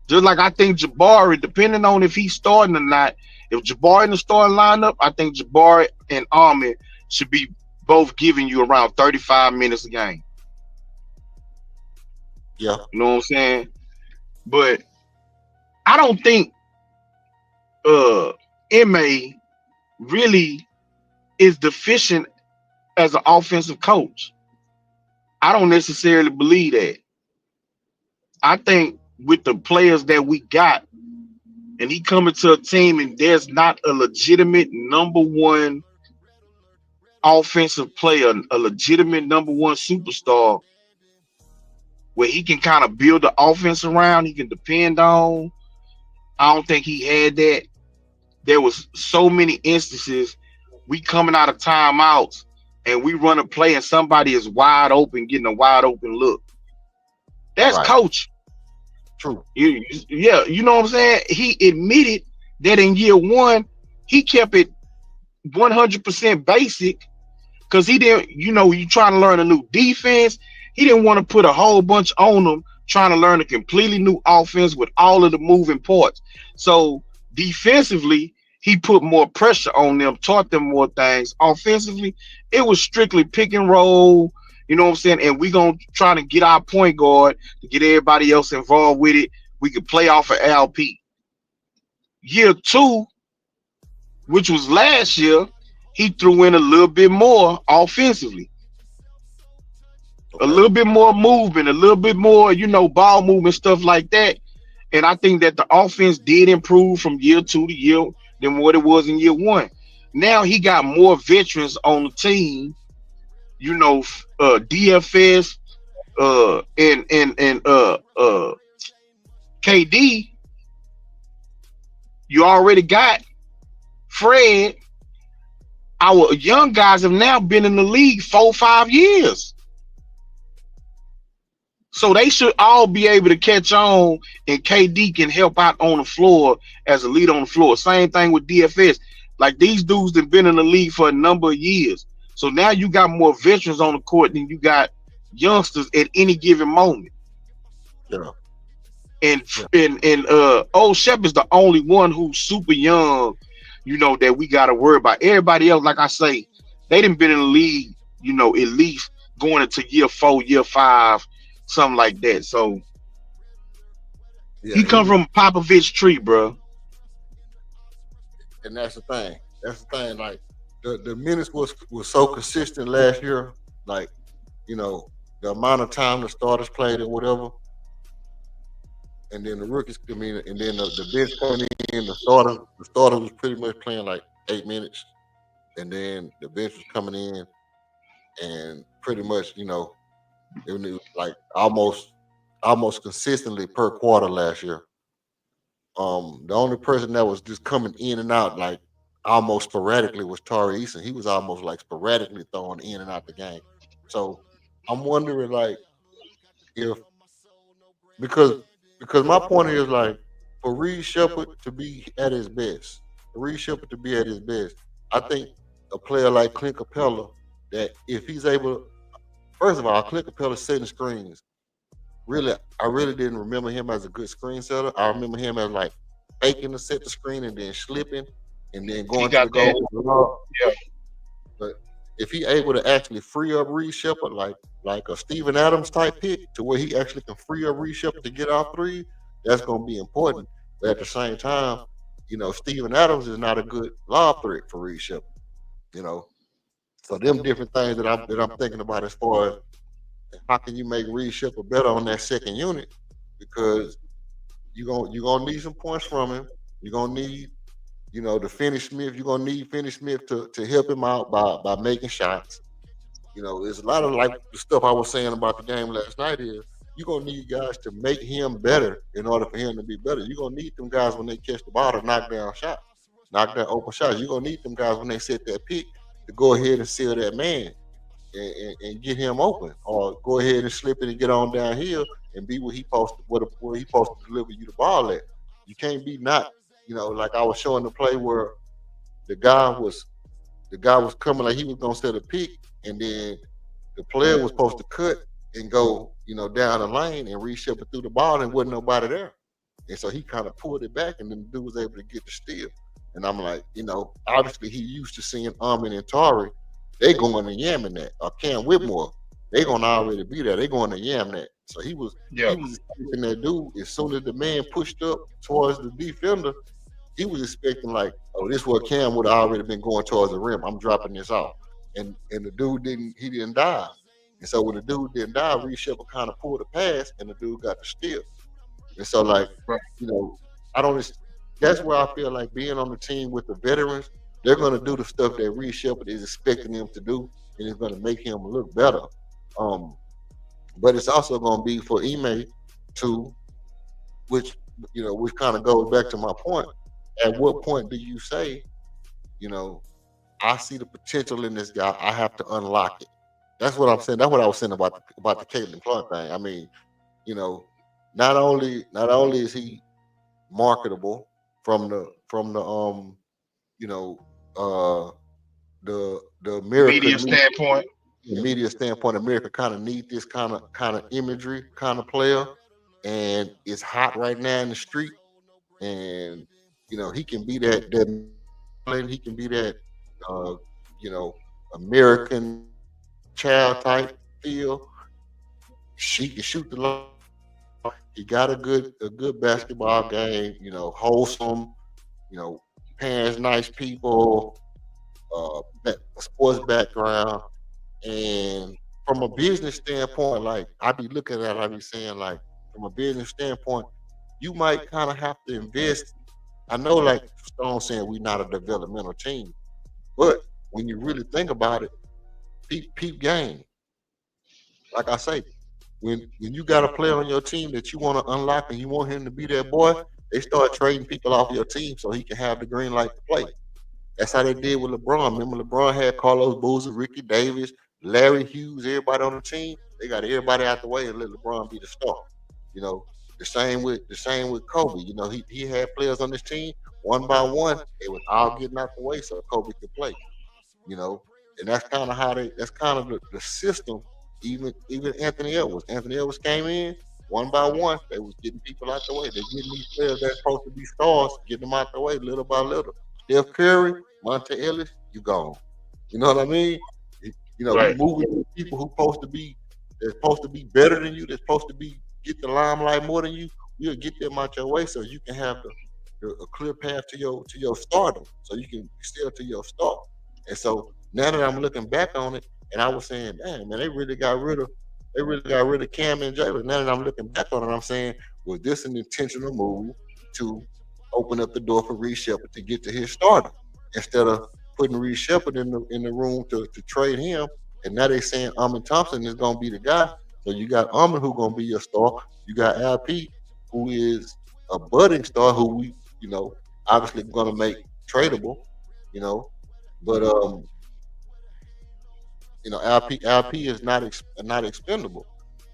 Just like I think Jabari, depending on if he's starting or not, if Jabari in the starting lineup, I think Jabari and Ahmed should be both giving you around 35 minutes a game. Yeah. You know what I'm saying? But I don't think MA really is deficient as an offensive coach. I don't necessarily believe that. I think with the players that we got, and he coming to a team and there's not a legitimate number one offensive player, a legitimate number one superstar where he can kind of build the offense around, he can depend on. I don't think he had that. There was so many instances we coming out of timeouts and we run a play and somebody is wide open, getting a wide open look. That's Right. coach. True. Yeah, you know what I'm saying? He admitted that in year one, he kept it 100% basic because he didn't, you trying to learn a new defense. He didn't want to put a whole bunch on them trying to learn a completely new offense with all of the moving parts. So defensively, he put more pressure on them, taught them more things. Offensively, it was strictly pick and roll. You know what I'm saying? And we're going to try to get our point guard to get everybody else involved with it. We could play off of LP. Year two, which was last year, he threw in a little bit more offensively. Okay. A little bit more movement, a little bit more, ball movement, stuff like that. And I think that the offense did improve from year two to year than what it was in year one. Now he got more veterans on the team, DFS, and KD. You already got Fred. Our young guys have now been in the league 4-5 years. So they should all be able to catch on, and KD can help out on the floor as a leader on the floor. Same thing with DFS. Like these dudes have been in the league for a number of years. So now you got more veterans on the court than you got youngsters at any given moment. Yeah. And Old Shep is the only one who's super young, that we got to worry about. Everybody else, like I say, they done been in the league, at least going into year 4, year 5, something like that. So Yeah. he come from Popovich tree, bro. And that's the thing. Like the minutes was so consistent last year. Like, the amount of time the starters played and whatever. And then the rookies, and then the bench coming in, the starters was pretty much playing like 8 minutes. And then the bench was coming in and pretty much, it was like almost consistently per quarter last year. The only person that was just coming in and out like almost sporadically was Tari Eason. He was almost like sporadically throwing in and out the game. So I'm wondering like if because my point is like for Reed Shepard to be at his best, I think a player like Clint Capella that if he's able, first of all, Clint Capella setting screens. Really, I really didn't remember him as a good screen setter. I remember him as like faking to set the screen and then slipping and then going to the goal. Yeah. But if he able to actually free up Reed Shepard like a Steven Adams type pick to where he actually can free up Reed Shepard to get off three, that's gonna be important. But at the same time, Steven Adams is not a good lob threat for Reed Shepard. So them different things that I'm thinking about as far as how can you make Reed Shepard better on that second unit? Because you're gonna need some points from him. You're gonna need, the Finney Smith. You're gonna need Finney Smith to help him out by making shots. There's a lot of like the stuff I was saying about the game last night is you're gonna need guys to make him better in order for him to be better. You're gonna need them guys when they catch the ball to knock down shots, knock down open shots. You're gonna need them guys when they set that pick to go ahead and seal that man. And get him open, or go ahead and slip it and get on downhill and be where he supposed to deliver you the ball at. You can't be not, like I was showing the play where the guy was coming like he was gonna set a pick, and then the player was supposed to cut and go, down the lane and reship it through the ball, and wasn't nobody there. And so he kind of pulled it back, and then the dude was able to get the steal. And I'm like, obviously he used to seeing Armin and Tari, they going to yamming that, or Cam Whitmore, they gonna already be there. They going to yam that. So he was Yeah. expecting that dude. As soon as the man pushed up towards the defender, he was expecting like, oh, this is what Cam would have already been going towards the rim. I'm dropping this off. And the dude didn't dive. And so when the dude didn't dive, Reed Shepard kind of pulled the pass and the dude got the steal. And so like, Right. you know, I don't that's where I feel like being on the team with the veterans, they're gonna do the stuff that Reed Shepard is expecting them to do, and it's gonna make him look better. Um, but it's also gonna be for Ime to, which which kind of goes back to my point. At what point do you say, you know, I see the potential in this guy. I have to unlock it. That's what I'm saying. That's what I was saying about the Caitlin Clark thing. I mean, you know, not only is he marketable from the you know uh the America Media standpoint. media standpoint, America kind of need this kind of imagery kind of player, and it's hot right now in the street, and he can be that Allen, he can be that uh you know American child type feel. She can shoot the line. He got a good basketball game. Wholesome. You know, parents, nice people. Sports background, and from a business standpoint, like I be looking at, I be saying, like from a business standpoint, you might kind of have to invest. I know, like Stone saying, we're not a developmental team, but when you really think about it, peep game. Like I say, when you got a player on your team that you want to unlock and you want him to be that boy, they start trading people off your team so he can have the green light to play. That's how they did with LeBron. Remember, LeBron had Carlos Boozer, Ricky Davis, Larry Hughes, everybody on the team. They got everybody out the way and let LeBron be the star. You know, the same with Kobe. He had players on his team one by one. They was all getting out the way so Kobe could play. You know, and that's kind of that's kind of the system. Even Anthony Edwards. Anthony Edwards came in one by one. They was getting people out the way. They're getting these players that's supposed to be stars, getting them out the way little by little. Steph Curry, Monte Ellis, you gone. You know what I mean? You Right. moving people who supposed to be that's supposed to be better than you, that's supposed to be get the limelight more than you. We'll get them out your way so you can have a clear path to your stardom, so you can still to your star. And so now that I'm looking back on it, and I was saying, damn man, they really got rid of Cam and Jalen. Now that I'm looking back on it, I'm saying, was this an intentional move to open up the door for Reed Shepard to get to his stardom instead of putting Reed Shepard in the room to trade him? And now they saying Amon Thompson is gonna be the guy. So you got Amon who gonna be your star. You got LP who is a budding star who we obviously gonna make tradable. You know, but LP is not expendable.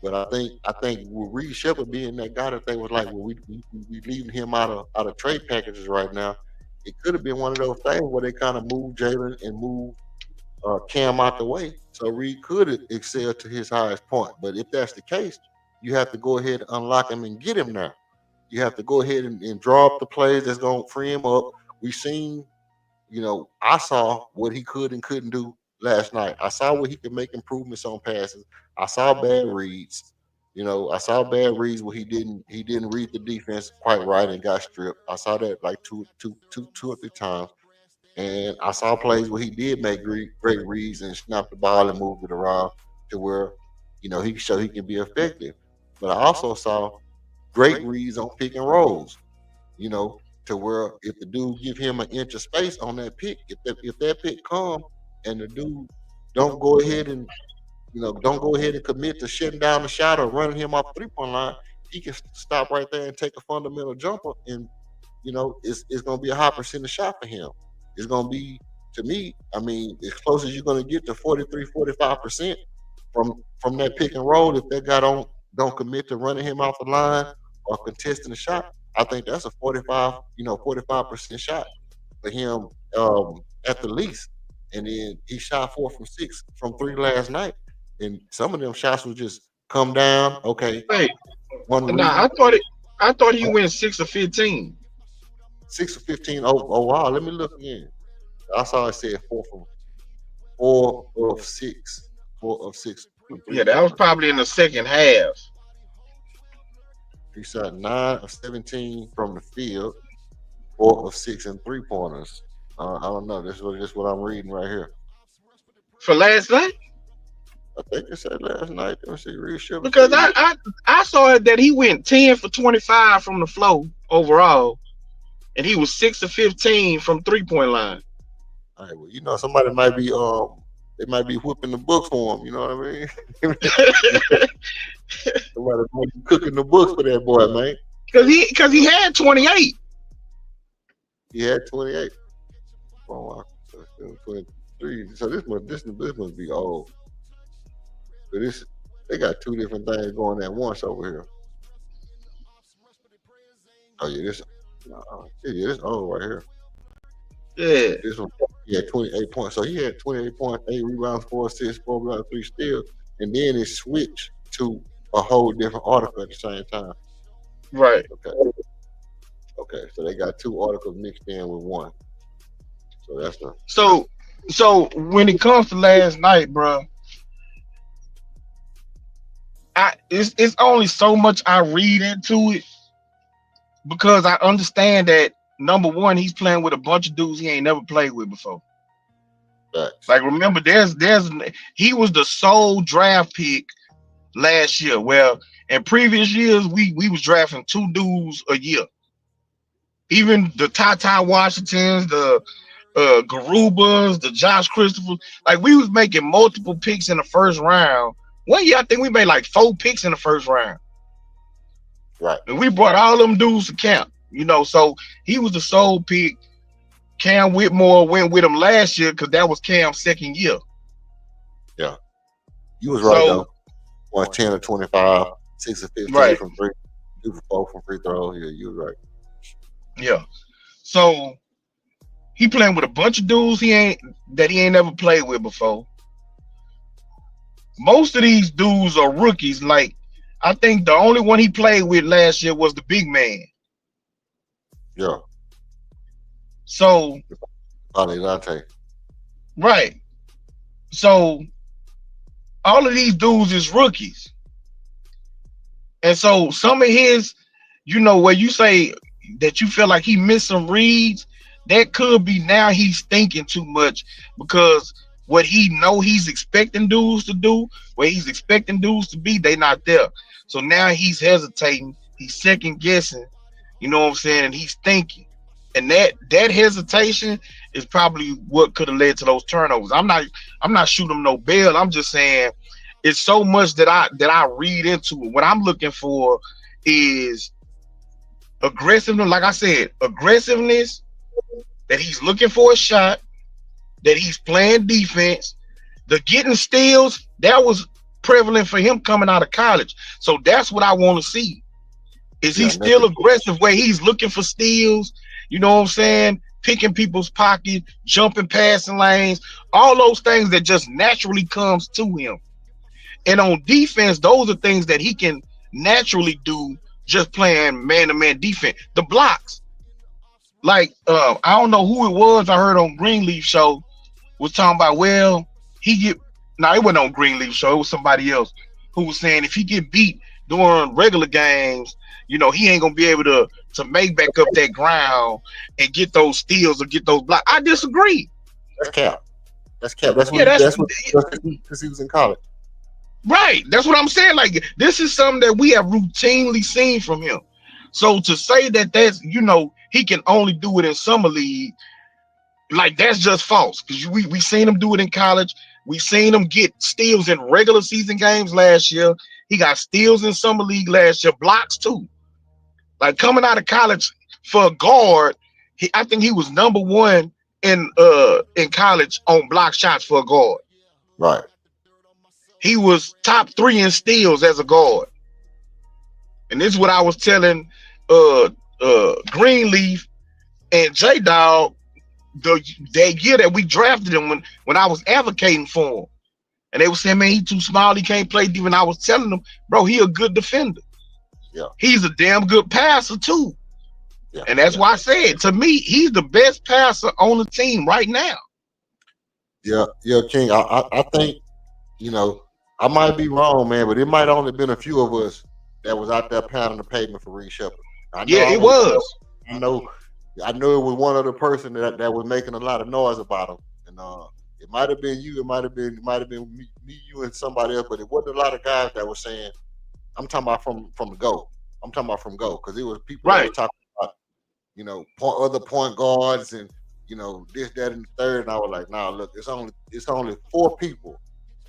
But I think with Reed Shepard being that guy that they was like, well, we leaving him out of trade packages right now. It could have been one of those things where they kind of moved Jalen and moved Cam out the way, so Reed could excel to his highest point. But if that's the case, you have to go ahead and unlock him and get him there. You have to go ahead and draw up the plays that's gonna free him up. We seen I saw what he could and couldn't do last night. I saw where he could make improvements on passes. I saw bad reads. I saw bad reads where he didn't read the defense quite right and got stripped. I saw that like two or three times. And I saw plays where he did make great reads and snapped the ball and moved it around to where, he can show he can be effective. But I also saw great reads on pick and rolls, you know, to where if the dude give him an inch of space on that pick, if that pick come and the dude don't go ahead and don't go ahead and commit to shutting down the shot or running him off the 3-point line, he can stop right there and take a fundamental jumper, and it's gonna be a high percentage shot for him. It's gonna be, to me, I mean, as close as you're gonna get to 43, 45% from that pick and roll. If that guy don't commit to running him off the line or contesting the shot, I think that's a 45% shot for him, at the least. and then he shot 4 from 6 from 3 last night, and some of them shots was just come down. Okay, Wait, one nah, read, I thought he went 6 of 15. 6 of 15. Oh wow, let me look again. I saw it said 4 of 6, 4 of 6 from three Yeah, that was pointers. probably in the second half. He shot 9 of 17 from the field, 4 of 6 and 3 pointers. I don't know. This is what I'm reading right here. For last night. I think it said last night. Let me see. Read Sugar Because Free. I saw it that he went 10 for 25 from the flow overall, and he was 6 of 15 from 3-point line. All right, well, somebody might be they might be whipping the books for him. You know what I mean? Somebody might be cooking the books for that boy, man. Because he had 28. He had 28. Oh, 23. So this must be old. But they got two different things going at once over here. Oh yeah, this old right here. Yeah. This one, he had 28 points. So he had 28 points, 8 rebounds, 4 assists, 4 rebounds, 3 steals, and then it switched to a whole different article at the same time. Right. Okay. So they got 2 articles mixed in with one. So that's the So when it comes to last night, bro, it's only so much I read into it because I understand that number one, he's playing with a bunch of dudes he ain't never played with before. facts. Like remember, he was the sole draft pick last year. Well, in previous years, we was drafting 2 dudes a year. Even the Ty Washingtons, the Garubas, the Josh Christophers, like we was making multiple picks in the first round. One year, I think we made like 4 picks in the first round. Right. And we brought all them dudes to camp, so he was the sole pick. Cam Whitmore went with him last year because that was Cam's second year. Yeah. You was right, though. 10 of 25, 6 of 15 right. from 3, 2 for 4 from free throws. Yeah, you was right. Yeah. So he playing with a bunch of dudes he ain't never played with before. Most of these dudes are rookies. Like, I think the only one he played with last year was the big man. Yeah. So Lante. Right. So all of these dudes is rookies. And so some of his, where you say that you feel like he missed some reads, that could be now he's thinking too much because what he know he's expecting dudes to do, where he's expecting dudes to be, they not there. So now he's hesitating, he's second guessing, you know what I'm saying, and he's thinking. And that hesitation is probably what could have led to those turnovers. I'm not shooting him no bail. I'm just saying it's so much that I read into it. What I'm looking for is aggressiveness, like I said, aggressiveness, that he's looking for a shot, that he's playing defense. The getting steals, that was prevalent for him coming out of college. So that's what I want to see. Is he still aggressive where he's looking for steals? You know what I'm saying? Picking people's pockets, jumping passing lanes, all those things that just naturally comes to him. And on defense, those are things that he can naturally do just playing man-to-man defense. The blocks. Like, I don't know who it was I heard on Greenleaf show was talking about, well, it wasn't on Greenleaf show. It was somebody else who was saying if he get beat during regular games, he ain't going to be able to make back up that ground and get those steals or get those blocks. I disagree. That's cap. That's because he was in college. Right. That's what I'm saying. Like, this is something that we have routinely seen from him. So to say that's, he can only do it in summer league, like that's just false. Because we seen him do it in college. We seen him get steals in regular season games last year. He got steals in summer league last year, blocks too. Like coming out of college for a guard, I think he was number 1 in college on block shots for a guard. Right. He was top 3 in steals as a guard. And this is what I was telling Greenleaf and J-Dog that year that we drafted him when I was advocating for him. And they were saying, man, he too small, he can't play deep. And I was telling them, bro, he a good defender. Yeah. He's a damn good passer too. Yeah. And that's why I said, to me, he's the best passer on the team right now. Yeah, King. I think, you know, I might be wrong, man, but it might only been a few of us that was out there pounding the pavement for Reed Shepard. It was. I know it was one other person that was making a lot of noise about him. And it might have been you, it might have been me, you, and somebody else, but it wasn't a lot of guys that were saying, I'm talking about from the go. I'm talking about from go, because it was people that were talking about, you know, other point guards and, you know, this, that, and the third. And I was like, nah, look, it's only 4 people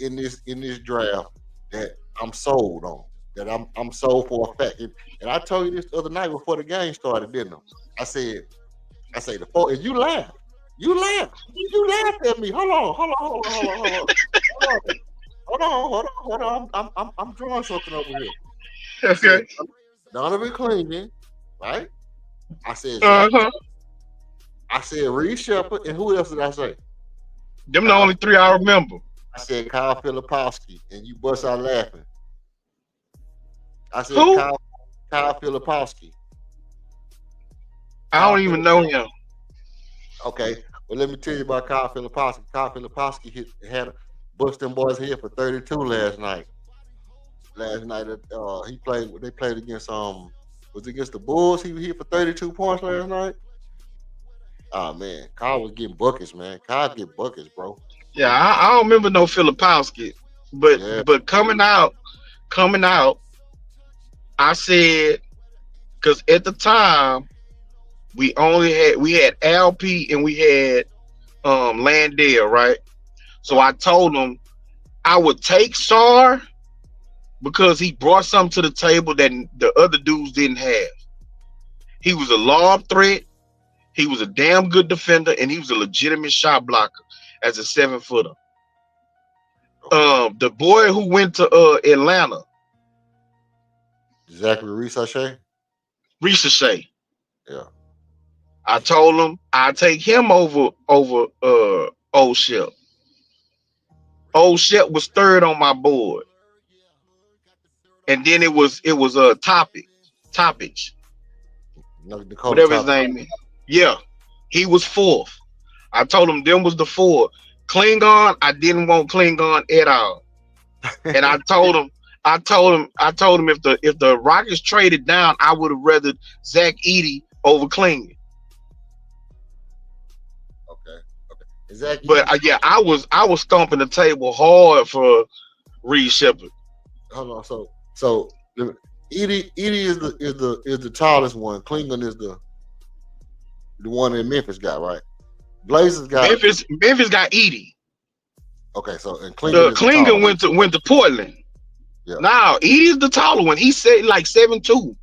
in this draft that I'm sold on. That I'm sold for a fact. And I told you this the other night before the game started, didn't I? I said the 4, and you laughed. You laughed at me. Hold on. I'm drawing something over here. Okay. Donovan Clingan, right? I said I said Reed Shepard, and who else did I say? Them the only 3 I remember. I said Kyle Filipowski, and you bust out laughing. I said who? Kyle Filipowski. I don't even know him. Okay, well, let me tell you about Kyle Filipowski. Kyle Filipowski had bust them boys here for 32 last night. He played. They played against was it against the Bulls? He was here for 32 points last night. Oh man, Kyle was getting buckets, man. Kyle get buckets, bro. Yeah, I don't remember no Filipowski, but coming out, I said, because at the time we had LP and we had Landale, right? So I told him I would take Sar because he brought something to the table that the other dudes didn't have. He was a lob threat, he was a damn good defender, and he was a legitimate shot blocker as a 7-footer. The boy who went to Atlanta, Zachary Reese-Shea. Yeah. I told him I'd take him over Old Shep. Old Shep was 3rd on my board. And then it was Topic. Whatever his name is. Yeah. He was 4th. I told him them was the 4. Klingon, I didn't want Klingon at all. And I told him if the Rockets traded down, I would have rather Zach Edey over Klingon. Okay. But I was stomping the table hard for Reed Shepard. Hold on. So Edey is the tallest one. Klingon is the one that Memphis got, right? Blazers got Memphis got Edey. Okay, so and Klingon went to Portland. Yeah. Now Edey's the taller one. He said like 7'2".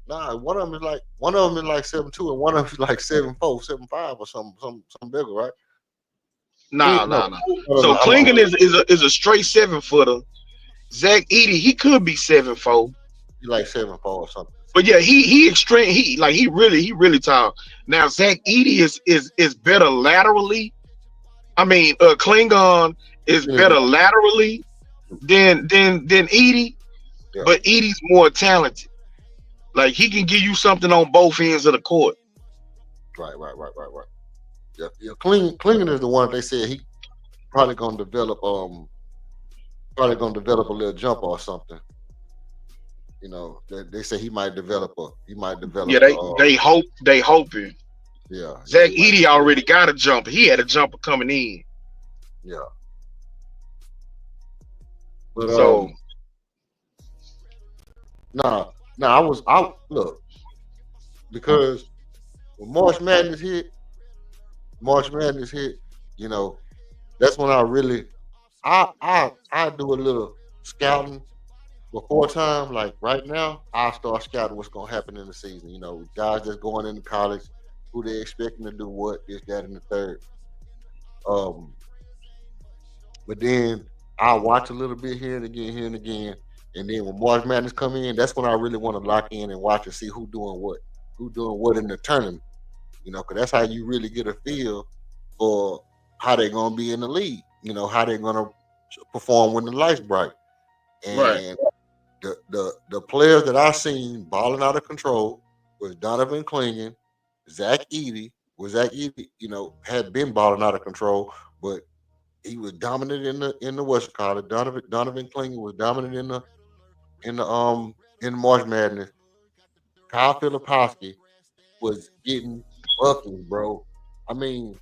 Nah, one of them is like 7'2", and one of them is like 7'4", 7'5", or something bigger, right? Nah. So Klingon is a straight 7-footer. Zach Edey, he could be 7'4". He like 7'4" or something. But yeah, he extreme. He really tall. Now Zach Edey is better laterally. I mean, Klingon is better laterally than Edey, but Edey's more talented. Like he can give you something on both ends of the court. Right. Yeah. Klingon is the one they said he probably gonna develop a little jumper or something. You know, they say he might develop. Yeah, they hoping. Yeah. Zach Edey already got a jumper. He had a jumper coming in. Yeah. But I look, because when March Madness hit, you know, that's when I really I do a little scouting before time. Like right now, I start scouting what's gonna happen in the season. You know, guys that's going into college, who they expecting to do what, this, that, and the third. But then I'll watch a little bit here and again. And then when March Madness come in, that's when I really want to lock in and watch and see who doing what in the tournament. because that's how you really get a feel for how they're gonna be in the league. How they're gonna perform when the lights bright. Right. And the players that I seen balling out of control was Donovan Clingan, Zach Edey. Zach Edey, had been balling out of control, but he was dominant in the Western College. Donovan Clingan was dominant in the March Madness. Kyle Filipowski was getting buckets, bro. I mean,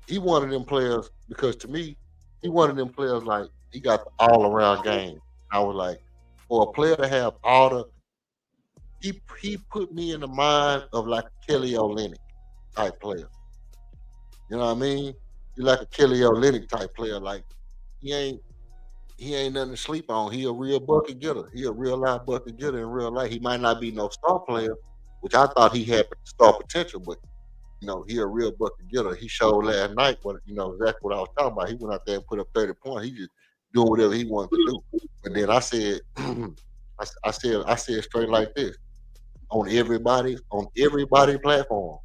he one of them players because to me, he one of them players like he got the all around game. I was like, for a player to have all the he put me in the mind of like a Kelly Olynyk type player. You know what I mean? He like a Kelly Olynyk type player. Like he ain't he ain't nothing to sleep on. He a real bucket getter. He a real live bucket getter in real life. He might not be no star player, which I thought he had star potential, but he a real bucket getter. He showed last night what exactly what I was talking about. He went out there and put up 30 points. He just doing whatever he wanted to do. But then I said, I said straight like this on everybody platform.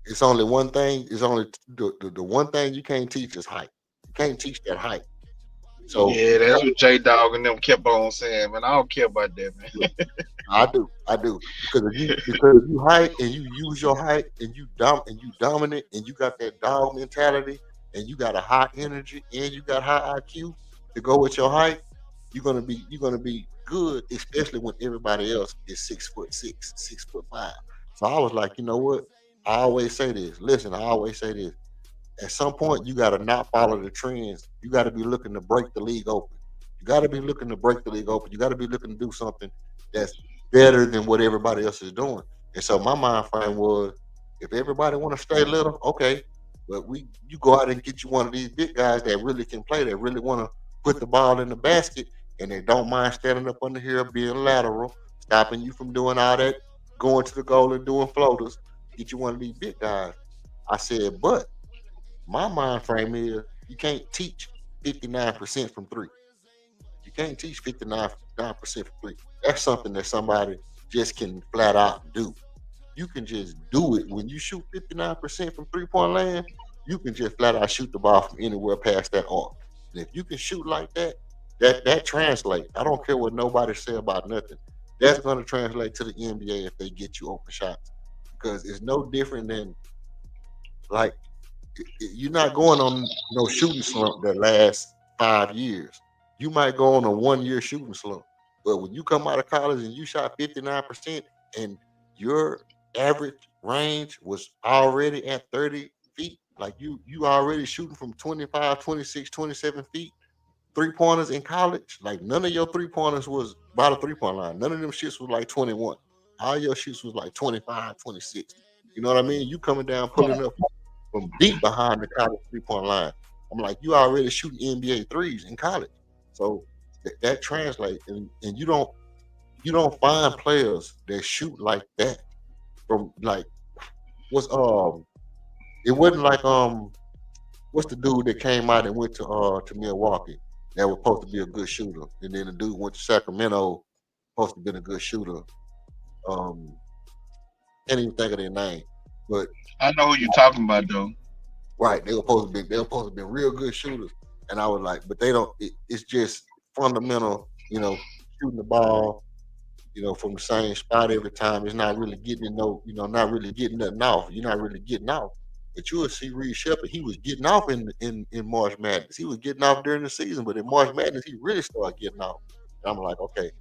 It's only one thing. It's only the one thing you can't teach is height. You can't teach that height. So Yeah, that's what J Dog and them kept on saying, man. I don't care about that, man. I do because if you height and you use your height and you dominant and you got that dog mentality and you got a high energy and you got high IQ to go with your height, you're gonna be good, especially when everybody else is 6'6", 6'5". So I was like, you know what? I always say this. Listen, I always say this. At some point, you got to not follow the trends. You got to be looking to break the league open. You got to be looking to break the league open. You got to be looking to do something that's better than what everybody else is doing. And so my mind frame was, if everybody want to stay little, okay, but you go out and get you one of these big guys that really can play, that really want to put the ball in the basket, and they don't mind standing up under here, being lateral, stopping you from doing all that, going to the goal and doing floaters. Get you one of these big guys. I said, but my mind frame is you can't teach 59% from three. You can't teach 59% from three. That's something that somebody just can flat out do. You can just do it. When you shoot 59% from 3-point land, you can just flat out shoot the ball from anywhere past that arc. And if you can shoot like that, that translates. I don't care what nobody say about nothing. That's going to translate to the NBA if they get you open shots. Because it's no different than like you're not going on no shooting slump that lasts 5 years. You might go on a 1 year shooting slump. But when you come out of college and you shot 59% and your average range was already at 30 feet, like you already shooting from 25, 26, 27 feet, 3-pointers in college, like none of your 3-pointers was by the 3-point line. None of them shits was like 21. All your shits was like 25, 26. You know what I mean? You coming down, pulling up from deep behind the college 3-point line. I'm like, you already shooting NBA threes in college. So that translates, and you don't find players that shoot like that from like what's it wasn't like what's the dude that came out and went to Milwaukee that was supposed to be a good shooter, and then the dude went to Sacramento supposed to be a good shooter. Um, can't even think of their name, but I know who you're talking about, though. right, they were supposed to be real good shooters, and I was like, but they don't. It's just fundamental, shooting the ball, from the same spot every time. It's not really getting not really getting nothing off. You're not really getting off. But you will see Reed Shepard, he was getting off in March Madness. He was getting off during the season, but in March Madness, he really started getting off. And I'm like, okay,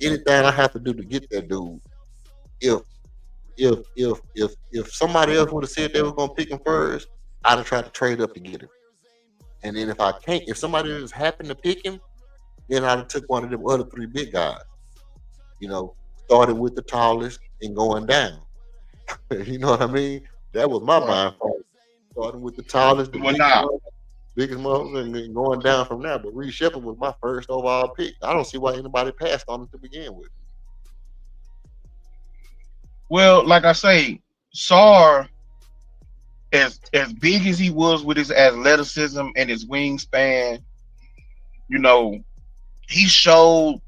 anything I have to do to get that dude, if if somebody else would have said they were gonna pick him first, I'd have tried to trade up to get him. And then if somebody just happened to pick him, then I'd have took one of them other three big guys. Starting with the tallest and going down. You know what I mean? That was my Right. mind frame. Starting with the tallest, the Well, now, biggest muscle, and then going down from there. But Reed Shepard was my first overall pick. I don't see why anybody passed on him to begin with. well, like I say, Sar, as big as he was with his athleticism and his wingspan, you know, he showed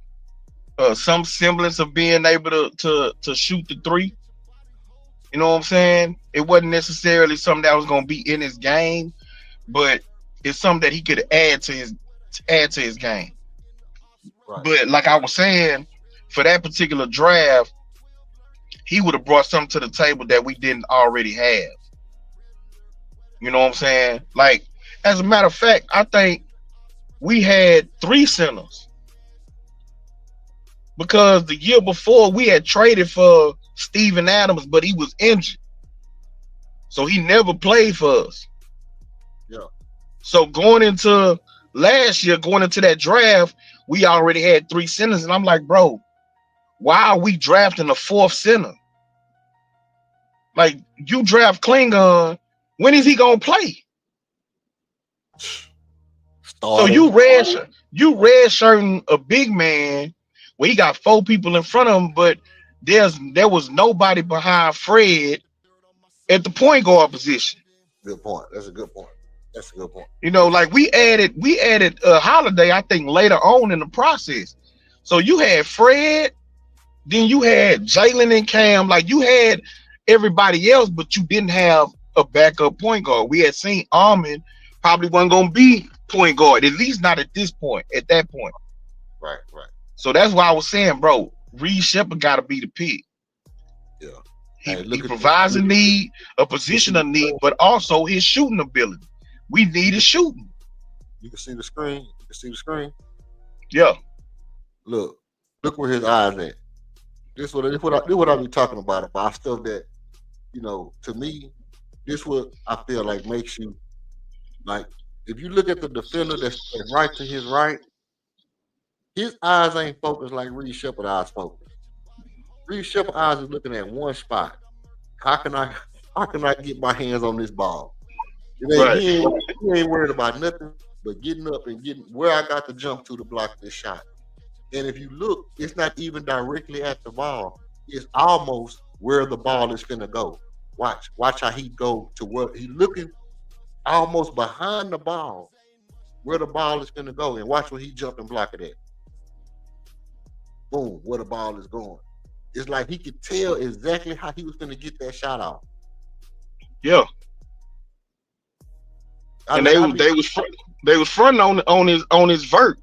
some semblance of being able to shoot the three. You know what I'm saying? It wasn't necessarily something that was gonna be in his game, but it's something that he could add to his game. Right. But like I was saying, for that particular draft, he would have brought something to the table that we didn't already have. You know what I'm saying? Like, as a matter of fact, I think we had three centers because the year before we had traded for Steven Adams, but he was injured. So he never played for us. Yeah. So going into last year, going into that draft, we already had three centers. And I'm like, bro, why are we drafting a fourth center? Like, you draft Klingon, when is he gonna play? So Starting. you red shirting a big man where he got four people in front of him, but there was nobody behind Fred at the point guard position. Good point. That's a good point. That's a good point. You know, like we added Holiday, I think, later on in the process. So you had Fred, then you had Jalen and Cam, like you had everybody else, but you didn't have a backup point guard. We had seen Armin probably wasn't gonna be point guard, at least not at this point, at that point. Right, right. So that's why I was saying, bro, Reed Shepard gotta be the pick. Yeah. He Hey, look at provides a need, a position of need, but also his shooting ability. We needed shooting. You can see the screen. You can see the screen. Yeah. Look where his eyes at. This what I be talking about stuff that, to me, this what I feel like makes you like, if you look at the defender that's right to his right, his eyes ain't focused like Reed Shepard eyes focused. Reed Shepard eyes is looking at one spot. How can I get my hands on this ball? Right. He ain't worried about nothing but getting up and getting where I got to jump to block this shot. And if you look, it's not even directly at the ball. It's almost where the ball is finna go. Watch how he go to where he looking almost behind the ball, where the ball is finna go, and watch where he jump and block it at. Boom, where the ball is going. It's like he could tell exactly how he was finna get that shot off. Yeah. And they was fronting on his vert.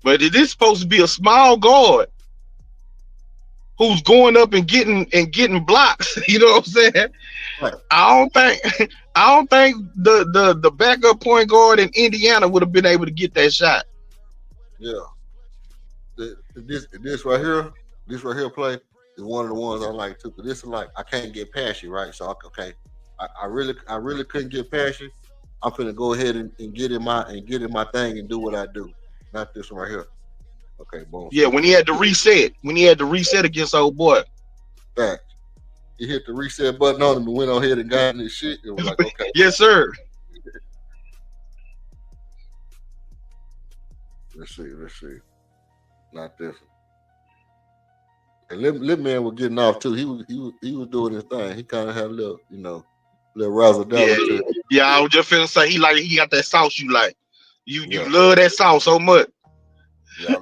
But it is supposed to be a small guard who's going up and getting blocks. You know what I'm saying? Right. I don't think the backup point guard in Indiana would have been able to get that shot. Yeah. This right here play is one of the ones I like too. But this is like, I can't get past you, right? So okay, I really couldn't get past you. I'm finna go ahead and get in my thing and do what I do. Not this one right here. Okay, boom. Yeah, when he had to reset against old boy. Back. He hit the reset button on him and went on ahead and got in his shit. It was like, okay. Yes, sir. Let's see. Not this one. And Lip Man was getting off too. He was doing his thing. He kind of had a little, little razzle dazzle. Yeah, I was just finna say he got that sauce you like. You love that sauce so much. Yeah,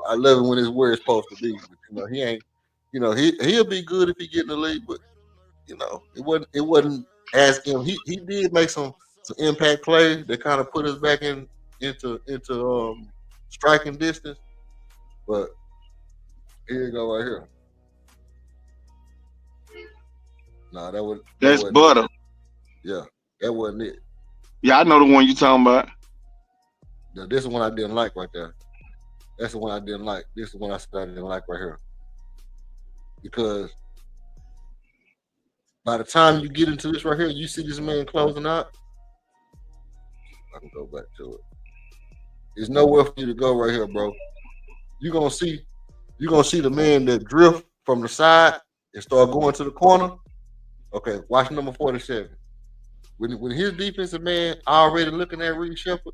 I love it when it's where it's supposed to be. But, he ain't. He'll be good if he get in the league, but it wasn't as him. He did make some impact plays that kind of put us back into striking distance. But here you go right here. Nah, that's butter. It. Yeah, that wasn't it. Yeah, I know the one you talking about. Now, this is one I didn't like right there. That's the one I didn't like. This is one I said I didn't like right here. Because by the time you get into this right here, you see this man closing out. I can go back to it. There's nowhere for you to go right here, bro. You're gonna see the man that drift from the side and start going to the corner. Okay, watch number 47. When his defensive man already looking at Reed Shepard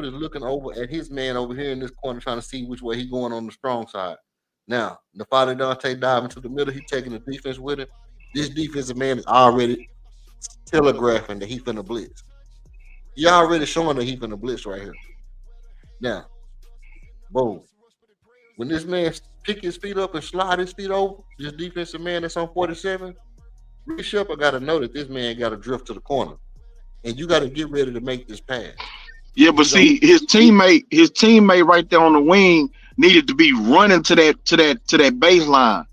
is looking over at his man over here in this corner trying to see which way he going on the strong side. Now, Nafali Dante diving to the middle, he taking the defense with him. This defensive man is already telegraphing that he finna blitz. He already showing that he finna blitz right here. Now, boom. when this man pick his feet up and slide his feet over, this defensive man that's on 47, Reed Shepard got to know that this man got to drift to the corner, and you got to get ready to make this pass. Yeah, but see, his teammate right there on the wing needed to be running to that baseline.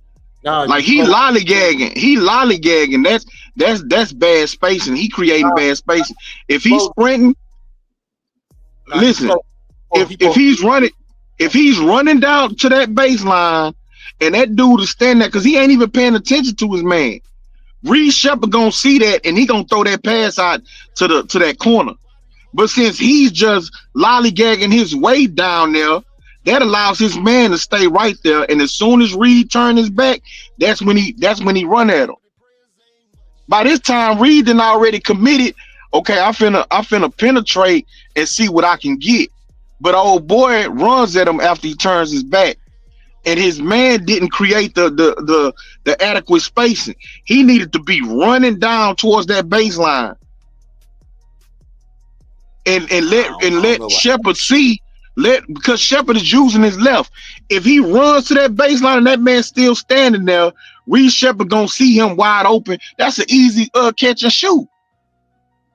Nah, Like he lollygagging. That's bad spacing. He creating bad spacing. If he's sprinting, listen. If he's running down to that baseline, and that dude is standing there because he ain't even paying attention to his man, Reed Shepard gonna see that and he gonna throw that pass out to that corner. But since he's just lollygagging his way down there, that allows his man to stay right there. And as soon as Reed turn his back, that's when he run at him. By this time, Reed done already committed. Okay, I finna penetrate and see what I can get. But old boy runs at him after he turns his back. And his man didn't create the adequate spacing. He needed to be running down towards that baseline. And let Shepard see, because Shepard is using his left. If he runs to that baseline and that man's still standing there, Reed Shepard gonna see him wide open. That's an easy catch and shoot.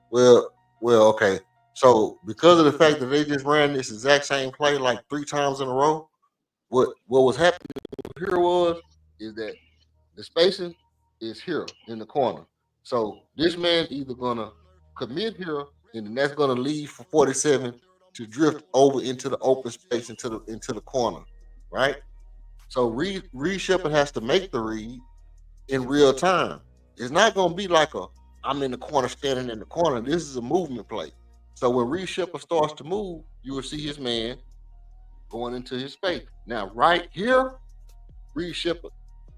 Well, okay. So because of the fact that they just ran this exact same play like 3 times in a row, what was happening here is that the spacing is here in the corner. So this man either gonna commit here, and then that's gonna leave for 47 to drift over into the open space into the corner, right? So Reed Shepard has to make the read in real time. It's not gonna be like I'm in the corner standing in the corner. This is a movement play. So when Reed Shepard starts to move, you will see his man going into his space. Now, right here, Reed Shepard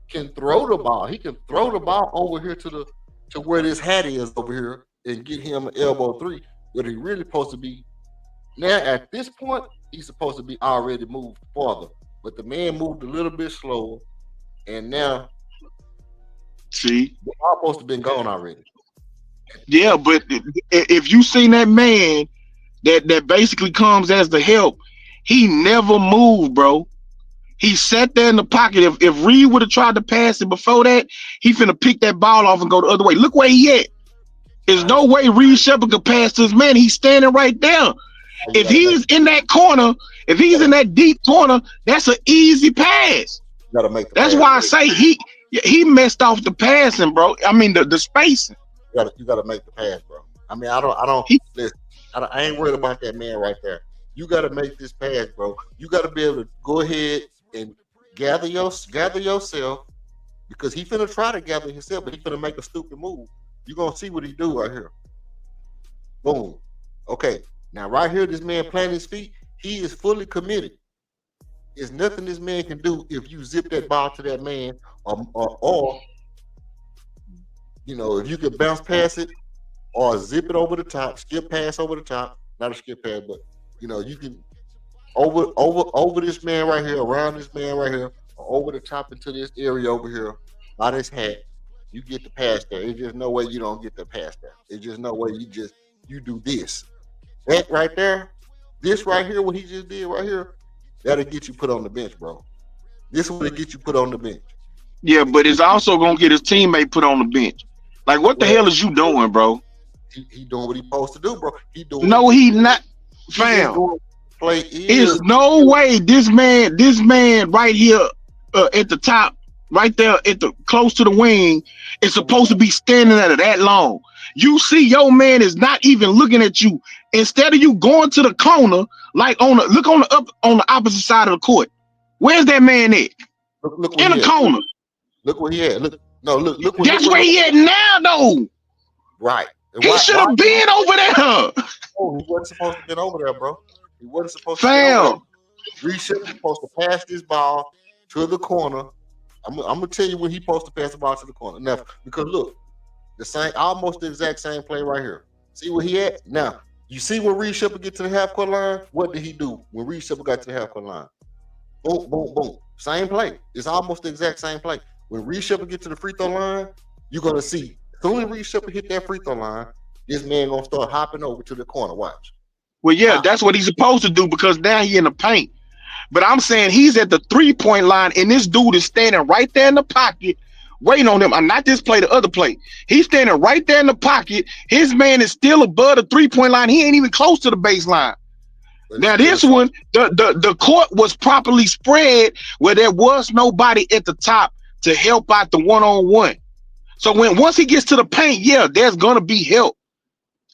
can throw the ball. He can throw the ball over here to where this hat is over here and get him an elbow 3. But he really supposed to be now at this point, he's supposed to be already moved farther. But the man moved a little bit slower, and now see, the ball supposed to been gone already. Yeah, but if you seen that man that basically comes as the help, he never moved, bro. He sat there in the pocket. If Reed would have tried to pass it before that, he finna pick that ball off and go the other way. Look where he at. There's no way Reed Shepard could pass to his man. He's standing right there. If he's in that corner, if he's in that deep corner, that's an easy pass. You gotta make that's pass. why I say he messed off the passing, bro. I mean the spacing. You gotta make the pass, bro. I mean, I ain't worried about that man right there. You gotta make this pass, bro. You gotta be able to go ahead and gather yourself, because he finna try to gather himself, but he finna make a stupid move. You're gonna see what he do right here. Boom. Okay. Now right here, this man planting his feet, he is fully committed. There's nothing this man can do if you zip that ball to that man, or you know, if you could bounce past it or zip it over the top, skip pass over the top, not a skip pass, but you know, you can over this man right here, around this man right here, or over the top into this area over here by this hat, you get the pass there. There's just no way you don't get the pass there. There's just no way you do this. That right there, this right here, what he just did right here, that'll get you put on the bench, bro. This will get you put on the bench. Yeah, but it's also gonna get his teammate put on the bench. Like, what the hell is you doing, bro? He doing what he supposed to do, bro. No, he not, fam. There's no way this man right here at the top, right there at the close to the wing, is supposed to be standing at it that long. You see, your man is not even looking at you. Instead of you going to the corner, like look on the opposite side of the court. Where's that man at? Look in the corner. Look where he at. Look. That's where he at now, though. Right. He should have been over there. Oh, he wasn't supposed to be over there, bro. He wasn't supposed to be over there. Reed Shepard supposed to pass this ball to the corner. I'm gonna tell you when he supposed to pass the ball to the corner. Now, because look, almost the exact same play right here. See where he at? Now, you see when Reed Shepard get to the half court line? What did he do when Reed Shepard got to the half court line? Boom, boom, boom. Same play. It's almost the exact same play. When Reed Shepard get to the free throw line, you're gonna see. As soon as Reed Shepard hit that free throw line, this man gonna start hopping over to the corner. Watch. Well, yeah, that's what he's supposed to do, because now he in the paint. But I'm saying he's at the 3-point line, and this dude is standing right there in the pocket, waiting on him. I'm not this play, the other play. He's standing right there in the pocket. His man is still above the 3-point line. He ain't even close to the baseline. Now this one, the court was properly spread where there was nobody at the top to help out the one-on-one. So once he gets to the paint, yeah, there's gonna be help.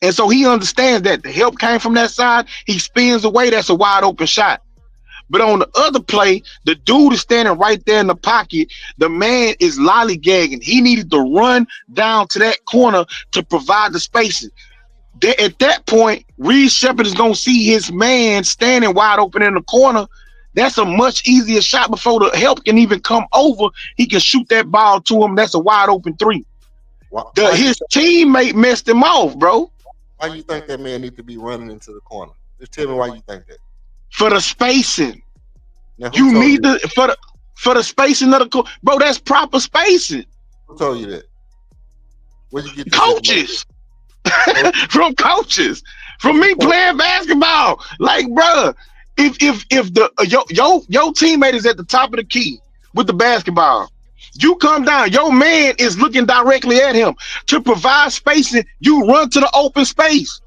And so he understands that the help came from that side. He spins away. That's a wide open shot. But on the other play, the dude is standing right there in the pocket. The man is lollygagging. He needed to run down to that corner to provide the spacing. At that point, Reed Shepherd is going to see his man standing wide open in the corner. That's a much easier shot before the help can even come over. He can shoot that ball to him. That's a wide open three. His teammate messed him off, bro. Why do you think that man need to be running into the corner? Just tell me why you think that. For the spacing. Now, you need for the spacing of the court. Bro, that's proper spacing. Who told you that? Where'd you get coaches? From coaches. From me playing basketball. Like, bro, if the your teammate is at the top of the key with the basketball, you come down, your man is looking directly at him. To provide spacing, you run to the open space.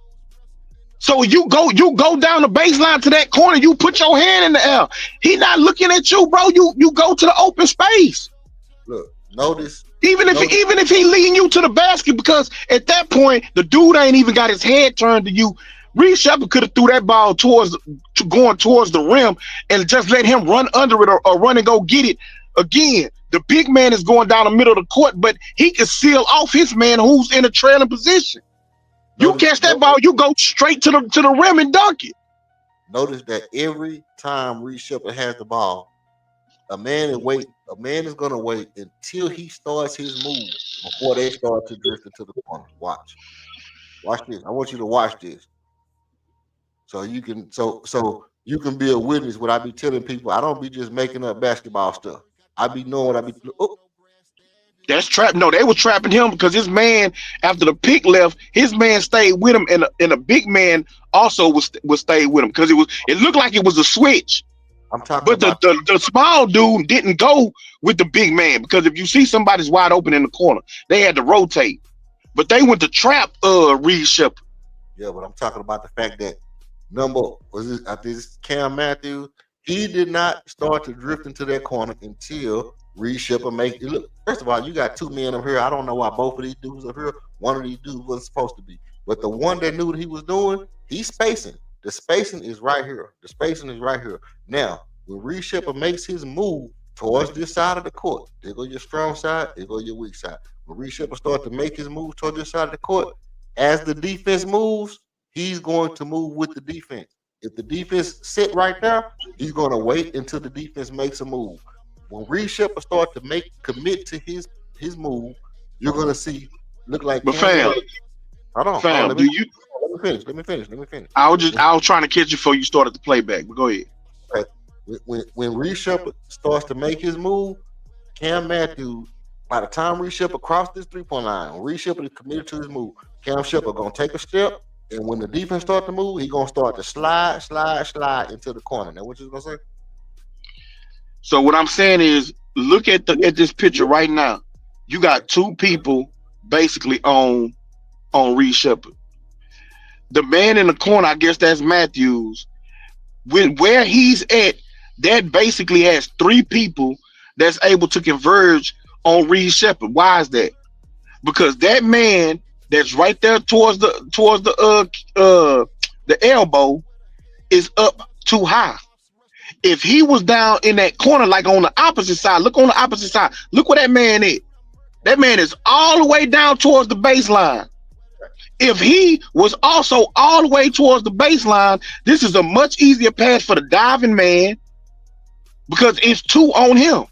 So you go down the baseline to that corner, you put your hand in the air. He not looking at you, bro. You go to the open space. Look, notice. Even if he leading you to the basket, because at that point, the dude ain't even got his head turned to you. Reed Shepherd could have threw that ball going towards the rim and just let him run under it or run and go get it. Again, the big man is going down the middle of the court, but he can seal off his man who's in a trailing position. You catch that ball, you go straight to the rim and dunk it. Notice that every time Reed Shepherd has the ball, a man is going to wait until he starts his move before they start to drift into the corner. Watch this. I want you to watch this, so you can you can be a witness. What I be telling people, I don't be just making up basketball stuff. I be knowing what I be. Oh. That's trap. No, they were trapping him because his man, after the pick left, his man stayed with him, and a big man also was stayed with him because it looked like it was a switch. I'm talking but the small dude didn't go with the big man, because if you see somebody's wide open in the corner, they had to rotate. But they went to trap Reed Shepherd. Yeah, but I'm talking about the fact that I think it's Cam Matthews. He did not start to drift into that corner until Reed Shepherd make it. Look, first of all, you got two men up here. I don't know why both of these dudes up here. One of these dudes wasn't supposed to be, but the one that knew what he was doing, he's spacing. The spacing is right here. The spacing is right here. Now, when Reed Shepherd makes his move towards this side of the court, there go your strong side, there go your weak side. When Reed Shepherd starts to make his move towards this side of the court, as the defense moves, he's going to move with the defense. If the defense sit right there, he's going to wait until the defense makes a move. When Reed Shepherd starts to commit to his move, you're going to see look like. But fam, let me finish. I was trying to catch you before you started the playback, but go ahead. Okay. When Reed Shepherd starts to make his move, Cam Matthews, by the time Reed Shepherd crossed this 3-point line, when Reed Shepherd is committed to his move, Cam Shepherd going to take a step, and when the defense starts to move, he's going to start to slide into the corner. Now, what you going to say? So what I'm saying is, look at this picture right now. You got two people basically on Reed Shepherd. The man in the corner, I guess that's Matthews. With where he's at, that basically has three people that's able to converge on Reed Shepherd. Why is that? Because that man that's right there towards the elbow is up too high. If he was down in that corner, like on the opposite side, look on the opposite side. Look where that man is. That man is all the way down towards the baseline. If he was also all the way towards the baseline, this is a much easier pass for the diving man because it's two on him.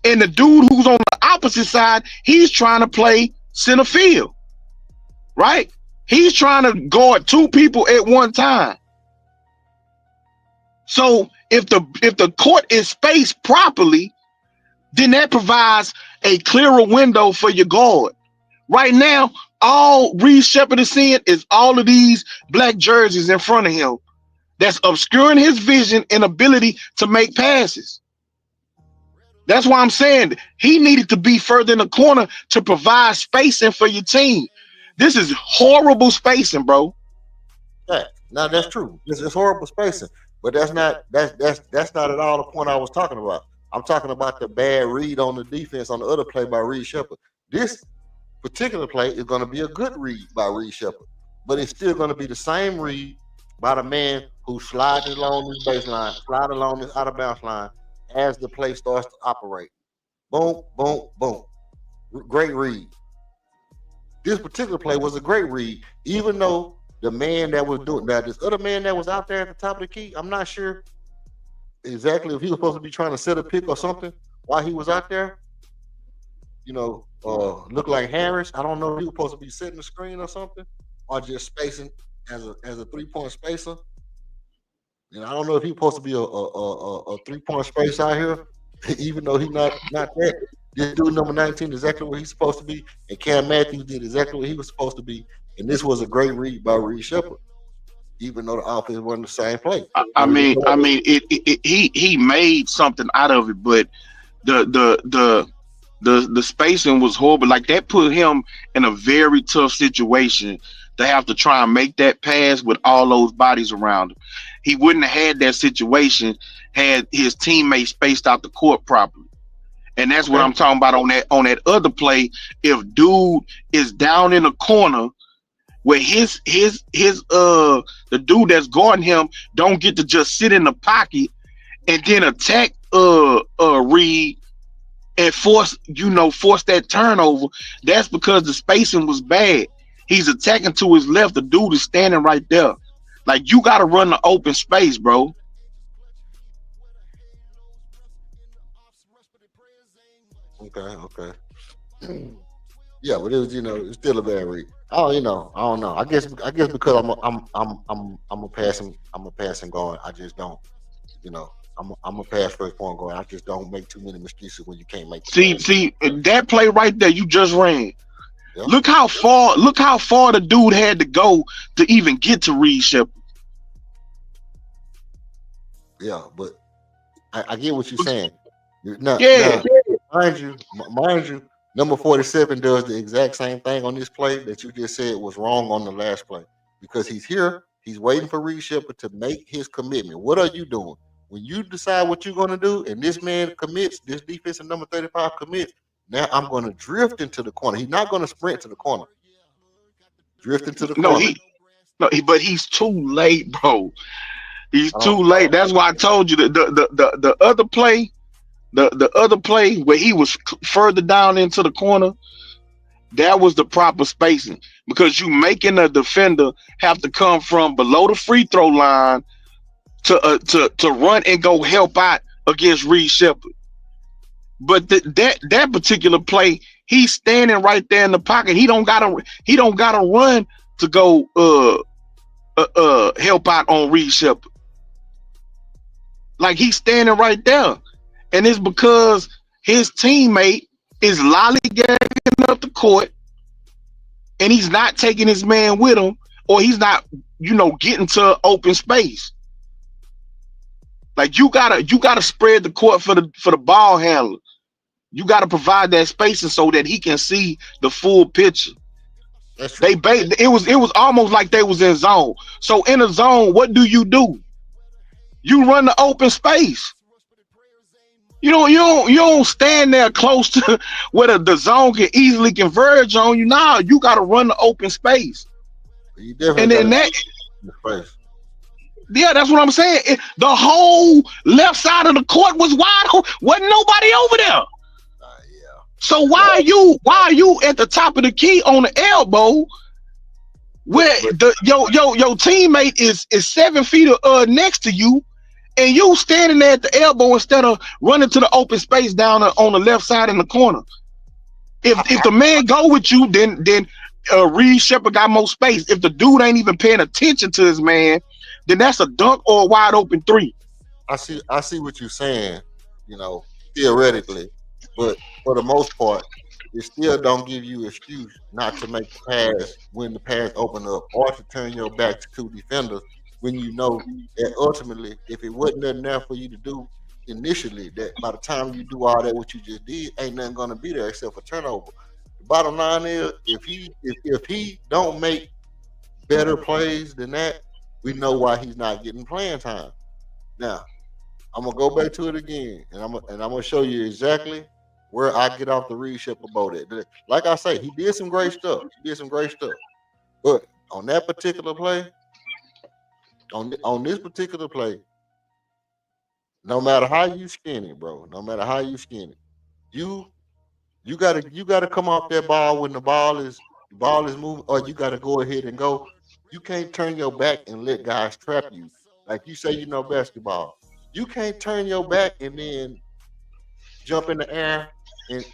And the dude who's on the opposite side, he's trying to play center field, right? He's trying to guard two people at one time. So if the court is spaced properly, then that provides a clearer window for your guard. Right now, all Reed Shepherd is seeing is all of these black jerseys in front of him that's obscuring his vision and ability to make passes. That's why I'm saying he needed to be further in the corner to provide spacing for your team. This is horrible spacing, bro. Yeah, now that's true. It's horrible spacing, but that's not at all the point I was talking about. I'm talking about the bad read on the defense on the other play by Reed Shepard. This particular play is going to be a good read by Reed Shepard, but it's still going to be the same read by the man who slides along this baseline, slide along this out of bounds line as the play starts to operate. Boom, boom, boom. Great read. This particular play was a great read, even though the man that was doing that, this other man that was out there at the top of the key, I'm not sure exactly if he was supposed to be trying to set a pick or something while he was out there. Looked like Harris. I don't know if he was supposed to be setting the screen or something, or just spacing as a 3-point spacer. And I don't know if he's supposed to be a 3-point space out here, even though he's not that. This dude number 19 exactly where he's supposed to be, and Cam Matthews did exactly what he was supposed to be. And this was a great read by Reed Shepard, even though the offense wasn't the same play. He made something out of it, but the spacing was horrible. Like that put him in a very tough situation to have to try and make that pass with all those bodies around him. He wouldn't have had that situation had his teammates spaced out the court properly. And that's what I'm talking about on that other play. If dude is down in the corner where the dude that's guarding him don't get to just sit in the pocket and then attack Reed and force that turnover, that's because the spacing was bad. He's attacking to his left. The dude is standing right there. Like, you got to run the open space, bro. Okay. Yeah, but it was, it's still a bad read. Oh, I don't know. I guess because I'm a passing guard. I just don't, I'm a pass first point guard. I just don't make too many excuses when you can't make. See that play right there you just ran. Yep. Look how far the dude had to go to even get to Reed Shepard. Yeah, but I get what you're saying. Now, mind you, number 47 does the exact same thing on this play that you just said was wrong on the last play, because he's here, he's waiting for Reed Shepard to make his commitment. What are you doing? When you decide what you're going to do and this man commits, this defensive number 35 commits, now I'm going to drift into the corner. He's not going to sprint to the corner. Drift into the corner. But he's too late, bro. He's too late. That's why I told you the other play, the other play where he was further down into the corner, that was the proper spacing, because you making a defender have to come from below the free throw line to run and go help out against Reed Shepard. But that particular play, he's standing right there in the pocket. He don't gotta run to go help out on Reed Shepard. Like, he's standing right there, and it's because his teammate is lollygagging up the court, and he's not taking his man with him, or he's not, getting to open space. Like, you gotta spread the court for the ball handler. You gotta provide that spacing so that he can see the full picture. It was almost like they was in zone. So in a zone, what do? You run the open space. You don't stand there close to where the zone can easily converge on you. Now you got to run the open space. And then that's what I'm saying. The whole left side of the court was wide open. Wasn't nobody over there. So why are you at the top of the key on the elbow where your teammate is 7 feet next to you, and you standing there at the elbow instead of running to the open space down on the left side in the corner? If the man go with you, then Reed Shepard got more space. If the dude ain't even paying attention to his man, then that's a dunk or a wide open three. I see what you're saying, theoretically, but for the most part, it still don't give you excuse not to make the pass when the pass open up, or to turn your back to two defenders when you know that ultimately, if it wasn't nothing there for you to do initially, that by the time you do all that what you just did, ain't nothing gonna be there except for turnover. The bottom line is, if he don't make better plays than that, we know why he's not getting playing time. Now, I'm gonna go back to it again, and I'm gonna show you exactly where I get off the Reed Shepard boat at. Like I say, he did some great stuff. He did some great stuff. But on that particular play, on this particular play, no matter how you skin it, bro, no matter how you skin it, you you gotta come off that ball when the ball is moving, or you gotta go ahead and go. You can't turn your back and let guys trap you. Like you say, you know basketball. You can't turn your back and then jump in the air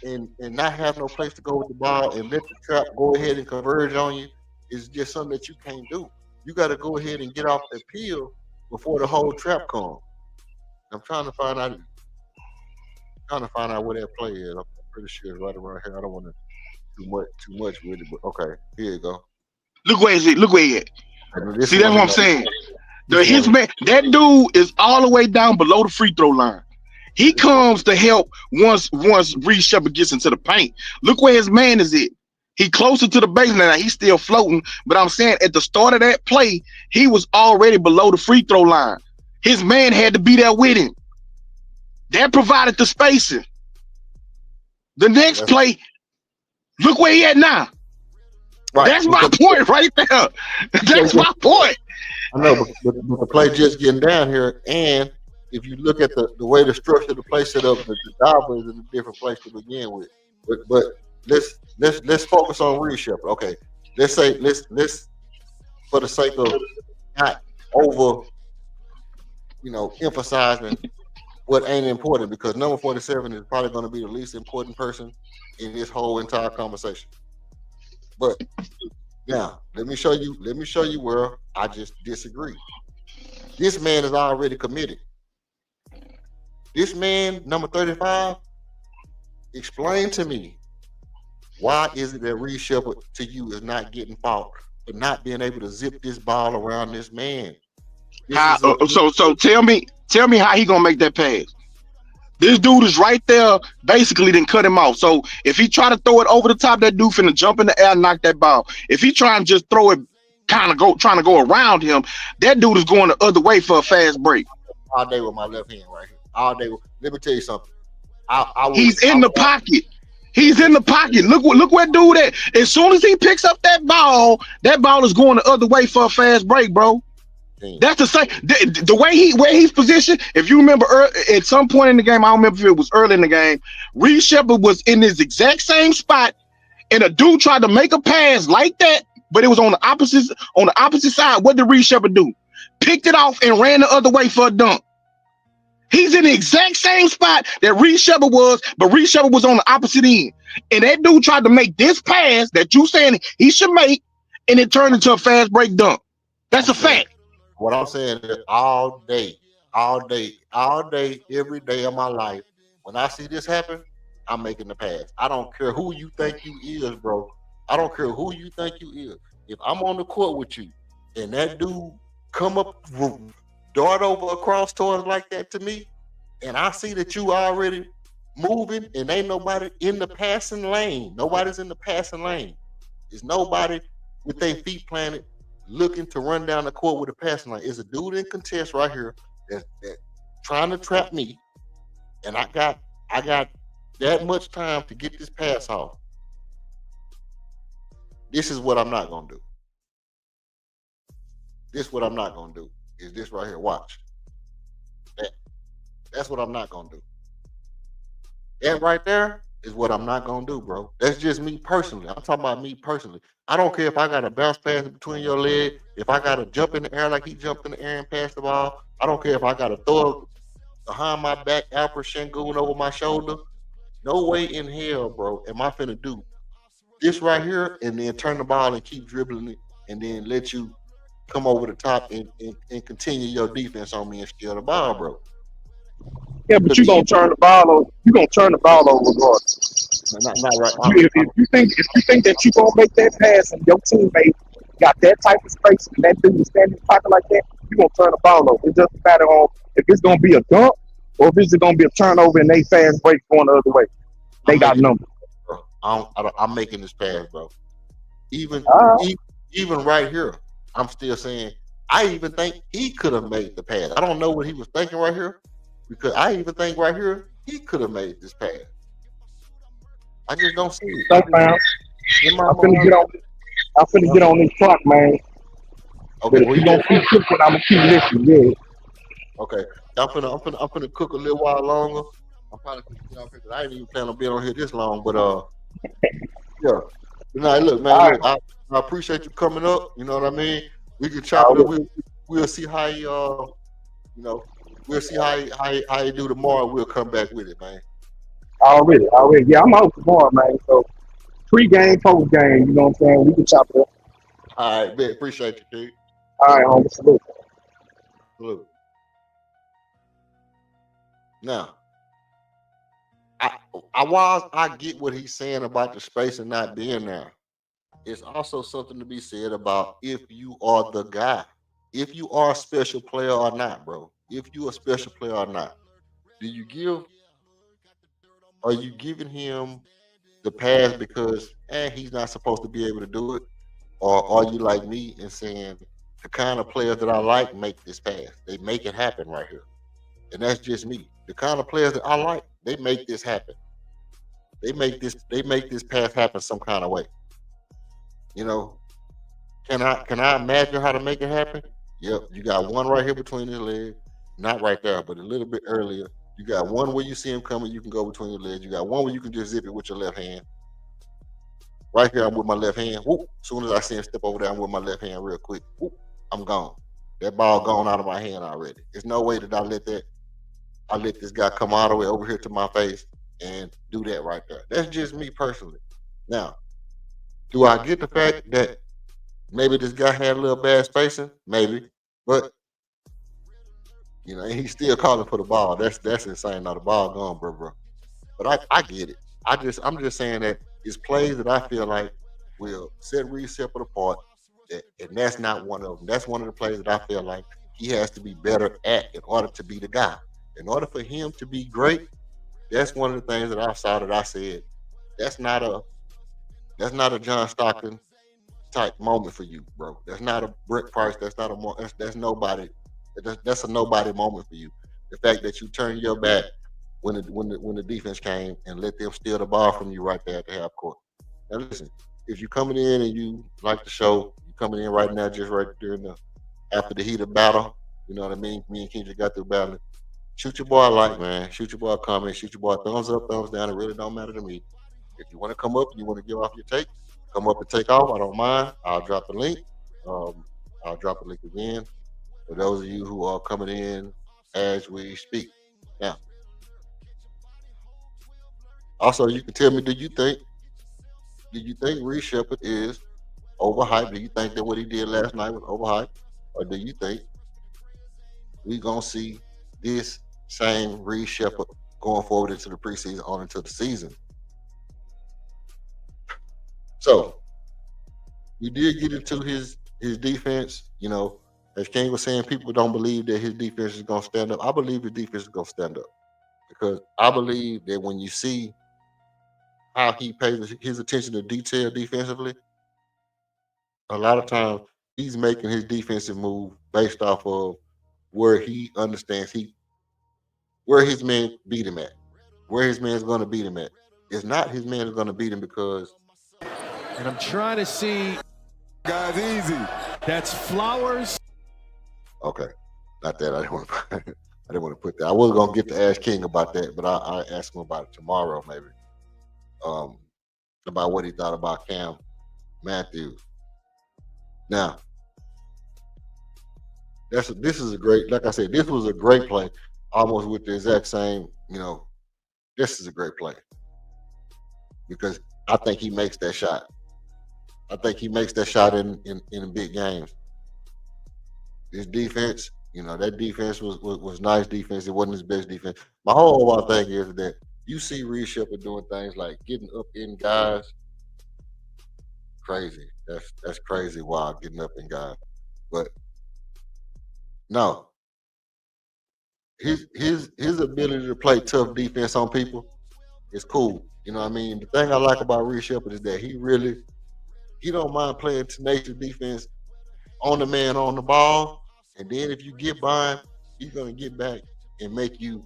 and not have no place to go with the ball and let the trap go ahead and converge on you. Is just something that you can't do. You got to go ahead and get off that peel before the whole trap comes. I'm trying to find out where that play is. I'm pretty sure it's right around here. I don't want to too much with it, but okay, here you go. Look where is it? Look where he at. And this See, that's one, what I'm saying. this His one, man, that dude is all the way down below the free throw line. He this one. comes to help once Reed Shepard gets into the paint. Look where his man is at. He closer to the baseline. Now he's still floating, but I'm saying at the start of that play, he was already below the free throw line. His man had to be there with him. That provided the spacing. The next That's play, look where he at now. right. That's my point right there. That's my point. I know, but the play just getting down here, and if you look at the way the structure of the play set up, the Divers is a different place to begin with. But let's focus on Reed Shepard. Okay, let's for the sake of not over emphasizing what ain't important, because number 47 is probably going to be the least important person in this whole entire conversation. But now let me show you where I just disagree. This man is already committed. This man, number 35, explain to me, why is it that Reed Shepard to you is not getting fought for not being able to zip this ball around this man? So tell me how he gonna make that pass. This dude is right there, basically then cut him off. So if he try to throw it over the top, that dude finna jump in the air and knock that ball. If he try and just throw it trying to go around him, that dude is going the other way for a fast break. All day with my left hand right here. All day. Let me tell you something. He's in the pocket. He's in the pocket. Look where dude at. As soon as he picks up that ball is going the other way for a fast break, bro. That's the same. The way where he's positioned. If you remember, at some point in the game, I don't remember if it was early in the game, Reed Shepard was in this exact same spot, and a dude tried to make a pass like that, but it was on the opposite side. What did Reed Shepard do? Picked it off and ran the other way for a dunk. He's in the exact same spot that Reed Shepard was, but Reed Shepard was on the opposite end. And that dude tried to make this pass that you saying he should make, and it turned into a fast break dunk. That's a fact. What I'm saying is all day, every day of my life, when I see this happen, I'm making the pass. I don't care who you think you is, bro. I don't care who you think you is. If I'm on the court with you and that dude come up, dart over across towards like that to me, and I see that you already moving and ain't nobody in the passing lane. Nobody's in the passing lane. There's nobody with their feet planted looking to run down the court with a passing lane. It's a dude in contest right here that trying to trap me, and I got that much time to get this pass off. This is what I'm not gonna do. This what I'm not gonna do is this right here. Watch. That's what I'm not gonna do. That right there is what I'm not gonna do, bro. That's just me personally. I'm talking about me personally. I don't care if I got to bounce pass between your legs, if I got to jump in the air like he jumped in the air and pass the ball. I don't care if I got to throw it behind my back, Alfred Şengün over my shoulder. No way in hell, bro, am I finna do this right here and then turn the ball and keep dribbling it and then let you come over the top and continue your defense on me and steal the ball, bro. Yeah, but you're gonna turn the ball over. You're gonna turn the ball over regardless. Not right. If you think that you're gonna make that pass and your teammate got that type of space and that dude is standing in the pocket like that, you gonna turn the ball over. It doesn't matter on if it's gonna be a dunk or if it's gonna be a turnover and they fast break going the other way. They I'm got making, numbers. bro. I'm making this pass, bro. Even, All right. even, even right here, I'm still saying I even think he could have made the pass. I don't know what he was thinking right here because I even think right here he could have made this pass. I just don't see it. So fam, In my I'm finna mind. get on. I'm finna get on this clock, man. Okay, But if well you you gonna get keep cooking, I'm gonna keep listening. Yeah. okay. I'm finna cook a little while longer. I'm probably gonna get off here 'cause I didn't even plan on being on here this long, but yeah. But nah, look, All man, right. look, I appreciate you coming up. You know what I mean? We can chop it up. Already. We'll see how he you know, we'll see how he do tomorrow. We'll come back with it, man. Already. Yeah, I'm out tomorrow, man. So pre-game, post-game. You know what I'm saying? We can chop it up. All right, man. Appreciate you, King. All right, homie. Salute. Look, now I I get what he's saying about the space and not being there. It's also something to be said about if you are the guy, if you are a special player or not, bro. If you a special player or not, do you give? Are you giving him the pass because he's not supposed to be able to do it, or are you like me and saying the kind of players that I like make this pass? They make it happen right here, and that's just me. The kind of players that I like, they make this happen. They make this pass happen some kind of way. You know, can I imagine how to make it happen? Yep, you got one right here between his legs, not right there, but a little bit earlier. You got one where you see him coming, you can go between your legs. You got one where you can just zip it with your left hand. Right here, I'm with my left hand. Whoop. As soon as I see him step over there, I'm with my left hand real quick. Whoop. I'm gone. That ball gone out of my hand already. There's no way that I let this guy come all the way over here to my face and do that right there. That's just me personally. Now, do I get the fact that maybe this guy had a little bad spacing? Maybe. But he's still calling for the ball. That's insane. Now the ball gone, bro. But I get it. I'm just saying that it's plays that I feel like will set Reed Shepard apart, and that's not one of them. That's one of the plays that I feel like he has to be better at in order to be the guy. In order for him to be great, that's one of the things that I saw that I said that's not a that's not a John Stockton type moment for you, bro. That's not a Brick Price. That's not a that's nobody. That's a nobody moment for you. The fact that you turn your back when the defense came and let them steal the ball from you right there at the half court. Now listen, if you coming in and you like the show, you coming in right now just right during the after the heat of battle. You know what I mean? Me and Kendrick got through battling. Shoot your boy a like, man. Shoot your boy a comment. Shoot your boy a thumbs up, thumbs down. It really don't matter to me. If you want to come up and you want to give off your take, come up and take off. I don't mind. I'll drop the link. Um, I'll drop the link again for those of you who are coming in as we speak. Now, also, you can tell me, do you think Reed Shepard is overhyped? Do you think that what he did last night was overhyped? Or do you think we gonna see this same Reed Shepard going forward into the preseason on into the season? So we did get into his defense. As King was saying, people don't believe that his defense is gonna stand up. I believe his defense is gonna stand up because I believe that when you see how he pays his attention to detail defensively, a lot of times he's making his defensive move based off of where he understands where his man beat him at, where his man's going to beat him at. It's not his man is going to beat him because And I'm trying to see. Guys, easy. That's Flowers. okay, not that I didn't want to. I didn't want to put that. I was going to get to ask King about that, but I ask him about it tomorrow maybe. About what he thought about Cam Matthews. Now, this is a great. Like I said, this was a great play, almost with the exact same. This is a great play because I think he makes that shot. I think he makes that shot in big games. His defense, that defense was nice defense. It wasn't his best defense. My whole overall thing is that you see Reed Shepard doing things like getting up in guys. Crazy. That's crazy. Wild getting up in guys. But No, his ability to play tough defense on people is cool. You know what I mean? The thing I like about Reed Shepard is that he don't mind playing tenacious defense on the man on the ball, and then if you get by him, he's gonna get back and make you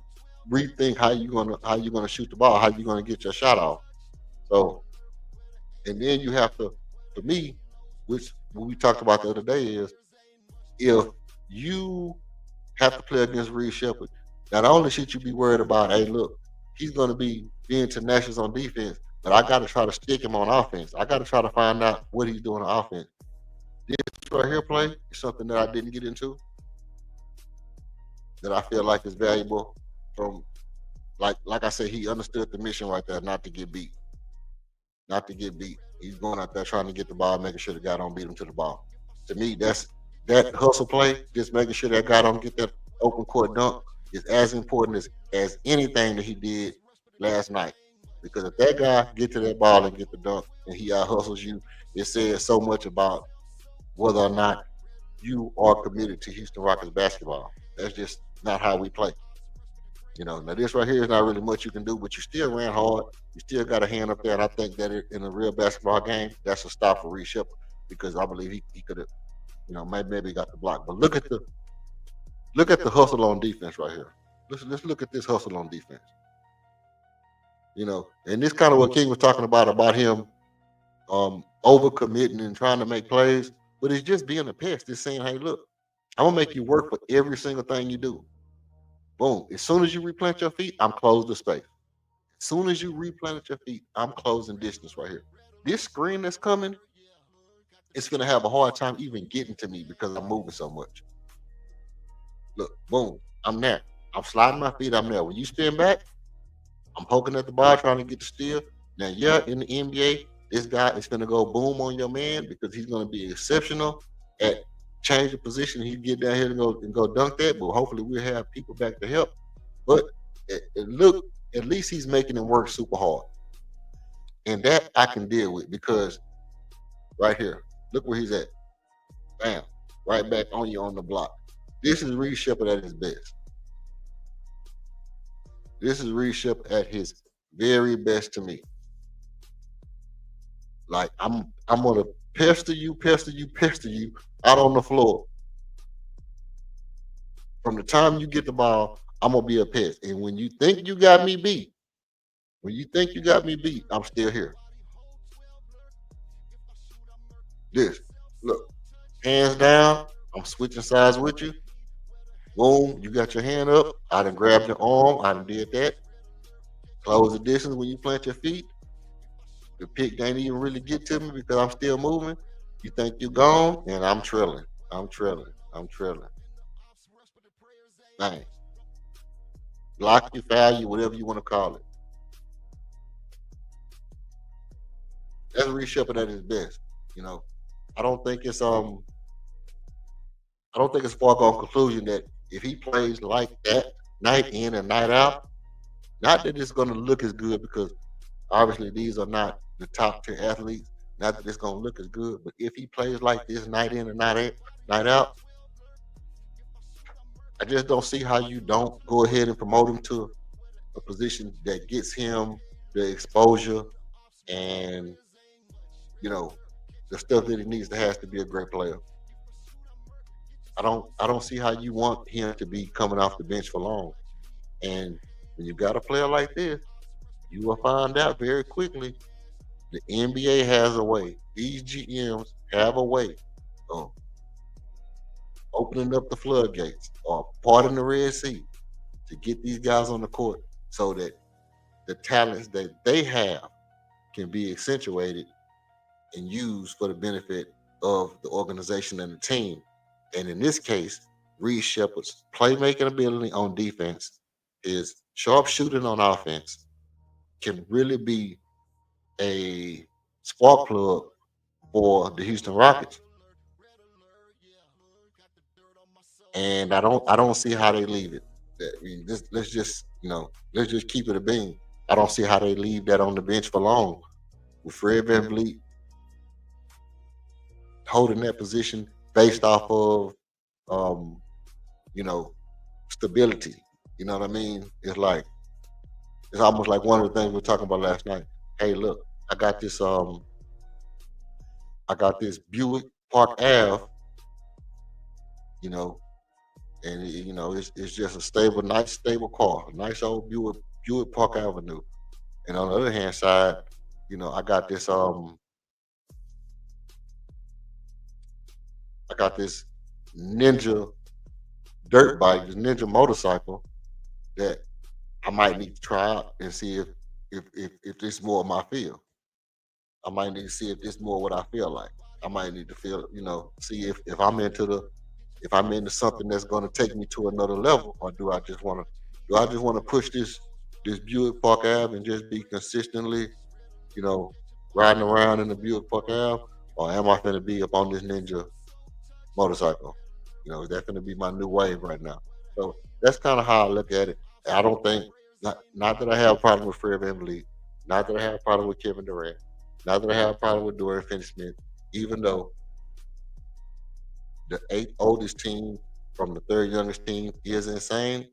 rethink how you gonna shoot the ball, how you gonna get your shot off. So, and then you have to, for me, which what we talked about the other day is if you have to play against Reed Shepard, not only should you be worried about, hey, look, he's gonna be being tenacious on defense, but I gotta try to stick him on offense. I gotta try to find out what he's doing on offense. This right here play is something that I didn't get into that I feel like is valuable from like I said, he understood the mission right there, not to get beat. Not to get beat. He's going out there trying to get the ball, making sure the guy don't beat him to the ball. To me, that's that hustle play, just making sure that guy don't get that open court dunk is as important as anything that he did last night. Because if that guy get to that ball and get the dunk and he out hustles you, it says so much about whether or not you are committed to Houston Rockets basketball. That's just not how we play. Now this right here is not really much you can do, but you still ran hard. You still got a hand up there, and I think that in a real basketball game, that's a stop for Reed Shepard because I believe he could have, maybe got the block. But look at the hustle on defense right here. Let's look at this hustle on defense. And this kind of what King was talking about him overcommitting and trying to make plays, but it's just being a pest. It's saying, hey, look, I'm gonna make you work for every single thing you do. Boom. As soon as you replant your feet, I'm closed the space. As soon as you replant your feet, I'm closing distance right here. This screen that's coming, it's gonna have a hard time even getting to me because I'm moving so much. Look, boom, I'm there. I'm sliding my feet, I'm there. When you spin back, I'm poking at the bar trying to get the steal. Now, yeah, in the NBA, this guy is gonna go boom on your man because he's gonna be exceptional at changing position. He get down here and go dunk that, but hopefully we'll have people back to help. But look, at least he's making him work super hard. And that I can deal with because right here, look where he's at. Bam. Right back on you on the block. This is Reed Shepard at his best. This is Reed Shepard at his very best to me. Like I'm gonna pester you out on the floor. From the time you get the ball, I'm gonna be a pest. And when you think you got me beat, I'm still here. This, look, hands down, I'm switching sides with you. Boom, you got your hand up. I done grabbed your arm. I done did that. Close the distance when you plant your feet. The pick ain't even really get to me because I'm still moving. You think you're gone, and I'm trailing. I'm trailing. Bang. Block you, foul you, whatever you want to call it. That's Reed Shepard at his best. I don't think it's far gone conclusion that if he plays like that night in and night out, not that it's going to look as good because obviously these are not the top tier athletes. Not that it's going to look as good, but if he plays like this night in and night out, I just don't see how you don't go ahead and promote him to a position that gets him the exposure and the stuff that he needs to have to be a great player. I don't see how you want him to be coming off the bench for long. And when you got a player like this, you will find out very quickly the NBA has a way. These GMs have a way of opening up the floodgates or parting the Red Sea to get these guys on the court so that the talents that they have can be accentuated and used for the benefit of the organization and the team. And in this case, Reed Shepard's playmaking ability on defense, his sharp shooting on offense can really be a spark plug for the Houston Rockets. And I don't see how they leave it. Let's just keep it a bean. I don't see how they leave that on the bench for long. With Fred VanVleet holding that position based off of you know, stability. You know what I mean? It's almost like one of the things we were talking about last night. Hey, look, I got this Buick Park Ave, you know, and it's just a stable, nice stable car, a nice old Buick Park Avenue. And on the other hand side, I got this Ninja dirt bike, this Ninja motorcycle that I might need to try out and see if this more of my feel. I might need to see if this more what I feel like. I might need to feel, see if I'm into something that's going to take me to another level, or do I just want to push this Buick Park Ave and just be consistently, you know, riding around in the Buick Park Ave, or am I going to be up on this Ninja motorcycle? Is that going to be my new wave right now? So that's kind of how I look at it. I don't think not that I have a problem with Fred VanVleet, not that I have a problem with Kevin Durant, not that I have a problem with Dorian Finney-Smith, even though the eighth oldest team from the third youngest team is insane.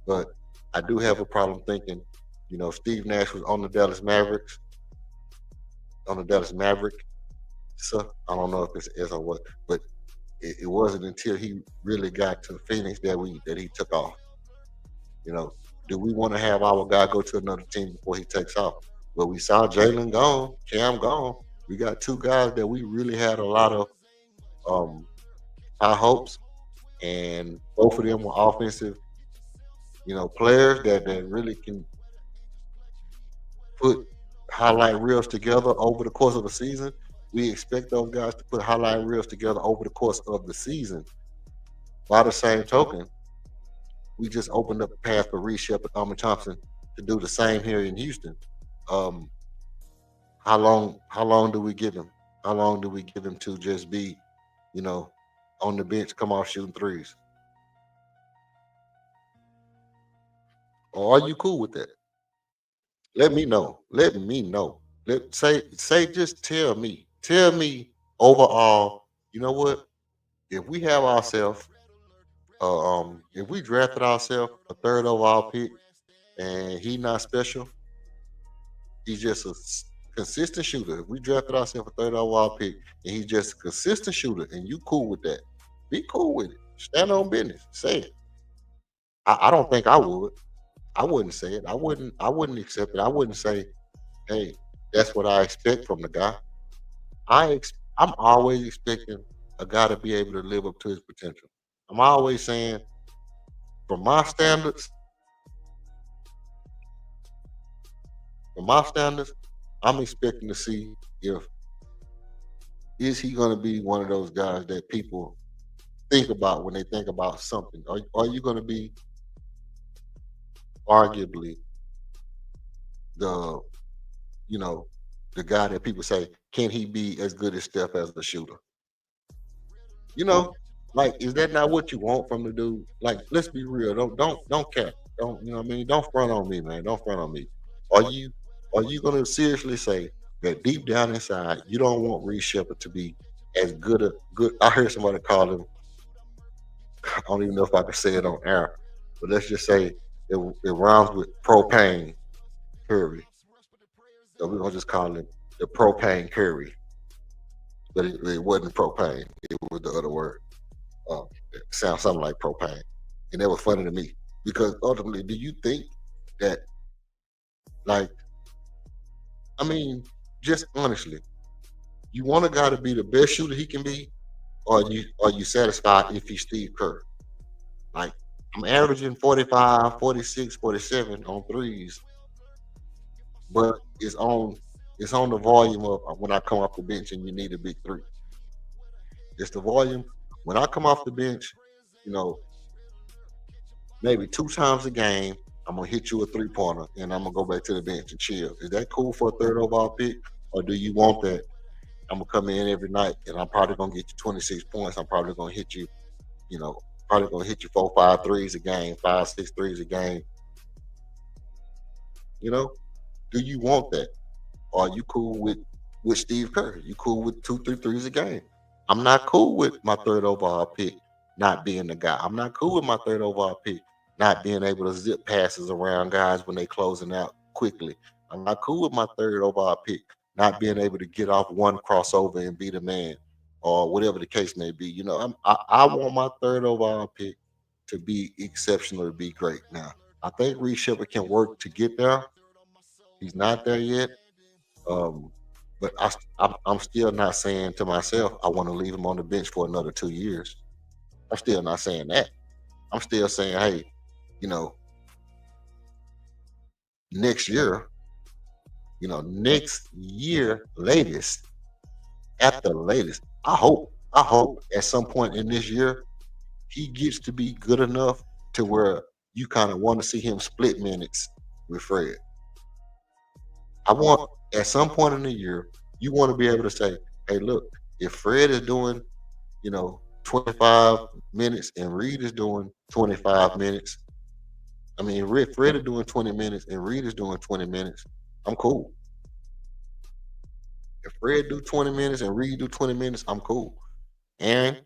But I do have a problem thinking, Steve Nash was on the Dallas Mavericks, on the Dallas Maverick. So I don't know if it's is or what, but it wasn't until he really got to Phoenix that he took off. Do we want to have our guy go to another team before he takes off? Well, we saw Jalen gone, Cam gone. We got two guys that we really had a lot of um, high hopes, and both of them were offensive, players that really can put highlight reels together over the course of a season. We expect those guys to put highlight reels together over the course of the season. By the same token, we just opened up a path for Reece Shepard, Armin Thompson to do the same here in Houston. Um, how long do we give him? How long do we give him to just be, you know, on the bench, come off shooting threes? Or are you cool with that? Let me know. Let me know. Just tell me. Tell me overall, you know what? If we have ourselves, if we drafted ourselves a third overall pick and he not special, he's just a consistent shooter. If we drafted ourselves a third overall pick and he's just a consistent shooter and you cool with that, be cool with it. Stand on business. Say it. I don't think I would. I wouldn't say it. I wouldn't accept it. I wouldn't say, hey, that's what I expect from the guy. I'm always expecting a guy to be able to live up to his potential. I'm always saying, from my standards, from my standards, I'm expecting to see if is he going to be one of those guys that people think about when they think about something. Are you going to be arguably the you know the guy that people say, can he be as good as Steph as a shooter? You know, like, is that not what you want from the dude? Like, let's be real. Don't cap. Don't, you know what I mean? Don't front on me, man. Don't front on me. Are you gonna seriously say that deep down inside you don't want Reece Shepard to be as good? I heard somebody call him. I don't even know if I can say it on air, but let's just say it rhymes with propane Curry. So we're gonna just call him the propane Curry, but it wasn't propane. It was the other word. It sounds something like propane, and that was funny to me because ultimately, do you think that, like, I mean, just honestly, you want a guy to be the best shooter he can be, or are you satisfied if he's Steve Kerr? Like, I'm averaging 45, 46, 47 on threes, but it's on the volume of when I come off the bench and you need a big three. It's the volume. When I come off the bench, you know, maybe two times a game, I'm gonna hit you a 3-pointer and I'm gonna go back to the bench and chill. Is that cool for a third overall pick? Or do you want that? I'm gonna come in every night and I'm probably gonna get you 26 points. I'm probably gonna hit you, probably gonna hit you 4, 5 threes a game, 5, 6 threes a game. You know, do you want that? Or are you cool with Steve Kerr? You cool with 2, 3 threes a game? I'm not cool with my third overall pick not being the guy. I'm not cool with my third overall pick not being able to zip passes around guys when they closing out quickly. I'm not cool with my third overall pick not being able to get off one crossover and be the man, or whatever the case may be. I want my third overall pick to be exceptional, to be great. Now, I think Reed Shepard can work to get there. He's not there yet. Um, but I'm still not saying to myself, I want to leave him on the bench for another 2 years. I'm still not saying that. I'm still saying, hey, you know, next year, next year latest, at the latest, I hope at some point in this year, he gets to be good enough to where you kind of want to see him split minutes with Fred. I want at some point in the year, you want to be able to say, hey, look, if Fred is doing, 25 minutes and Reed is doing 25 minutes, Fred is doing 20 minutes and Reed is doing 20 minutes, I'm cool. If Fred do 20 minutes and Reed do 20 minutes, I'm cool. Aaron,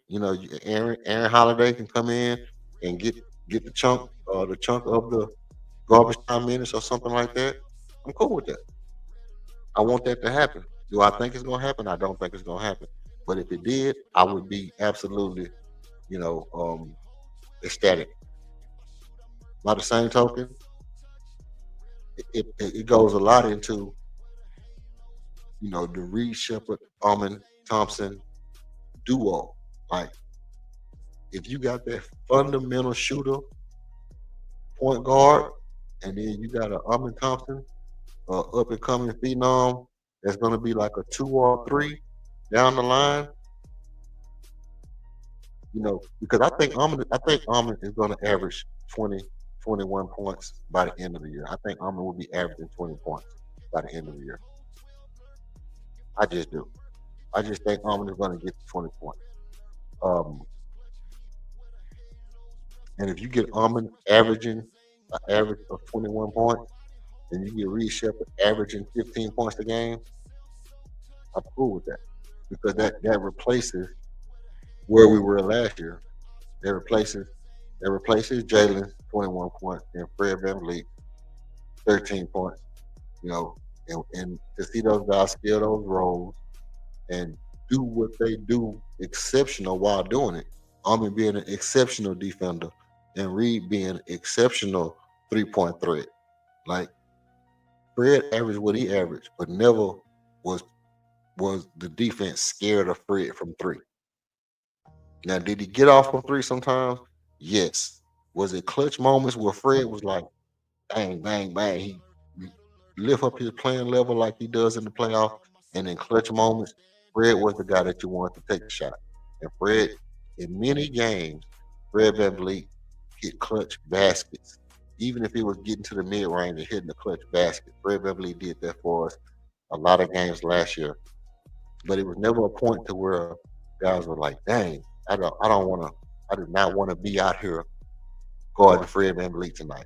Aaron Holiday can come in and get the chunk of the garbage time minutes or something like that. I'm cool with that. I want that to happen. Do I think it's gonna happen? I don't think it's gonna happen. But if it did, I would be absolutely, ecstatic. By the same token, it goes a lot into, the Reed Shepard, Armin Thompson duo. Like, if you got that fundamental shooter, point guard, and then you got an Armin Thompson, up and coming phenom, that's going to be like a 2 or 3 down the line. Because I think Armin is going to average 20, 21 points by the end of the year. I think Armin will be averaging 20 points by the end of the year. I just do. I just think Armin is going to get to 20 points. And if you get Armin averaging an average of 21 points, and you get Reed Shepard averaging 15 points a game, I'm cool with that. Because that replaces where we were last year. That replaces Jalen 21 points and Fred VanVleet 13 points. And to see those guys scale those roles and do what they do exceptional while doing it. Armin being an exceptional defender and Reed being an exceptional 3-point threat. Like, Fred averaged what he averaged, but never was the defense scared of Fred from 3. Now, did he get off from 3 sometimes? Yes. Was it clutch moments where Fred was like, bang, bang, bang? He lift up his playing level like he does in the playoff, and in clutch moments, Fred was the guy that you wanted to take a shot. And Fred, in many games, Fred VanVleet hit clutch baskets. Even if he was getting to the mid-range and hitting the clutch basket, Fred VanVleet did that for us a lot of games last year. But it was never a point to where guys were like, dang, I do not want to be out here guarding Fred VanVleet tonight.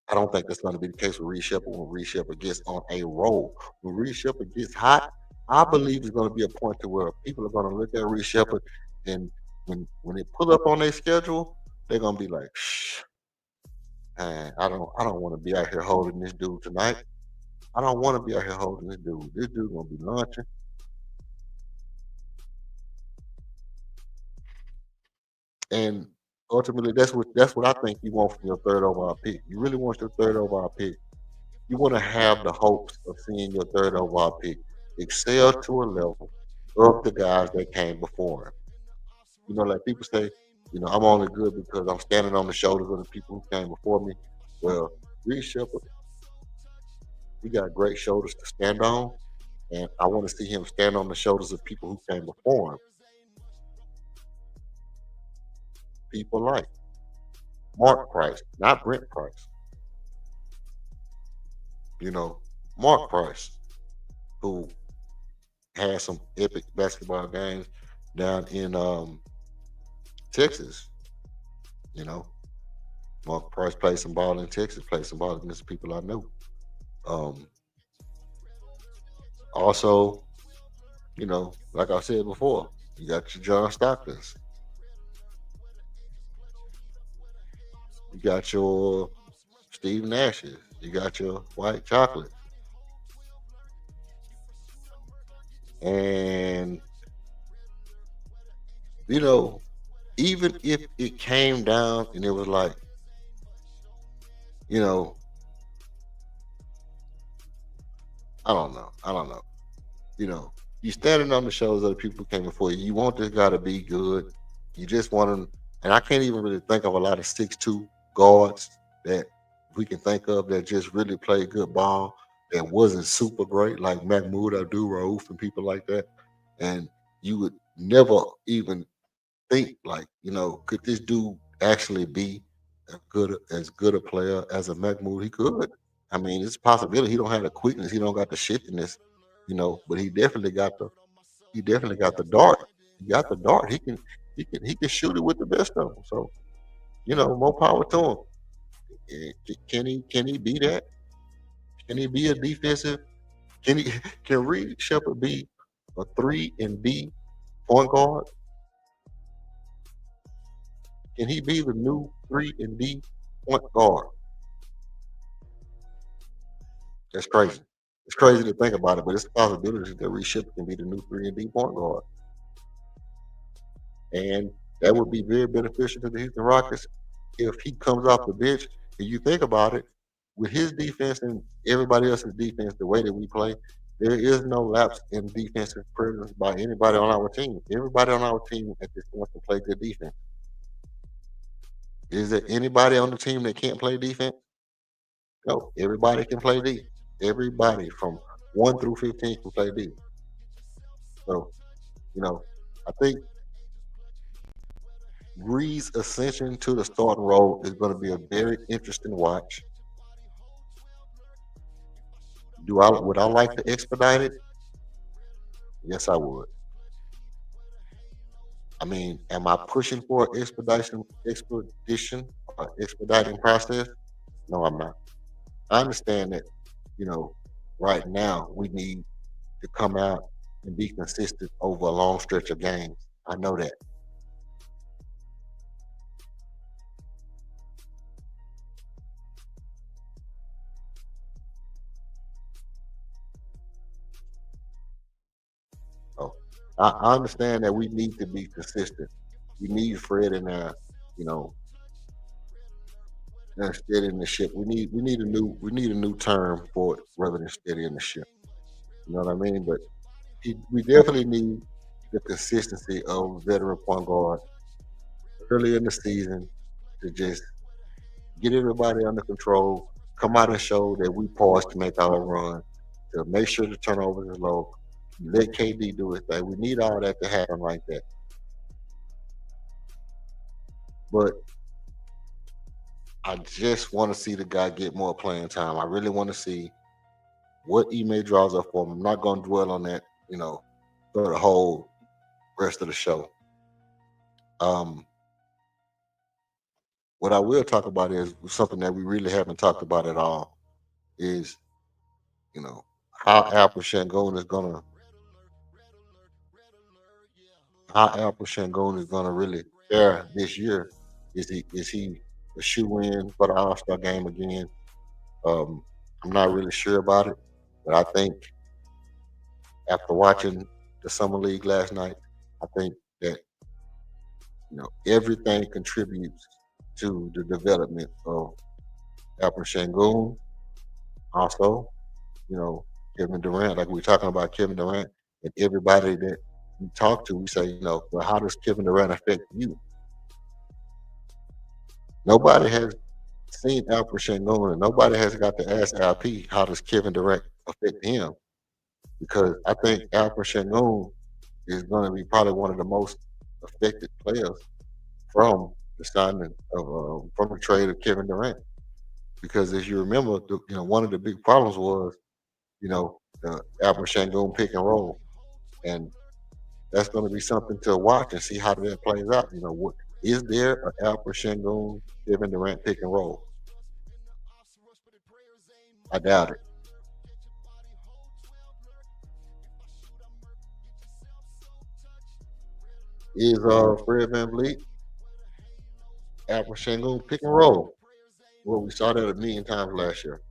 I don't think that's going to be the case with Reed Shepard when Reed Shepard gets on a roll. When Reed Shepard gets hot, I believe it's going to be a point to where people are going to look at Reed Shepard, and when they pull up on their schedule, they're going to be like, shh, man, I don't want to be out here holding this dude tonight. I don't want to be out here holding this dude. This dude going to be launching. And ultimately, that's what I think you want from your third overall pick. You really want your third overall pick. You want to have the hopes of seeing your third overall pick excel to a level of the guys that came before him. Like people say, I'm only good because I'm standing on the shoulders of the people who came before me. Well, Reed Shepard, he got great shoulders to stand on, and I want to see him stand on the shoulders of people who came before him. People like Mark Price, not Brent Price. Mark Price, who had some epic basketball games down in Texas. Mark Price played some ball in Texas, played some ball against the people I knew. Also, like I said before, You got your John Stocktons. You got your Steve Nashes. You got your white chocolate. And, you know, even if it came down and it was like, you know, I don't know. I don't know. You know, you standing on the shoulders of the people who came before you. You want this guy to be good. You just want him, and I can't even really think of a lot of 6'2" guards that we can think of that just really played good ball that wasn't super great, like Mahmoud Abdul Rauf and people like that. And you would never even think like, could this dude actually be as good a player as a Mahmoud? He could. I mean, it's a possibility. He don't have the quickness. He don't got the shiftiness, but he definitely got the dart. He got the dart. He can shoot it with the best of them. So more power to him. Can he be that? Can he be a defensive? Can he can Reed Shepard be a 3 and D point guard? Can he be the new 3 and D point guard? That's crazy. It's crazy to think about it, but it's a possibility that Reed Shepard can be the new 3 and D point guard. And that would be very beneficial to the Houston Rockets if he comes off the bench. And you think about it, with his defense and everybody else's defense, the way that we play, there is no lapse in defensive presence by anybody on our team. Everybody on our team at this point can play good defense. Is there anybody on the team that can't play defense? No, everybody can play D. Everybody from 1 through 15 can play D. So, you know, I think Reed's ascension to the starting role is going to be a very interesting watch. Would I like to expedite it? Yes, I would. I mean, am I pushing for an expediting process? No, I'm not. I understand that, you know, right now we need to come out and be consistent over a long stretch of games. I know that. So I understand that we need to be consistent. We need Fred in there, you know, and steadying the ship. We need a new term for it rather than steadying the ship. You know what I mean? But we definitely need the consistency of veteran point guard early in the season to just get everybody under control, come out and show that we poised to make our run, to make sure the turnovers is low, let KD do his thing. We need all that to happen like that. But I just want to see the guy get more playing time. I really want to see what Ime draws up for him. I'm not going to dwell on that, for the whole rest of the show. What I will talk about is something that we really haven't talked about at all is, you know, how Alpha Shangon is gonna how Alpha Shangon is gonna really fare this year. Is he a shoe in for the All Star game again? Um, I'm not really sure about it, but I think after watching the summer league last night, I think that everything contributes to the development of Alpha Shangon. Also, you know, Kevin Durant, like we are talking about Kevin Durant and everybody that we talk to, we say, well, how does Kevin Durant affect you? Nobody has seen Alfred Shangon and nobody has got to ask LP how does Kevin Durant affect him? Because I think Alfred Shangon is going to be probably one of the most affected players from the signing from the trade of Kevin Durant. Because as you remember, one of the big problems was, the Alfred Shangon pick and roll. And that's going to be something to watch and see how that plays out. What is there an Alfred Shangon Kevin Durant pick and roll? I doubt it. is Fred VanVleet, Alfred Şengün pick and roll. Well, we saw that a million times last year.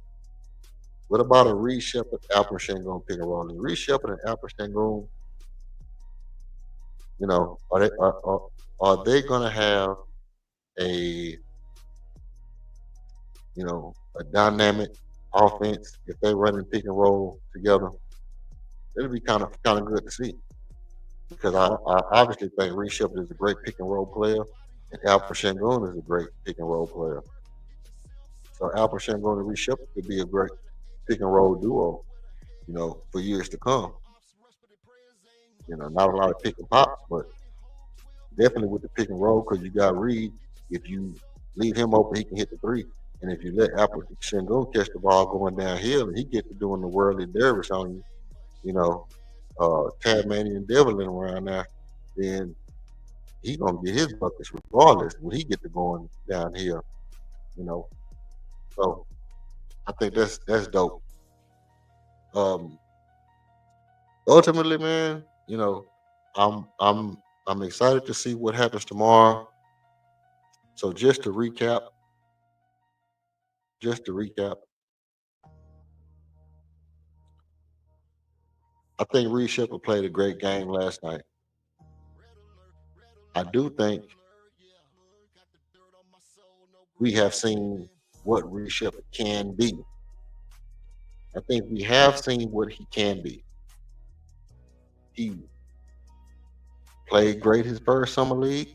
What about a Reed Shepard, Alfred Şengün pick and roll? And Reed Shepard and Alfred Şengün, you know, are they gonna have a a dynamic offense if they run and pick and roll together? It'll be kind of good to see because I obviously think Reed Shepard is a great pick and roll player, and Alfred Şengün is a great pick and roll player. So Alfred Şengün and Reed Shepard could be a great pick and roll duo, for years to come. Not a lot of pick and pops, but definitely with the pick and roll because you got Reed. If you leave him open, he can hit the three. And if you let Alfred Şengün catch the ball going downhill and he gets to doing the worldly dervish on you, Tasmanian deviling around there, then he gonna get his buckets regardless when he get to going downhill. You know, so I think that's dope. Um, Ultimately, man, I'm excited to see what happens tomorrow. So just to recap, I think Reed Shepard played a great game last night. I do think we have seen what Reed Shepard can be. I think we have seen what he can be. He played great his first summer league.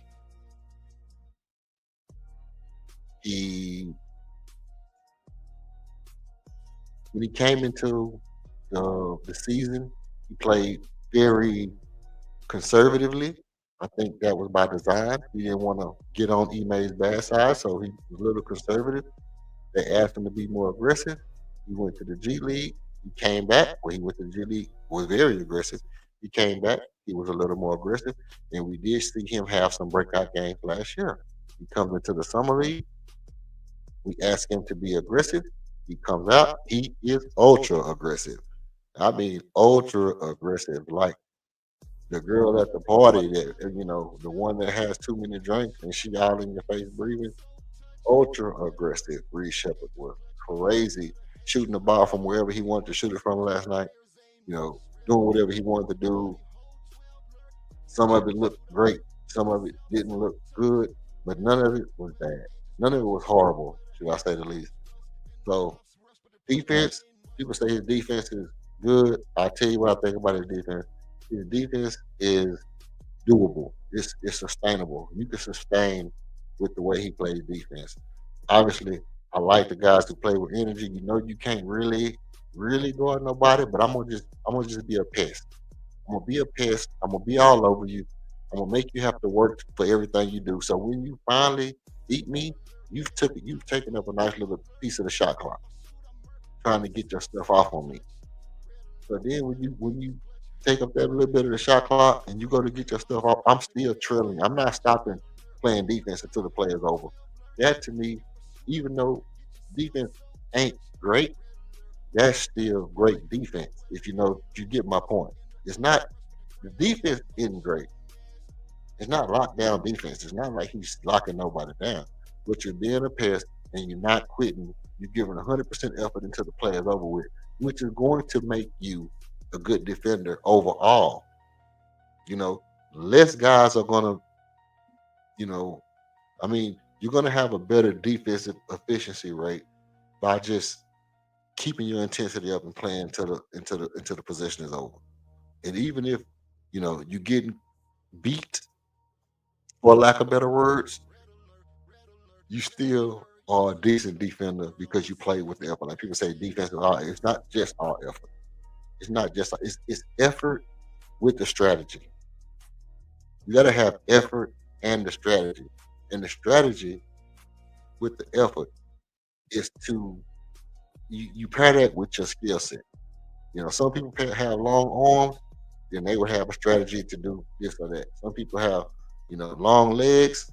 He When he came into the season, he played very conservatively. I think that was by design. He didn't want to get on Ime's bad side, so he was a little conservative. They asked him to be more aggressive. He went to the G League. He came back. Well, he went to the G League, was very aggressive. He came back. He was a little more aggressive. And we did see him have some breakout games last year. He comes into the summer league. We ask him to be aggressive. He comes out. He is ultra aggressive. I mean, ultra aggressive. Like the girl at the party that, the one that has too many drinks and she all in your face breathing. Ultra aggressive. Reed Shepard was crazy, shooting the ball from wherever he wanted to shoot it from last night. Doing whatever he wanted to do. Some of it looked great, some of it didn't look good, but none of it was bad. None of it was horrible, should I say the least. So defense, people say his defense is good. I'll tell you what I think about his defense. His defense is doable. It's sustainable. You can sustain with the way he plays defense. Obviously, I like the guys who play with energy. You can't really go at nobody, but I'm gonna just be a pest. I'm gonna be a pest. I'm gonna be all over you. I'm gonna make you have to work for everything you do. So when you finally beat me, you've taken up a nice little piece of the shot clock, trying to get your stuff off on me. So then when you take up that little bit of the shot clock and you go to get your stuff off, I'm still trailing. I'm not stopping playing defense until the play is over. That to me, even though defense ain't great, that's still great defense. If you get my point. It's not the defense isn't great. It's not lockdown defense. It's not like he's locking nobody down. But you're being a pest and you're not quitting. You're giving 100% effort until the play is over with, which is going to make you a good defender overall. Less guys are gonna, you're gonna have a better defensive efficiency rate by just keeping your intensity up and playing until the possession is over. And even if you're getting beat, for lack of better words, you still are a decent defender because you play with the effort. Like people say, defense is all. It's not just all effort. It's not just it's effort with the strategy. You got to have effort and the strategy, and the strategy with the effort is to you pair that with your skill set. Some people have long arms, then they would have a strategy to do this or that. Some people have, long legs.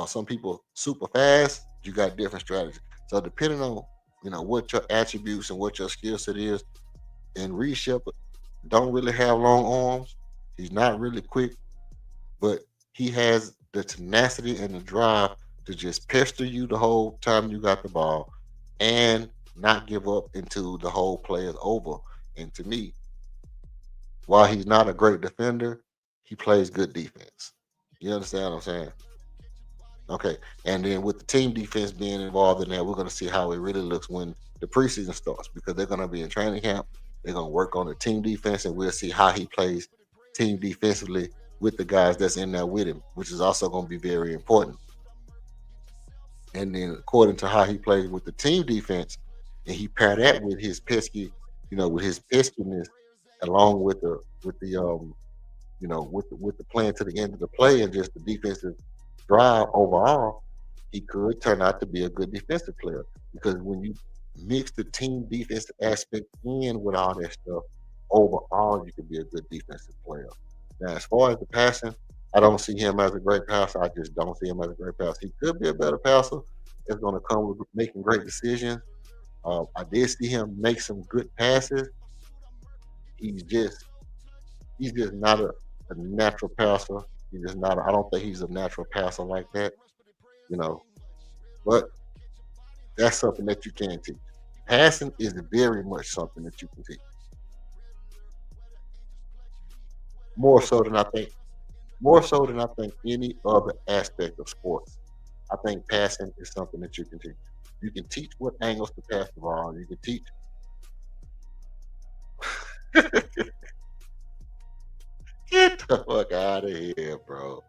Some people super fast. You got different strategies. So depending on, what your attributes and what your skill set is, and Reed Shepard don't really have long arms. He's not really quick, but He has the tenacity and the drive to just pester you the whole time you got the ball and not give up until the whole play is over. And to me, while he's not a great defender, he plays good defense. You understand what I'm saying? Okay. And then with the team defense being involved in that, we're going to see how it really looks when the preseason starts because they're going to be in training camp. They're going to work on the team defense, and we'll see how he plays team defensively with the guys that's in there with him, which is also going to be very important. And then according to how he plays with the team defense, and he pair that with his pesky, with his peskiness, along with the plan to the end of the play and just the defensive drive overall, he could turn out to be a good defensive player. Because when you mix the team defense aspect in with all that stuff, overall you can be a good defensive player. Now, as far as the passing, I don't see him as a great passer. I just don't see him as a great passer. He could be a better passer. It's going to come with making great decisions. I did see him make some good passes. He's just he's just not a natural passer. He's just not. I don't think he's a natural passer like that. You know, but that's something that you can teach. Passing is very much something that you can teach. More so than I think. More so than I think any other aspect of sports. I think passing is something that you can teach. You can teach what angles to pass the ball. You can teach. Get the fuck out of here, bro.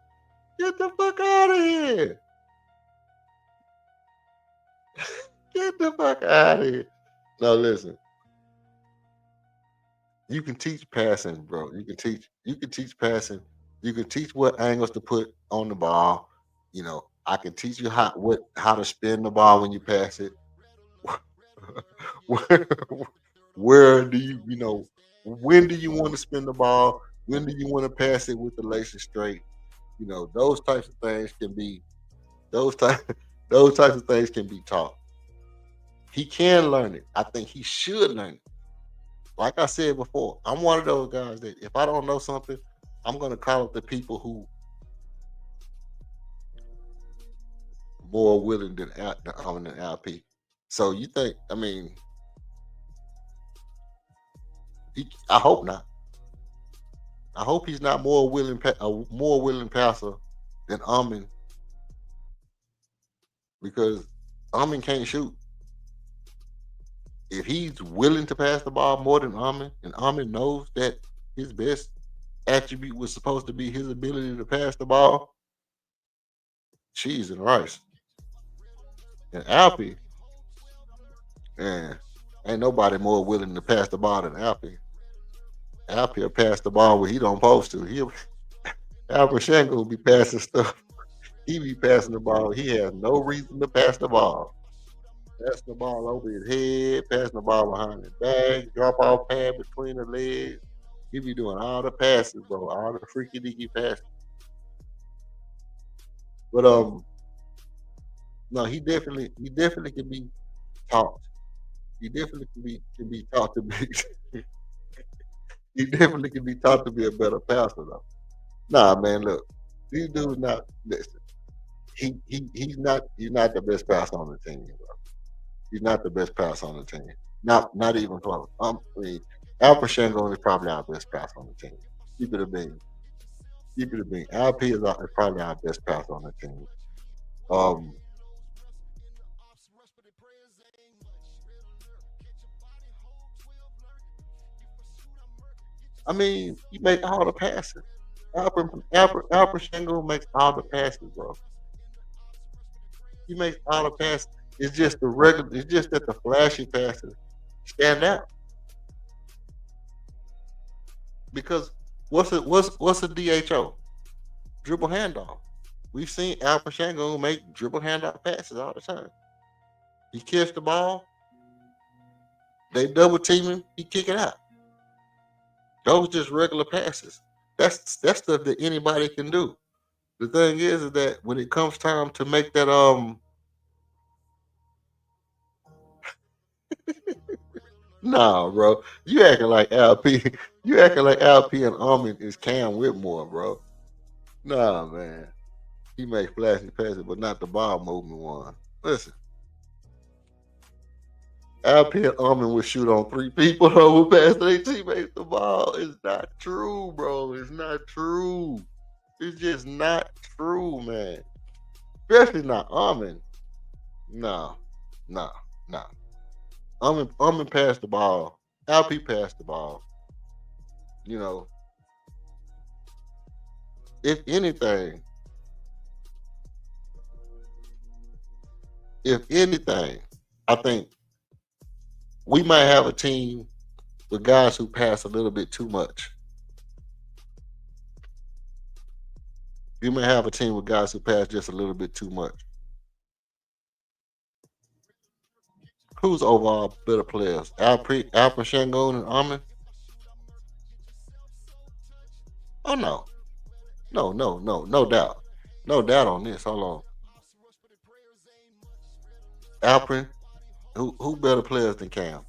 Get the fuck out of here. Get the fuck out of here. No, listen. You can teach passing, bro. You can teach passing. You can teach what angles to put on the ball. I can teach you how to spin the ball when you pass it. where, where do when do you want to spin the ball? When do you want to pass it with the laces straight? Those types of things can be those type those types of things can be taught. He can learn it. I think he should learn it. Like I said before, I'm one of those guys that if I don't know something, I'm gonna call up the people who more willing than than LP. So you think? I mean, I hope not. I hope he's not a more willing passer than Amin because Amin can't shoot. If he's willing to pass the ball more than Amin, and Amin knows that his best attribute was supposed to be his ability to pass the ball, cheese and rice. And Alfie, man, ain't nobody more willing to pass the ball than Alfie. Alfie will pass the ball where he don't supposed to. Alfred Shango will be passing stuff. He be passing the ball. He has no reason to pass the ball. Passing the ball over his head, passing the ball behind his back, drop off pad between the legs. He be doing all the passes, bro. All the freaky deaky passes. But no, he definitely can be taught. He definitely can be taught to be. He definitely can be taught to be a better passer, though. Nah, man, look, these dudes not listen. He's not the best passer on the team, bro. He's not the best passer on the team. Not even close. I mean, Alpha Shango is probably our best passer on the team. Keep it a bean. Keep it a bean. LP is probably our best passer on the team. Um, I mean, he make all the passes. Alpha Shango makes all the passes, bro. He makes all the passes. It's just the regular. It's just that the flashy passes stand out because what's a DHO? Dribble handoff. We've seen Alpha Shango make dribble handoff passes all the time. He catch the ball, they double team him, he kick it out. Those just regular passes. That's stuff that anybody can do. The thing is that when it comes time to make that nah, bro. You acting like LP. You acting like LP and Armin is Cam Whitmore, bro. Nah, man. He made flashy passes, but not the ball movement one. Listen, Alpine Armin would shoot on 3 people who would pass their teammates the ball. It's not true, bro. It's not true. It's just not true, man. Especially not Armin. No, no, no. Armin passed the ball. Alpine passed the ball. You know, if anything, I think we might have a team with guys who pass a little bit too much. You may have a team with guys who pass just a little bit too much. Who's overall better players? Alpin Shangon and Armin? Oh no. No doubt. No doubt on this. Hold on. Alpin, who better players than Cam?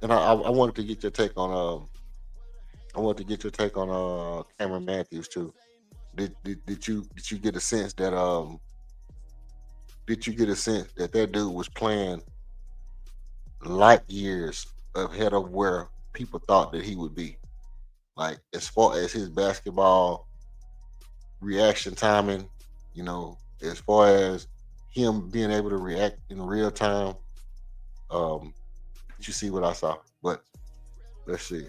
And I wanted to get your take on Cameron Matthews too. Did you get a sense that that dude was playing light years ahead of where people thought that he would be? Like as far as his basketball reaction timing, as far as him being able to react in real time. Did you see what I saw? But let's see.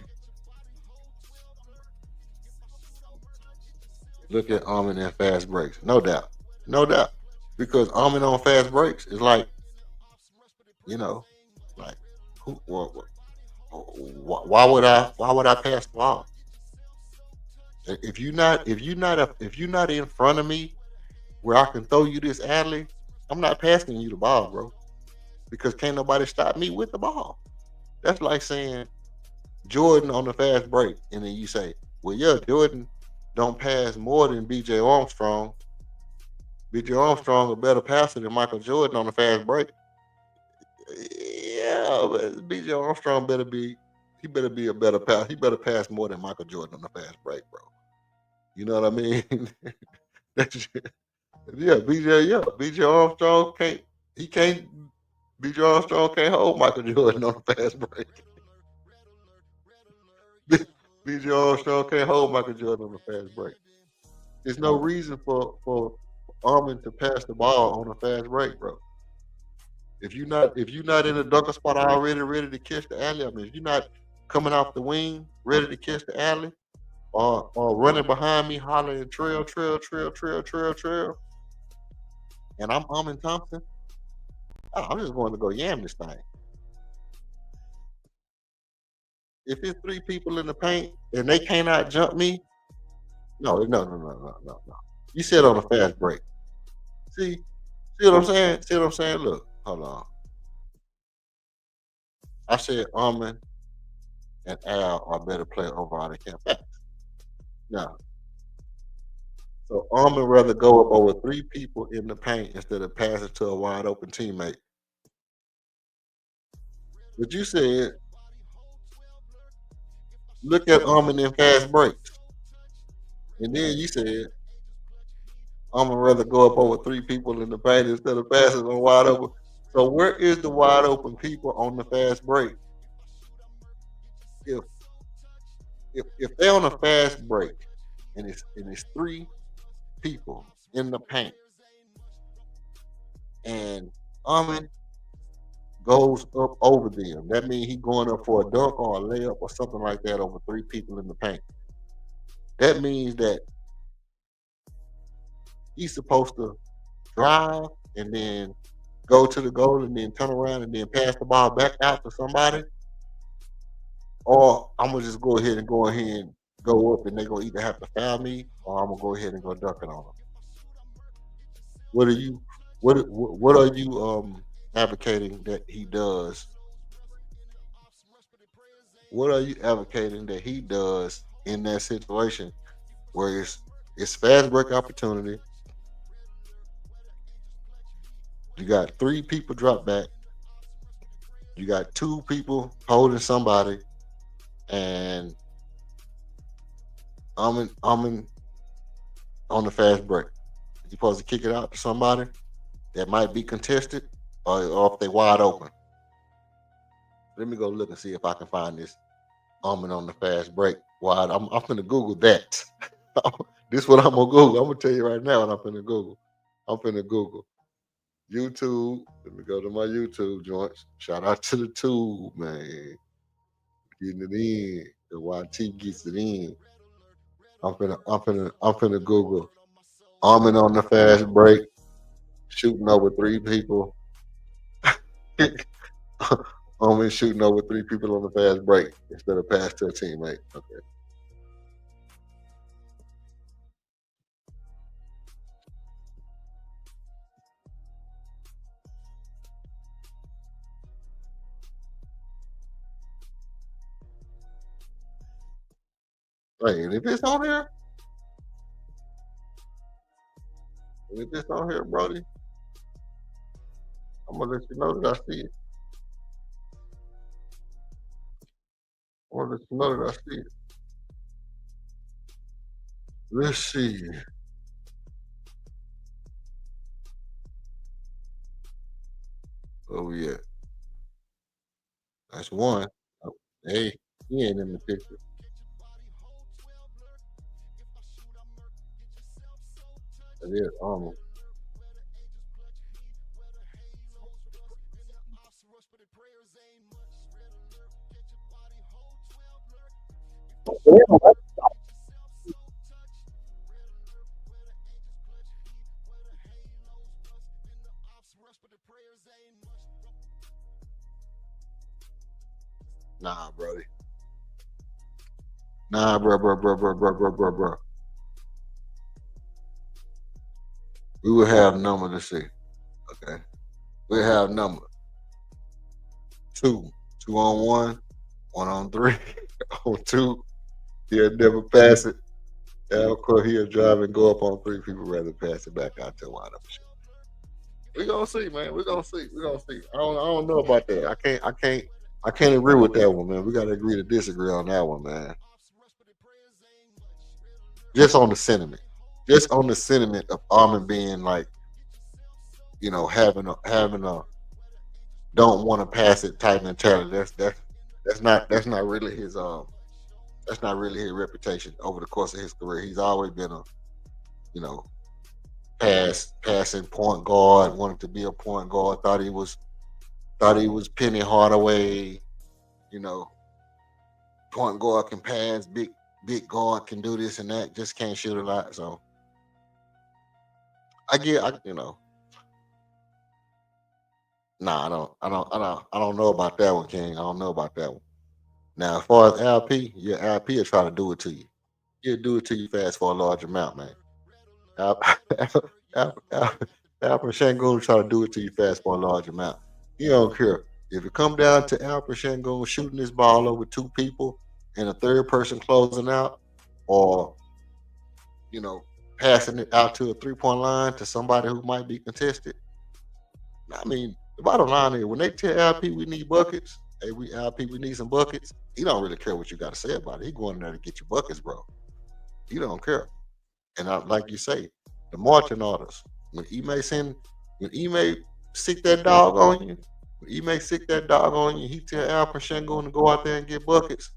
Look at Armin and fast breaks. No doubt. No doubt. Because Armin on fast breaks is like, like who why would I pass the ball? If you're not in front of me where I can throw you this alley, I'm not passing you the ball, bro. Because can't nobody stop me with the ball. That's like saying Jordan on the fast break, and then you say, well, yeah, Jordan don't pass more than BJ Armstrong. BJ Armstrong a better passer than Michael Jordan on the fast break. Yeah, but BJ Armstrong better be a better pass. He better pass more than Michael Jordan on the fast break, bro. You know what I mean? BJ Armstrong BJ Armstrong can't hold Michael Jordan on the fast break. BJ Armstrong can't hold Michael Jordan on the fast break. There's no reason for Armin to pass the ball on a fast break, bro. If you're not in the dunker spot already ready to catch the alley, I mean, if you're not coming off the wing ready to catch the alley, or running behind me hollering trail, and I'm Armin Thompson, I'm just going to go yam this thing. If it's 3 people in the paint and they cannot jump me, no. You said on a fast break. See what I'm saying? See what I'm saying? Look, hold on. I said Armin and Al are better player overall than Cam. Now, so Armin rather go up over 3 people in the paint instead of passing to a wide open teammate. But you said, look at Armin in fast breaks. And then you said, I'm gonna rather go up over 3 people in the paint instead of passing on wide open. So where is the wide open people on the fast break? If they're on a fast break and it's 3 people in the paint and Armin goes up over them, that means he's going up for a dunk or a layup or something like that over 3 people in the paint. That means that he's supposed to drive and then go to the goal and then turn around and then pass the ball back out to somebody. Or I'm gonna just go ahead and go up and they're gonna either have to foul me or I'm gonna go ahead and go dunking on them. What are you advocating that he does? What are you advocating that he does in that situation where it's fast break opportunity? You got 3 people drop back. You got 2 people holding somebody, and Almond on the fast break. You're supposed to kick it out to somebody that might be contested, or if they wide open. Let me go look and see if I can find this almond on the fast break. Wide. I'm gonna Google that. This is what I'm gonna Google. I'm gonna tell you right now what I'm gonna Google. I'm gonna Google YouTube. Let me go to my YouTube joints. Shout out to the tube, man. Getting it in. The YT gets it in. I'm finna Google almond on the fast break, shooting over three people. Almond shooting over three people on the fast break instead of pass to a teammate. Okay. Wait, and if it's on here, Brody, I'm gonna let you know that I see it. I'm gonna let you know that I see it. Let's see. Oh yeah, that's one. Oh, hey, he ain't in the picture. That is almost. Nah, Brody. Nah, bro. We will have number to see. Okay, we have number two, 2 on 1, 1 on 3, on 2. He'll never pass it. Yeah, of course he'll drive and go up on three people rather pass it back out to wide open shot. We gonna see, man. We gonna see. We gonna see. I don't know about that. I can't agree with that one, man. We gotta agree to disagree on that one, man. Just on the sentiment. Just on the sentiment of Armin being like, having a don't want to pass it type mentality. That's not really his reputation over the course of his career. He's always been a, you know, passing point guard, wanted to be a point guard, thought he was Penny Hardaway, you know, point guard can pass, big guard can do this and that, just can't shoot a lot. So nah, I don't know about that one, King. I don't know about that one. Now, as far as LP, yeah, LP will try to do it to you. He'll do it to you fast for a large amount, man. Al- Alfred Shangoon try to do it to you fast for a large amount. He don't care. If it come down to Alfred Shangoon shooting this ball over two people and a third person closing out, or you know, passing it out to a 3 point line to somebody who might be contested. I mean, the bottom line is when they tell LP we need buckets, hey, we need some buckets. He don't really care what you got to say about it. He going there to get you buckets, bro. He don't care. And like you say, the marching orders. When Ime sick that dog on you, when Ime sick that dog on you, he tell Alfred Shangoon to go out there and get buckets.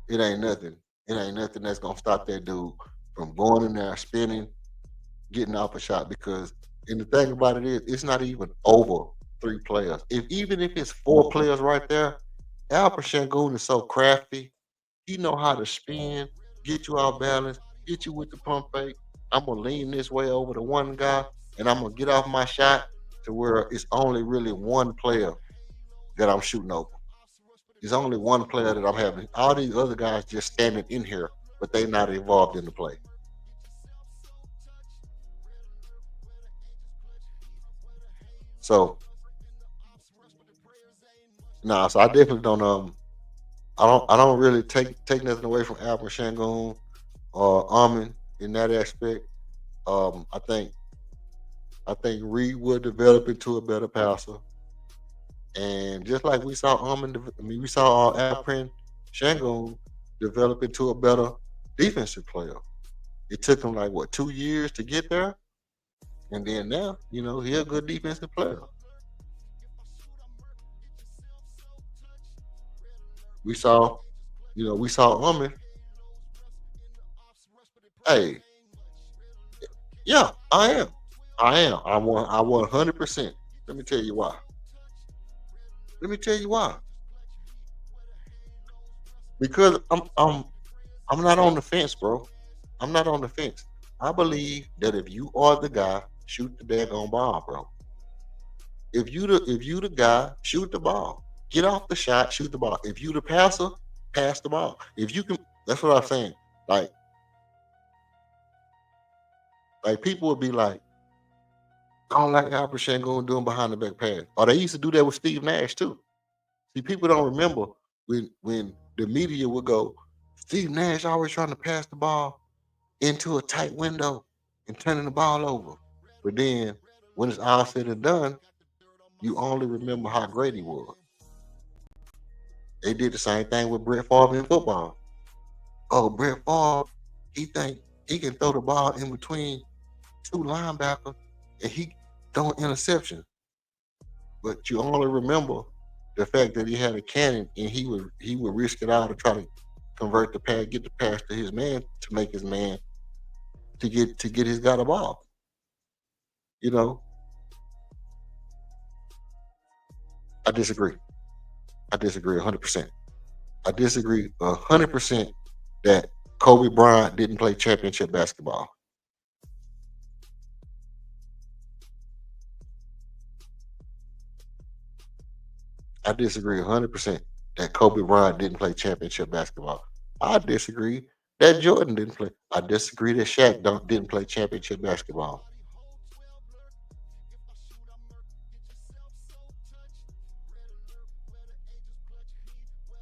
It ain't nothing. It ain't nothing that's gonna stop that dude from going in there, spinning, getting off a shot. Because and the thing about it is, it's not even over three players. Even if it's four players right there, Alfred Shangoon is so crafty. He know how to spin, get you out balance, get you with the pump fake. I'm gonna lean this way over to one guy, and I'm gonna get off my shot to where it's only really one player that I'm shooting over. It's only one player that I'm having. All these other guys just standing in here, but they not involved in the play. So nah, so I definitely don't I don't really take nothing away from Alvin Shangoon or Armin in that aspect. I think Reed will develop into a better passer. And just like we saw we saw Alprin Shangoon develop into a better defensive player. It took him like what 2 years to get there, and then now he's a good defensive player. We saw, Uman. Hey, yeah, I am. I am. I 100%. Let me tell you why. Let me tell you why. Because I'm not on the fence, bro. I'm not on the fence. I believe that if you are the guy, shoot the daggone ball, bro. If you the guy, shoot the ball. Get off the shot, shoot the ball. If you the passer, pass the ball. If you can, that's what I'm saying. Like people would be like, I don't like Al Pacino doing behind the back pass. Or they used to do that with Steve Nash too. See, people don't remember when the media would go, Steve Nash always trying to pass the ball into a tight window and turning the ball over. But then when it's all said and done, you only remember how great he was. They did the same thing with Brett Favre in football. Oh, Brett Favre, he think he can throw the ball in between two linebackers and he throw an interception. But you only remember the fact that he had a cannon and he would risk it all to try to convert the pass, get the pass to his man to make his man to get his guy the ball. I disagree. I disagree 100%. I disagree 100% that Kobe Bryant didn't play championship basketball. I disagree 100% that Kobe Bryant didn't play championship basketball. I disagree that Jordan didn't play. I disagree that Shaq didn't play championship basketball.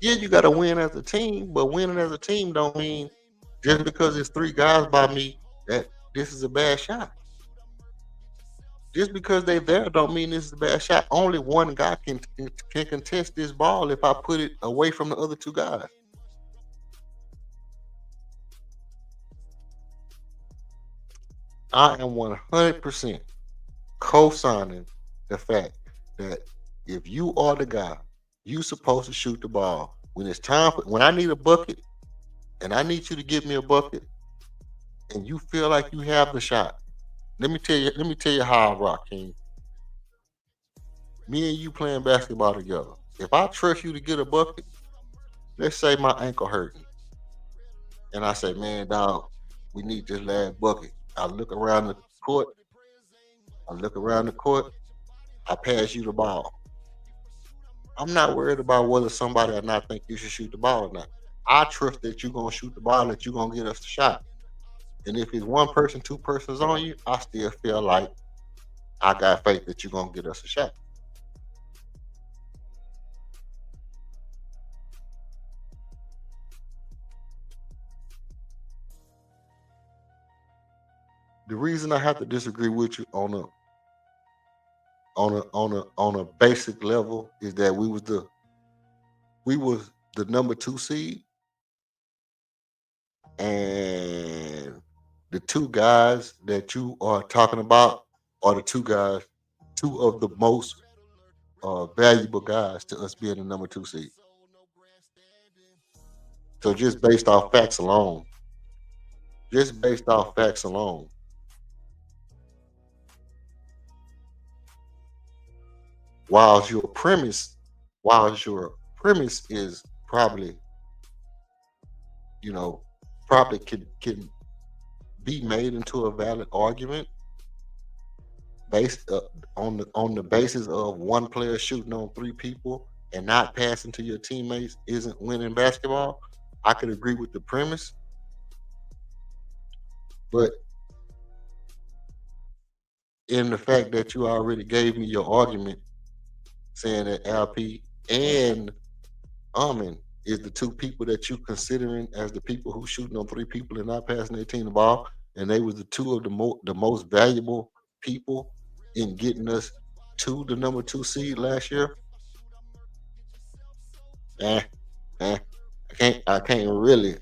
Yeah, you got to win as a team, but winning as a team don't mean just because it's three guys by me that this is a bad shot. Just because they're there don't mean this is a bad shot. Only one guy can contest this ball if I put it away from the other two guys. I am 100% co-signing the fact that if you are the guy, you supposed to shoot the ball. When it's time when I need a bucket and I need you to give me a bucket and you feel like you have the shot. Let me tell you how I rock, King. Me and you playing basketball together. If I trust you to get a bucket, let's say my ankle hurting. And I say, man, dog, we need this last bucket. I look around the court. I pass you the ball. I'm not worried about whether somebody or not think you should shoot the ball or not. I trust that you're going to shoot the ball, that you're going to get us the shot. And if it's one person, two persons on you, I still feel like I got faith that you're going to get us a shot. The reason I have to disagree with you on a basic level is that we was the number 2 seed, and the two guys that you are talking about are the two of the most valuable guys to us being the number 2 seed. So just based off facts alone, while your premise is probably, probably can be made into a valid argument based on the basis of one player shooting on 3 people and not passing to your teammates isn't winning basketball. I could agree with the premise, but in the fact that you already gave me your argument saying that LP and Amin is the 2 people that you considering as the people who shooting on 3 people and not passing their team the ball, and they was the 2 of the most valuable people in getting us to the number 2 seed last year. I can't really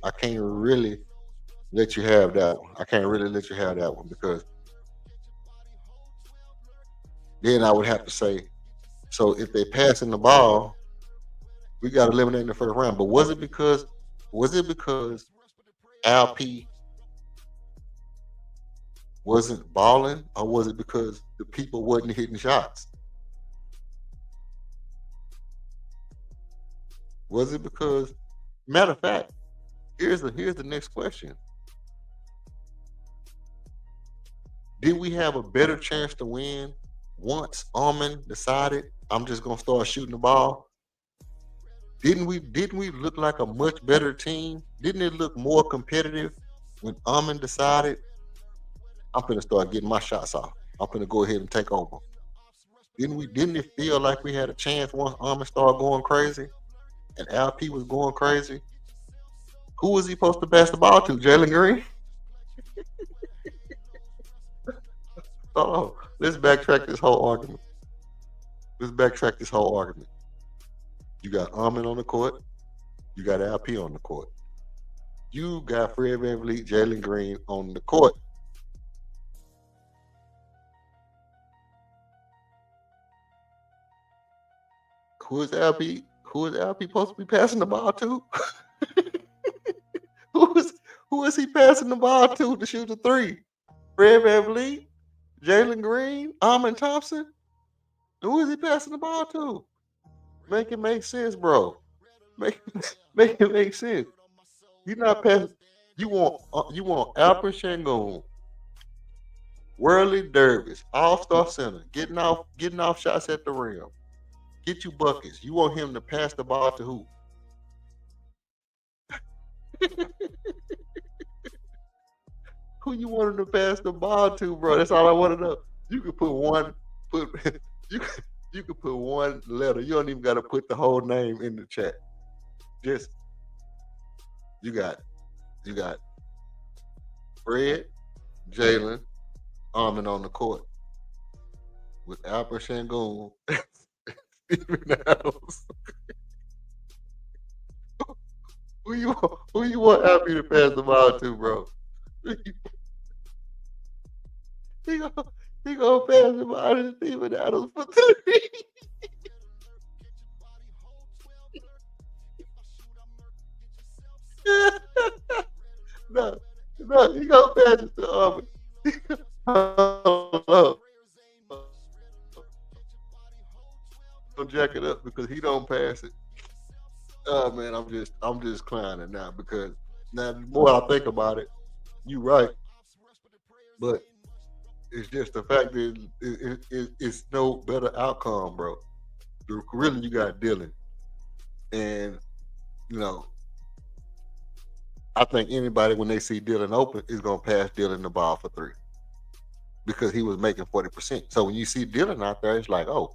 let you have that one. I can't really let you have that one because then I would have to say, so if they passing the ball, we got to eliminate in the first round. But was it because Alp wasn't balling, or was it because the people wasn't hitting shots? Was it because, matter of fact, here's the next question. Did we have a better chance to win once Armin decided I'm just gonna start shooting the ball? Didn't we look like a much better team? Didn't it look more competitive when Armin decided I'm gonna start getting my shots off? I'm gonna go ahead and take over. Didn't it feel like we had a chance once Armin started going crazy and LP was going crazy? Who was he supposed to pass the ball to? Jalen Green? Oh, let's backtrack this whole argument. Let's backtrack this whole argument. You got Armin on the court. You got LP on the court. You got Fred VanVleet, Jalen Green on the court. Who is LP? Who is LP supposed to be passing the ball to? who is he passing the ball to shoot the three? Fred VanVleet, Jalen Green, Armin Thompson. Who is he passing the ball to? Make it make sense, bro. Make it make sense. You're not passing. You want Alfred Shangoon, Worley Dervis, All-Star Center, getting off shots at the rim. Get you buckets. You want him to pass the ball to who? Who you want him to pass the ball to, bro? That's all I want to know. You could put you you could put one letter. You don't even got to put the whole name in the chat. Just you got Fred, Jalen, Armin on the court with Alfred Shangoon, Steven Adams. Who you want Alfie to pass the ball to, bro? He gonna, he gonna pass the ball to Steven Adams for three. no, he gonna pass it to Armin. Hold up. Don't jack it up because he don't pass it. Oh man, I'm just clowning now because now the more I think about it, you right, but it's just the fact that it's no better outcome, bro. Really, you got Dylan, and you know, I think anybody when they see Dylan open is gonna pass Dylan the ball for three because he was making 40%. So when you see Dylan out there, it's like, oh,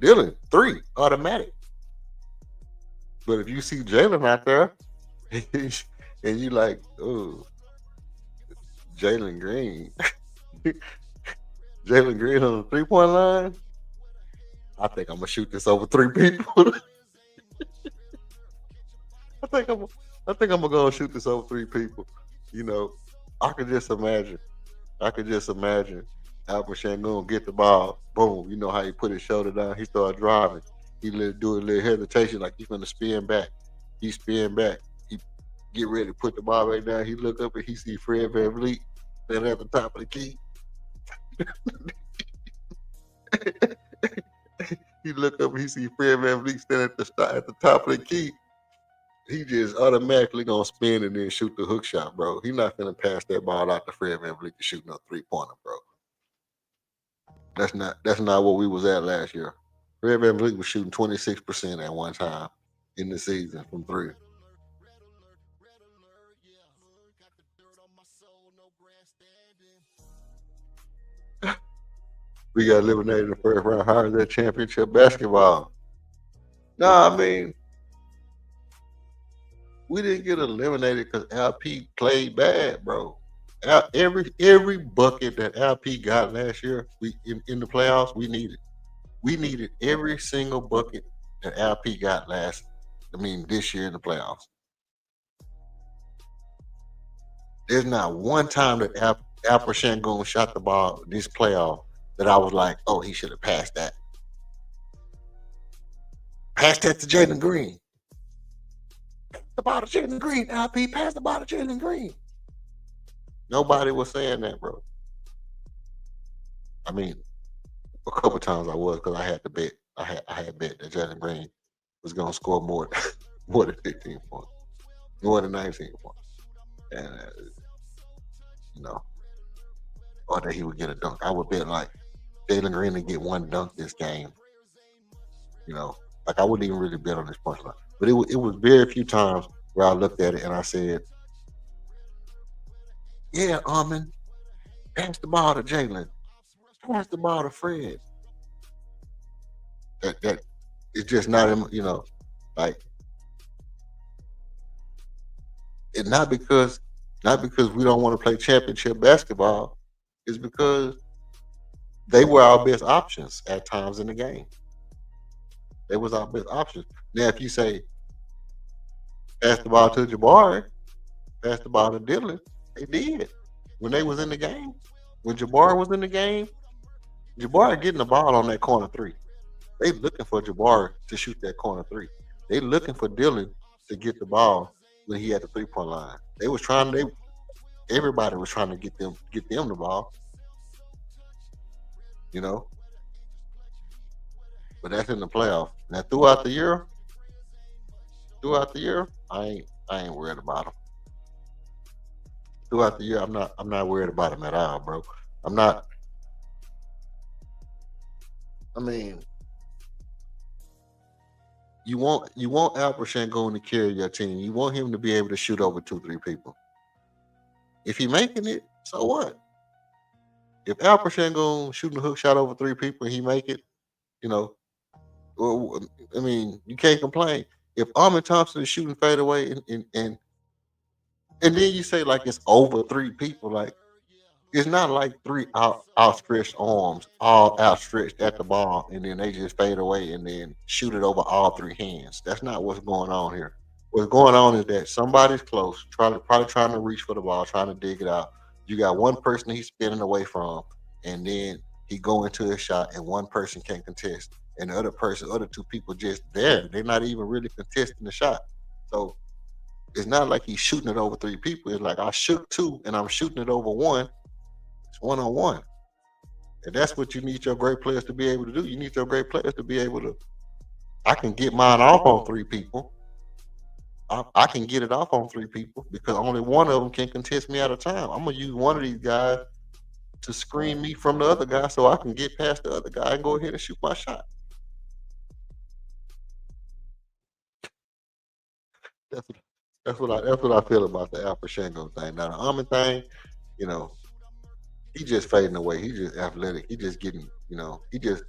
Dylan three automatic. But if you see Jalen out there, and you like, oh, Jalen Green, Jalen Green on the 3-point line, I think I'm gonna shoot this over three people. I think I'm gonna go shoot this over three people. You know, I could just imagine. Albert Shangoon get the ball, boom. You know how he put his shoulder down. He started driving. He do a little hesitation, like he's gonna spin back. He spin back. He get ready to put the ball right down. He look up and he see Fred VanVleet standing at the top of the key. He look up and he see Fred VanVleet standing at the top of the key. He just automatically gonna spin and then shoot the hook shot, bro. He not gonna pass that ball out to Fred VanVleet to shoot no 3-pointer, bro. That's not what we was at last year. Fred VanVleet was shooting 26% at one time in the season from three. We got eliminated in the first round. How is that championship basketball? No, I mean, we didn't get eliminated because LP played bad, bro. Every bucket that LP got last year, we in the playoffs, we needed. We needed every single bucket that LP got last this year in the playoffs. There's not one time that Alper Sengun shot the ball this playoff that I was like, oh, he should have passed that. Pass that to Jalen Green. Pass the ball to Jalen Green. LP, pass the ball to Jalen Green. Nobody was saying that, bro. I mean, a couple times I was because I had to bet. I had bet that Jalen Green was gonna score more than 15 points, more than 19 points, and or that he would get a dunk. I would bet like Jalen Green to get one dunk this game. Like I wouldn't even really bet on this punchline. But it was very few times where I looked at it and I said, "Yeah, Armin, pass the ball to Jalen, pass the ball to Fred." That it's just not in, like it not because we don't want to play championship basketball. It's because they were our best options at times in the game. They was our best options. Now, if you say pass the ball to Jabari, pass the ball to Dylan, they did when they was in the game. When Jabari was in the game, Jabari getting the ball on that corner three. They looking for Jabari to shoot that corner three. They looking for Dylan to get the ball when he had the 3-point line. Everybody was trying to get them the ball. But that's in the playoff. Now throughout the year, I ain't worried about them. Throughout the year, I'm not worried about them at all, bro. I'm not. I mean, you want Alper Sengun to carry your team. You want him to be able to shoot over 2-3 people. If he making it, so what? If Alper Sengun shooting a hook shot over 3 people and he make it, well, you can't complain. If Armin Thompson is shooting fade away and then you say like it's over 3 people, like it's not like 3 outstretched arms, all outstretched at the ball, and then they just fade away and then shoot it over all 3 hands. That's not what's going on here. What's going on is that somebody's close, probably trying to reach for the ball, trying to dig it out. You got one person he's spinning away from, and then he go into his shot, and one person can't contest, and the other 2 people just there. They're not even really contesting the shot. So it's not like he's shooting it over 3 people. It's like I shoot 2 and I'm shooting it over 1. It's 1-on-1. And that's what you need your great players to be able to do. You need your great players to be able to, I can get mine off on 3 people. I can get it off on 3 people because only one of them can contest me at a time. I'm going to use one of these guys to screen me from the other guy so I can get past the other guy and go ahead and shoot my shot. That's what I feel about the Alper Sengun thing. Now the Armin thing, he just fading away. He just athletic. He just getting, he just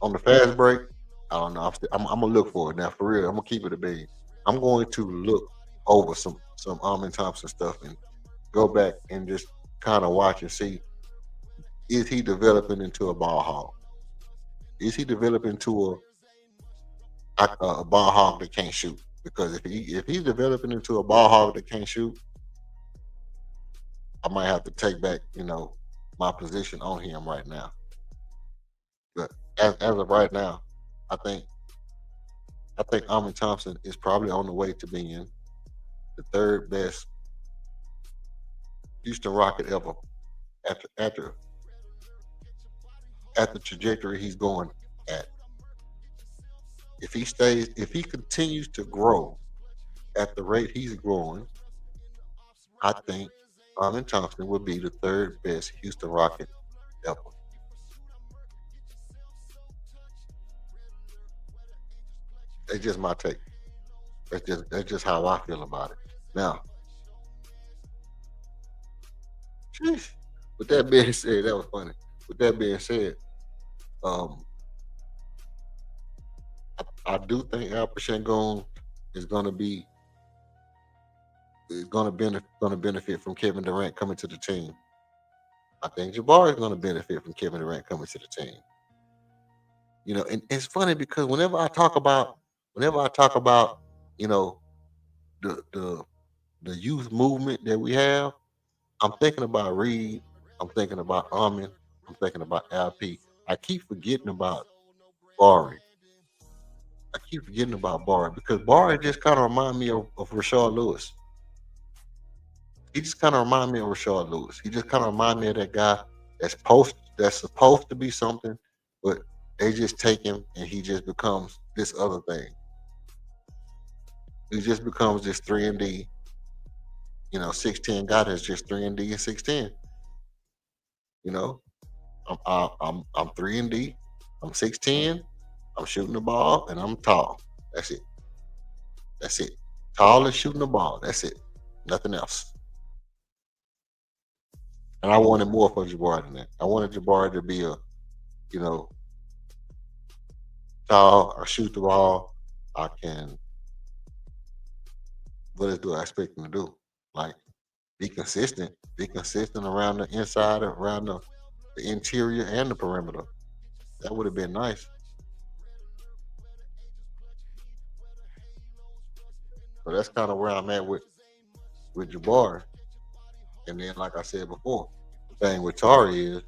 on the fast break. I don't know. I'm gonna look for it now for real. I'm gonna keep it a bean. I'm going to look over some Armin Thompson stuff and go back and just kind of watch and see, is he developing into a ball hog? Is he developing into a ball hog that can't shoot? Because if he's developing into a ball hog that can't shoot, I might have to take back, my position on him right now. But as of right now, I think Armin Thompson is probably on the way to being the 3rd best Houston Rocket ever after the trajectory he's going at. If he continues to grow at the rate he's growing, I think Armin Thompson will be the 3rd best Houston Rocket ever. That's just my take. That's just how I feel about it. Now, with that being said, that was funny. With that being said, I do think Alper Sengun is going to benefit from Kevin Durant coming to the team. I think Jabari is going to benefit from Kevin Durant coming to the team. And it's funny because whenever I talk about you know, the youth movement that we have, I'm thinking about Reed. I'm thinking about Amin. I'm thinking about LP. I keep forgetting about Bari. I keep forgetting about Bari because Bari just kind of remind me of Rashard Lewis. He just kind of remind me of Rashard Lewis. He just kind of remind me of that guy that's supposed to be something, but they just take him and he just becomes this other thing. He just becomes this 3 and D, 6'10" guy that's just 3 and D and 6'10". You know, I'm 3 and D. I'm 6'10". I'm shooting the ball and I'm tall. That's it. That's it. Tall and shooting the ball. That's it. Nothing else. And I wanted more for Jabari than that. I wanted Jabari to be you know, tall. I shoot the ball. I can. What do I expect him to do? Like, be consistent. Be consistent around the inside, around the interior, and the perimeter. That would have been nice. So that's kind of where I'm at with Jabari. And then, like I said before, the thing with Tari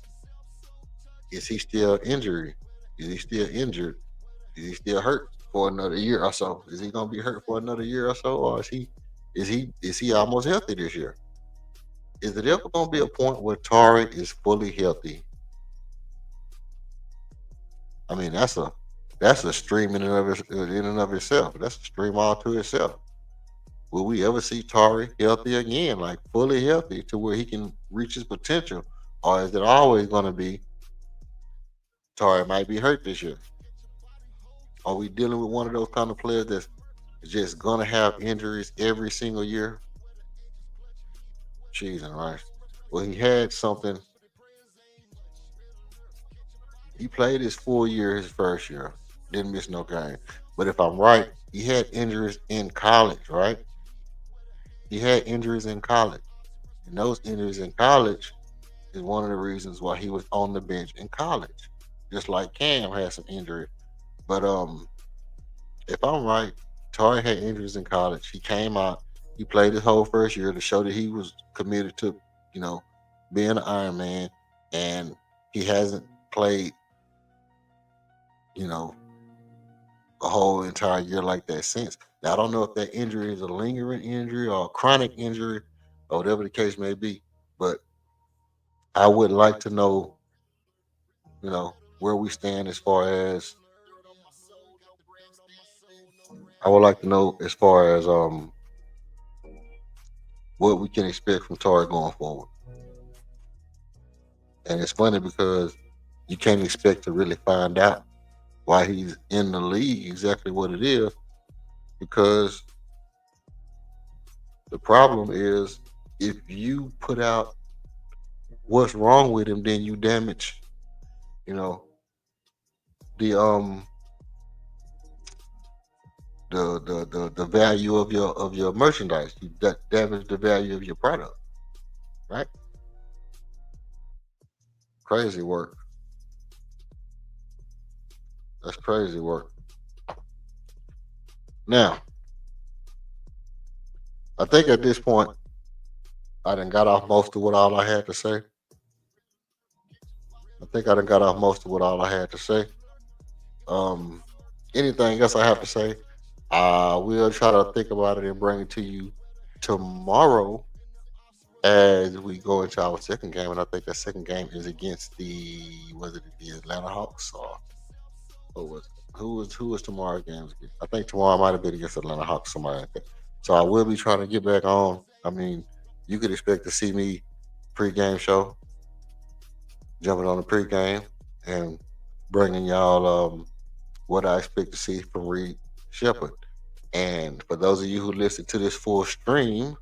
is he still injured? Is he still injured? Is he still hurt for another year or so? Is he gonna be hurt for another year or so, or is he almost healthy this year? Is it ever gonna be a point where Tari is fully healthy? I mean, that's a stream in and of itself. That's a stream all to itself. Will we ever see Tari healthy again, like fully healthy to where he can reach his potential? Or is it always going to be Tari might be hurt this year? Are we dealing with one of those kind of players that's just going to have injuries every single year? Cheese and rice. Well, he had something. He played his full year his first year. Didn't miss no game. But if I'm right, he had injuries in college, right? He had injuries in college. And those injuries in college is one of the reasons why he was on the bench in college. Just like Cam had some injury. But if I'm right, Tari had injuries in college. He came out, he played his whole first year to show that he was committed to, being an Iron Man. And he hasn't played, a whole entire year like that since. Now, I don't know if that injury is a lingering injury or a chronic injury or whatever the case may be, but I would like to know, where we stand as far as I would like to know as far as what we can expect from Tari going forward. And it's funny because you can't expect to really find out why he's in the league exactly what it is, because the problem is if you put out what's wrong with him, then you damage, the the value of your merchandise. You damage the value of your product, right? Crazy work. That's crazy work. Now, I think at this point, I done got off most of what all I had to say. I think I done got off most of what all I had to say. Um, Anything else I have to say, I will try to think about it and bring it to you tomorrow as we go into our second game. And I think that second game is against the Atlanta Hawks or who was tomorrow's games against? I think tomorrow might have been against Atlanta Hawks, somebody like that. So I will be trying to get back on. I mean, you could expect to see me pregame show, jumping on the pregame and bringing y'all what I expect to see from Reed Shepard. And for those of you who listen to this full stream,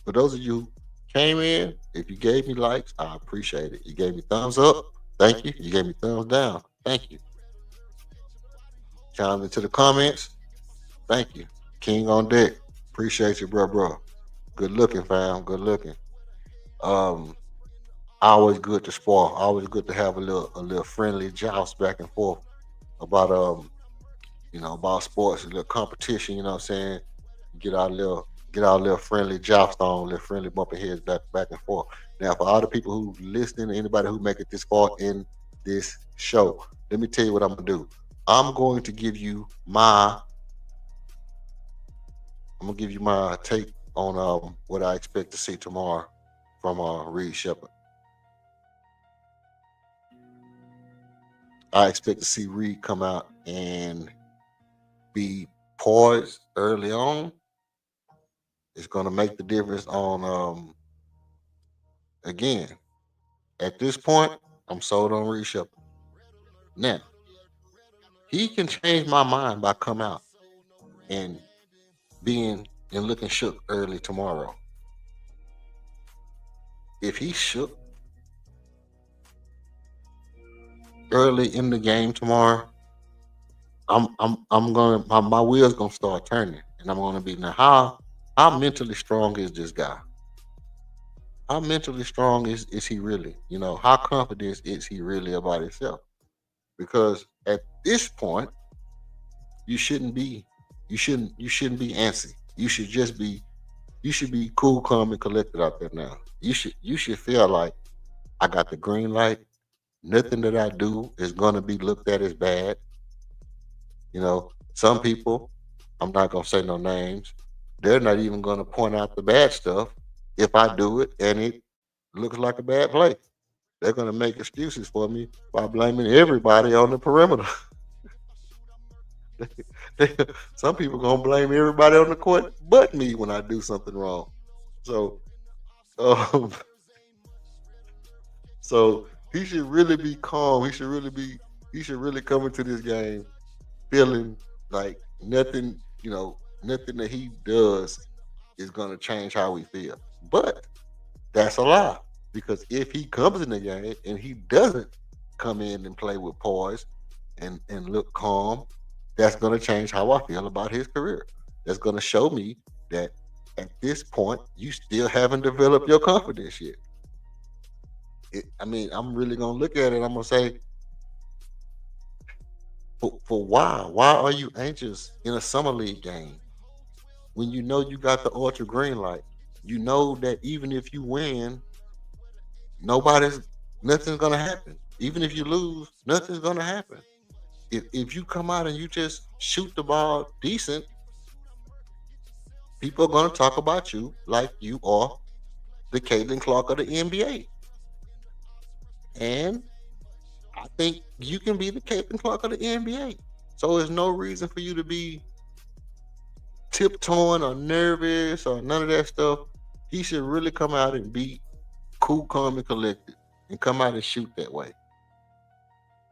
for those of you who came in, if you gave me likes, I appreciate it. You gave me thumbs up, thank you. You gave me thumbs down, thank you. Chimed into the comments, thank you. King on deck, appreciate you, bro. Good looking, fam. Good looking. Always good to spar. Always good to have a little friendly joust back and forth about about sports, a little competition, you know what I'm saying? Get our little friendly joust on, little friendly bumping heads back and forth. Now, for all the people who listening, anybody who make it this far in this show, let me tell you what I'm gonna do. I'm going to give you my I'm gonna give you my take on what I expect to see tomorrow from Reed Shepard. I expect to see Reed come out and be poised early on. It's gonna make the difference on again. At this point, I'm sold on Reed Shepard. Now, he can change my mind by come out and being and looking shook early tomorrow. If he shook early in the game tomorrow, I'm gonna my wheels gonna start turning, and I'm gonna be now how mentally strong is this guy? How mentally strong is he really? How confident is he really about himself? Because at this point, you shouldn't be you shouldn't be antsy. You should be cool, calm, and collected out there now. You should feel like I got the green light. Nothing that I do is gonna be looked at as bad. Some people, I'm not gonna say no names, they're not even gonna point out the bad stuff if I do it and it looks like a bad play. They're gonna make excuses for me by blaming everybody on the perimeter. Some people gonna blame everybody on the court but me when I do something wrong. So, um, so he should really be calm. He should really come into this game feeling like nothing that he does is gonna change how we feel. But that's a lie, because if he comes in the game and he doesn't come in and play with poise and look calm, that's gonna change how I feel about his career. That's gonna show me that at this point you still haven't developed your confidence yet. I'm really gonna look at it. I'm gonna say, for why? Why are you anxious in a summer league game when you know you got the ultra green light? You know that even if you win, nobody's nothing's gonna happen. Even if you lose, nothing's gonna happen. If you come out and you just shoot the ball decent, people are gonna talk about you like you are the Caitlin Clark of the NBA. And I think you can be the Caitlin Clark of the NBA. So there's no reason for you to be tiptoeing or nervous or none of that stuff. He should really come out and be cool, calm, and collected and come out and shoot that way.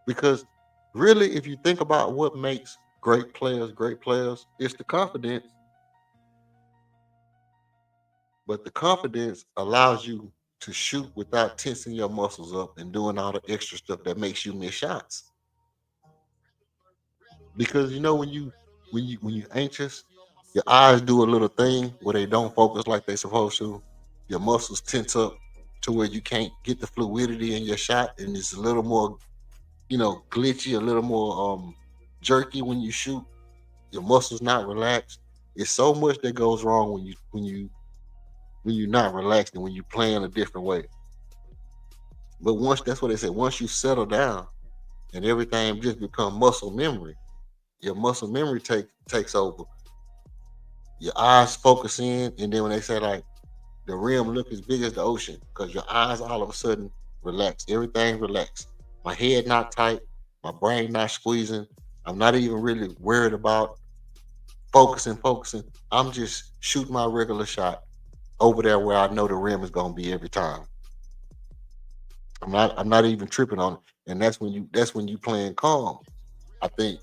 Because really, if you think about what makes great players, it's the confidence. But the confidence allows you to shoot without tensing your muscles up and doing all the extra stuff that makes you miss shots. Because when you anxious, your eyes do a little thing where they don't focus like they supposed to. Your muscles tense up to where you can't get the fluidity in your shot, and it's a little more, glitchy, a little more jerky when you shoot. Your muscles not relaxed. It's so much that goes wrong when you're not relaxed and when you're playing a different way. But once that's what they say, once you settle down and everything just become muscle memory, your muscle memory takes over. Your eyes focus in, and then when they say like the rim look as big as the ocean, because your eyes all of a sudden relax. Everything relaxed. My head not tight, my brain not squeezing. I'm not even really worried about focusing. I'm just shooting my regular shot over there where I know the rim is gonna be every time. I'm not even tripping on it. And that's when you playing calm. I think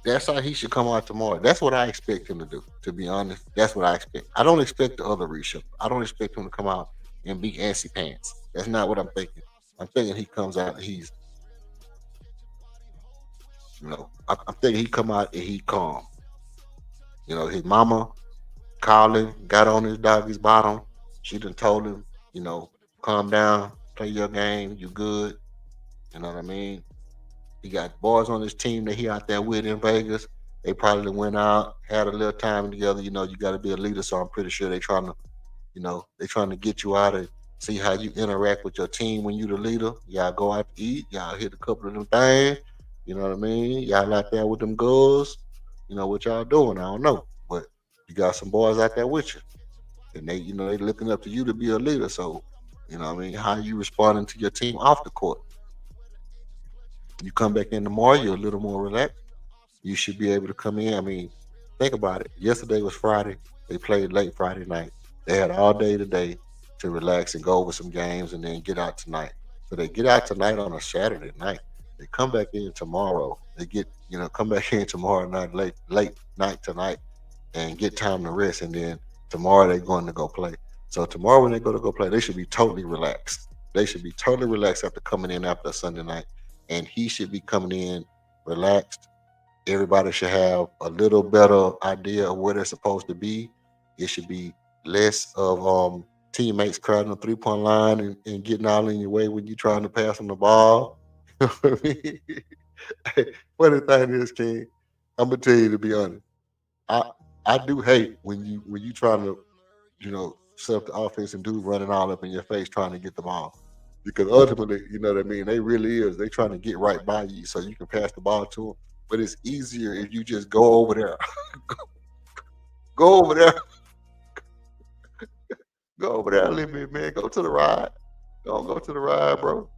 that's how he should come out tomorrow. That's what I expect him to do. To be honest, that's what I expect. I don't expect the other reshuffle. I don't expect him to come out and be antsy pants. That's not what I'm thinking. I'm thinking he comes out and I'm thinking he come out and he calm. His mama called him, got on his doggy's bottom. She done told him, calm down, play your game, you good. You know what I mean? He got boys on his team that he out there with in Vegas. They probably went out, had a little time together. You know, you got to be a leader, so I'm pretty sure they trying to, they trying to get you out and see how you interact with your team when you the leader. Y'all go out to eat. Y'all hit a couple of them things. You know what I mean? Y'all out there with them girls. You know what y'all doing? I don't know, but you got some boys out there with you, and they looking up to you to be a leader. So, what I mean, how you responding to your team off the court? You come back in tomorrow, you're a little more relaxed. You should be able to come in. I mean, think about it. Yesterday was Friday. They played late Friday night. They had all day today to relax and go over some games and then get out tonight. So they get out tonight on a Saturday night. They come back in tomorrow. They come back in tomorrow night, late night tonight, and get time to rest. And then tomorrow they're going to go play. So tomorrow when they go play, they should be totally relaxed. They should be totally relaxed after coming in after a Sunday night. And he should be coming in relaxed. Everybody should have a little better idea of where they're supposed to be. It should be less of teammates crowding the 3-point line and getting all in your way when you're trying to pass them the ball. You know what I mean? Funny thing is, King, I'm gonna tell you to be honest. I do hate when you trying to, set up the offense and dude running all up in your face trying to get the ball. Because ultimately, you know what I mean, they really is. They trying to get right by you so you can pass the ball to them. But it's easier if you just go over there. Go over there. Go over there a little bit, man. Go to the ride. Go to the ride, bro.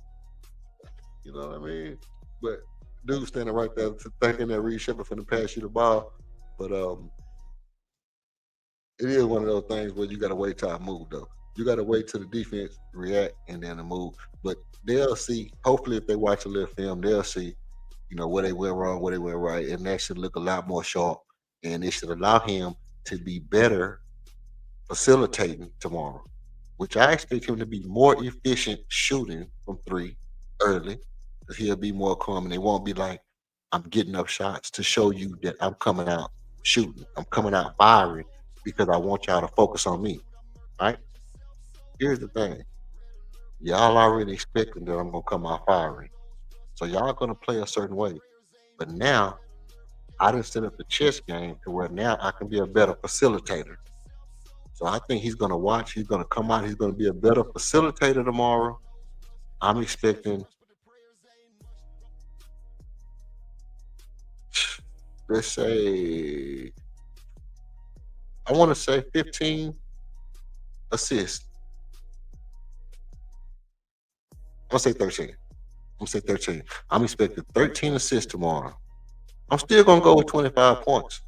You know what I mean? But dude standing right there thinking that Reed Shepard finna pass you the ball. But it is one of those things where you gotta wait till I move though. You gotta wait till the defense react and then to move. But they'll see, hopefully if they watch a little film, they'll see, where they went wrong, where they went right, and that should look a lot more sharp. And it should allow him to be better facilitating tomorrow, which I expect him to be more efficient shooting from three early, because he'll be more calm and they won't be like, I'm getting up shots to show you that I'm coming out shooting. I'm coming out firing because I want y'all to focus on me. Right? Here's the thing. Y'all already expecting that I'm gonna come out firing. So y'all gonna play a certain way. But now I done set up the chess game to where now I can be a better facilitator. So I think he's gonna watch, he's gonna come out, he's gonna be a better facilitator tomorrow. I'm expecting, let's say, I want to say 15 assists. I'm gonna say 13. I'm gonna say 13. I'm expecting 13 assists tomorrow. I'm still gonna go with 25 points.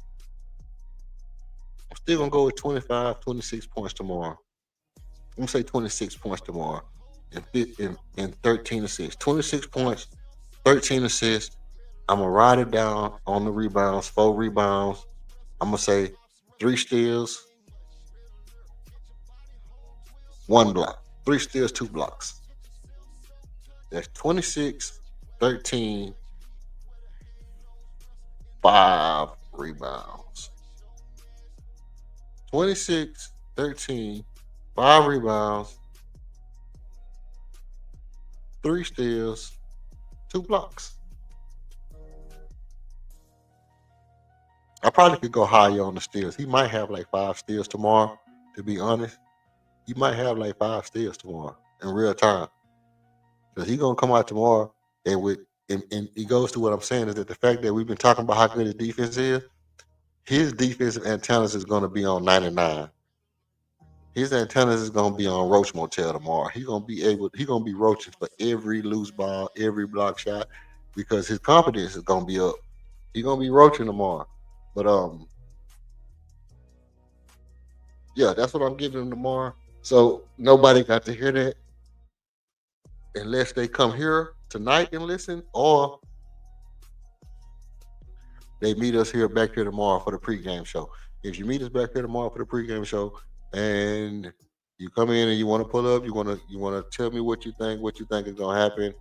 I'm still gonna go with 25, 26 points tomorrow. I'm gonna say 26 points tomorrow and 13 assists. 26 points, 13 assists. I'm gonna ride it down on the rebounds, 4 rebounds. I'm gonna say 3 steals, 1 block. 3 steals, 2 blocks. That's 26, 13, 5 rebounds. 26, 13, 5 rebounds, 3 steals, 2 blocks. I probably could go higher on the steals. He might have like 5 steals tomorrow, to be honest. He might have like 5 steals tomorrow in real time. Because he's gonna come out tomorrow and he goes to what I'm saying is that the fact that we've been talking about how good his defense is, his defensive antennas is gonna be on 99. His antennas is gonna be on Roach Motel tomorrow. He's gonna be roaching for every loose ball, every block shot, because his confidence is gonna be up. He's gonna be roaching tomorrow. But yeah, that's what I'm giving him tomorrow. So nobody got to hear that unless they come here tonight and listen, or they meet us back here tomorrow for the pregame show. If you meet us back here tomorrow for the pregame show, and you come in and you want to pull up, you want to tell me what you think is gonna happen,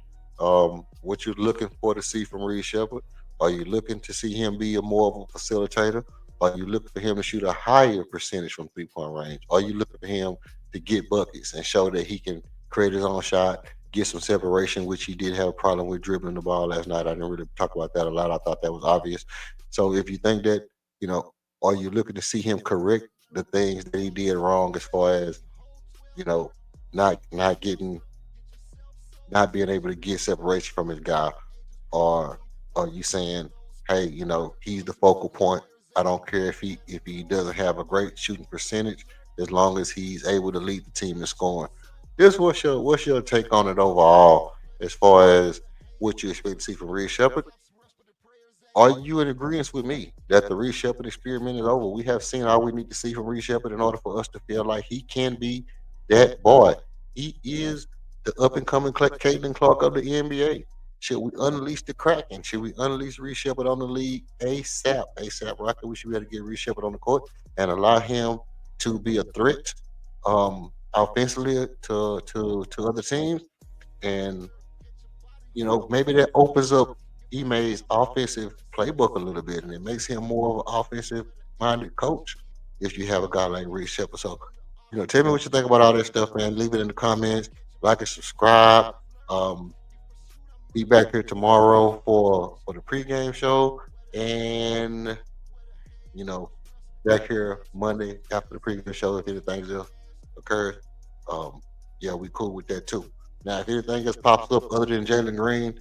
what you're looking for to see from Reed Shepard. Are you looking to see him be more of a facilitator? Are you looking for him to shoot a higher percentage from 3-point range? Are you looking for him to get buckets and show that he can create his own shot, get some separation, which he did have a problem with dribbling the ball last night. I didn't really talk about that a lot. I thought that was obvious. So if you think that, you know, are you looking to see him correct the things that he did wrong as far as, you know, not getting not being able to get separation from his guy, or are you saying, hey, you know, he's the focal point. I don't care if he doesn't have a great shooting percentage, as long as he's able to lead the team in scoring. Just what's your take on it overall, as far as what you expect to see from Reed Shepard? Are you in agreement with me that the Reed Shepard experiment is over? We have seen all we need to see from Reed Shepard in order for us to feel like he can be that boy. He is the up and coming Caitlin Clark of the NBA. Should we unleash the Kraken? Should we unleash Reed Shepard on the league ASAP? ASAP Rocket. We should be able to get Reed Shepard on the court and allow him to be a threat offensively to other teams. And maybe that opens up Ime's offensive playbook a little bit, and it makes him more of an offensive minded coach if you have a guy like Reed Shepard. So, tell me what you think about all this stuff, man. Leave it in the comments, like and subscribe. Um, be back here tomorrow for the pregame show, and you know, back here Monday after the pregame show if anything else occurs. Um, yeah, we cool with that too. Now, if anything else pops up other than Jalen Green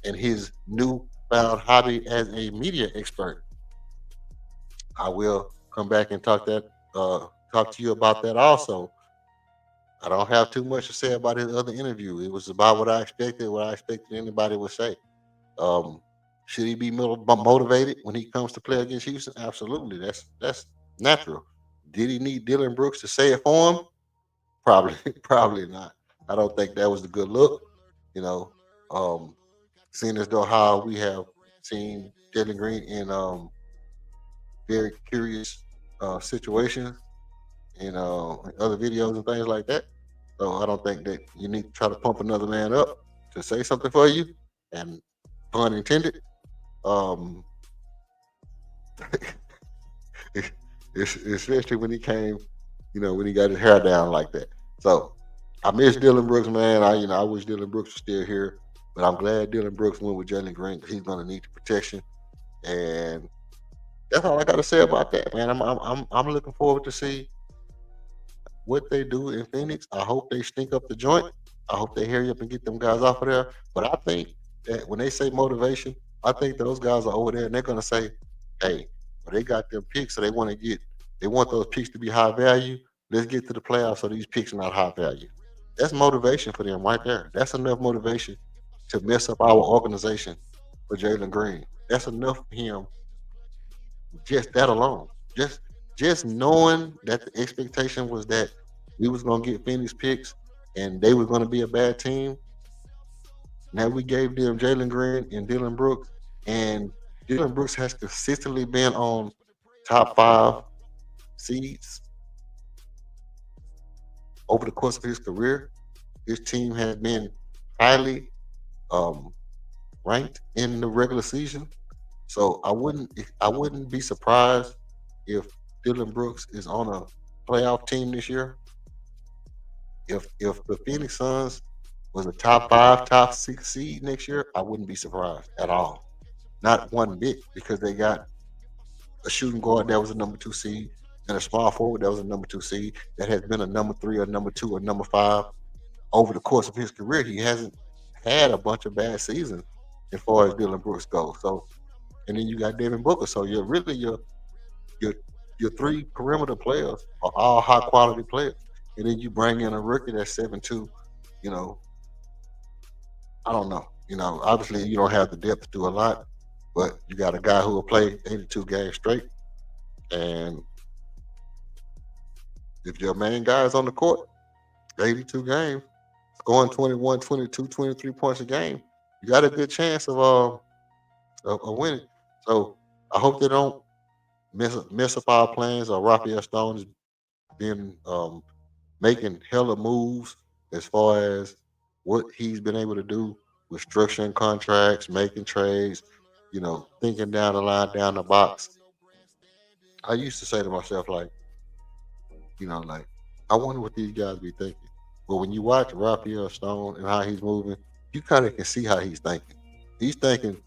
and his newfound hobby as a media expert, I will come back and talk to you about that also. I don't have too much to say about his other interview. It was about what I expected anybody would say. Um, should he be motivated when he comes to play against Houston? Absolutely. That's natural. Did he need Dylan Brooks to say it for him? Probably, probably not. I don't think that was the good look. You know, um, seeing as though how we have seen Jalen Green in very curious situations in other videos and things like that. So I don't think that you need to try to pump another man up to say something for you, and pun intended. Um, especially when he came, when he got his hair down like that. So I miss Dylan Brooks, man. I wish Dylan Brooks was still here, but I'm glad Dylan Brooks went with Jalen Green because he's going to need the protection, and that's all I got to say about that, man. I'm looking forward to see what they do in Phoenix. I hope they stink up the joint. I hope they hurry up and get them guys off of there. But I think that when they say motivation, I think those guys are over there and they're gonna say, "Hey, well, they got them picks, so they want those picks to be high value. Let's get to the playoffs so these picks are not high value." That's motivation for them right there. That's enough motivation to mess up our organization for Jalen Green. That's enough for him, just that alone. Just just knowing that the expectation was that we was gonna get Phoenix picks and they was gonna be a bad team. Now we gave them Jalen Green and Dylan Brooks, and Dylan Brooks has consistently been on top five seeds over the course of his career. His team has been highly um, ranked in the regular season. So I wouldn't be surprised if Dylan Brooks is on a playoff team this year. If the Phoenix Suns was a top five, top six seed next year, I wouldn't be surprised at all. Not one bit, because they got a shooting guard that was a number two seed and a small forward that was a number two seed that has been a number three or number two or number five over the course of his career. He hasn't had a bunch of bad seasons as far as Dylan Brooks goes. So, and then you got Devin Booker. So you're really your your three perimeter players are all high quality players. And then you bring in a rookie that's 7'2", you know, I don't know. Obviously you don't have the depth to do a lot, but you got a guy who will play 82 games straight. And if your main guy is on the court, 82 games, scoring 21, 22, 23 points a game, you got a good chance of winning. So I hope they don't mess up our plans. Or Raphael Stone has been making hella moves as far as what he's been able to do with structuring contracts, making trades, thinking down the line, down the box. I used to say to myself, like, like, I wonder what these guys be thinking. But when you watch Raphael Stone and how he's moving, you kind of can see how he's thinking. He's thinking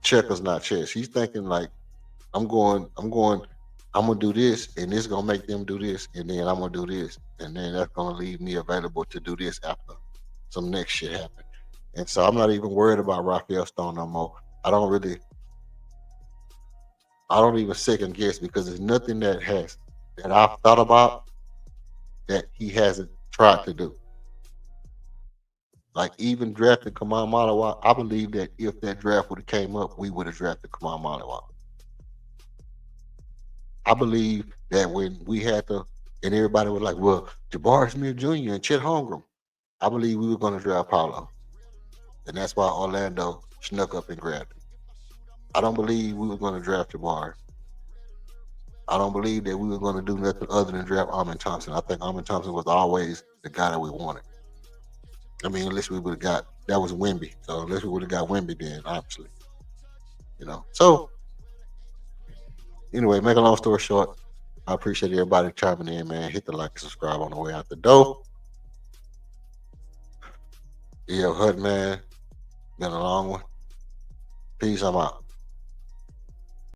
checkers, not chess. He's thinking like, I'm gonna do this, and this gonna make them do this, and then I'm gonna do this, and then that's gonna leave me available to do this after some next shit happen. And so I'm not even worried about Raphael Stone no more. I don't even second guess, because there's nothing that I've thought about that he hasn't tried to do. Like even drafting Kamal Malawa, I believe that if that draft would have came up, we would have drafted Kamal Malawa. I believe that when we had to, and everybody was like, well, Jabari Smith Jr. and Chet Holmgren, I believe we were going to draft Paulo. And that's why Orlando snuck up and grabbed him. I don't believe we were going to draft Jabari. I don't believe that we were going to do nothing other than draft Armin Thompson. I think Armin Thompson was always the guy that we wanted. I mean, unless we would have got, that was Wemby. So unless we would have got Wemby, then obviously, So anyway, make a long story short, I appreciate everybody chiming in, man. Hit the like and subscribe on the way out the door. Hut, man. Been a long one. Peace, I'm out.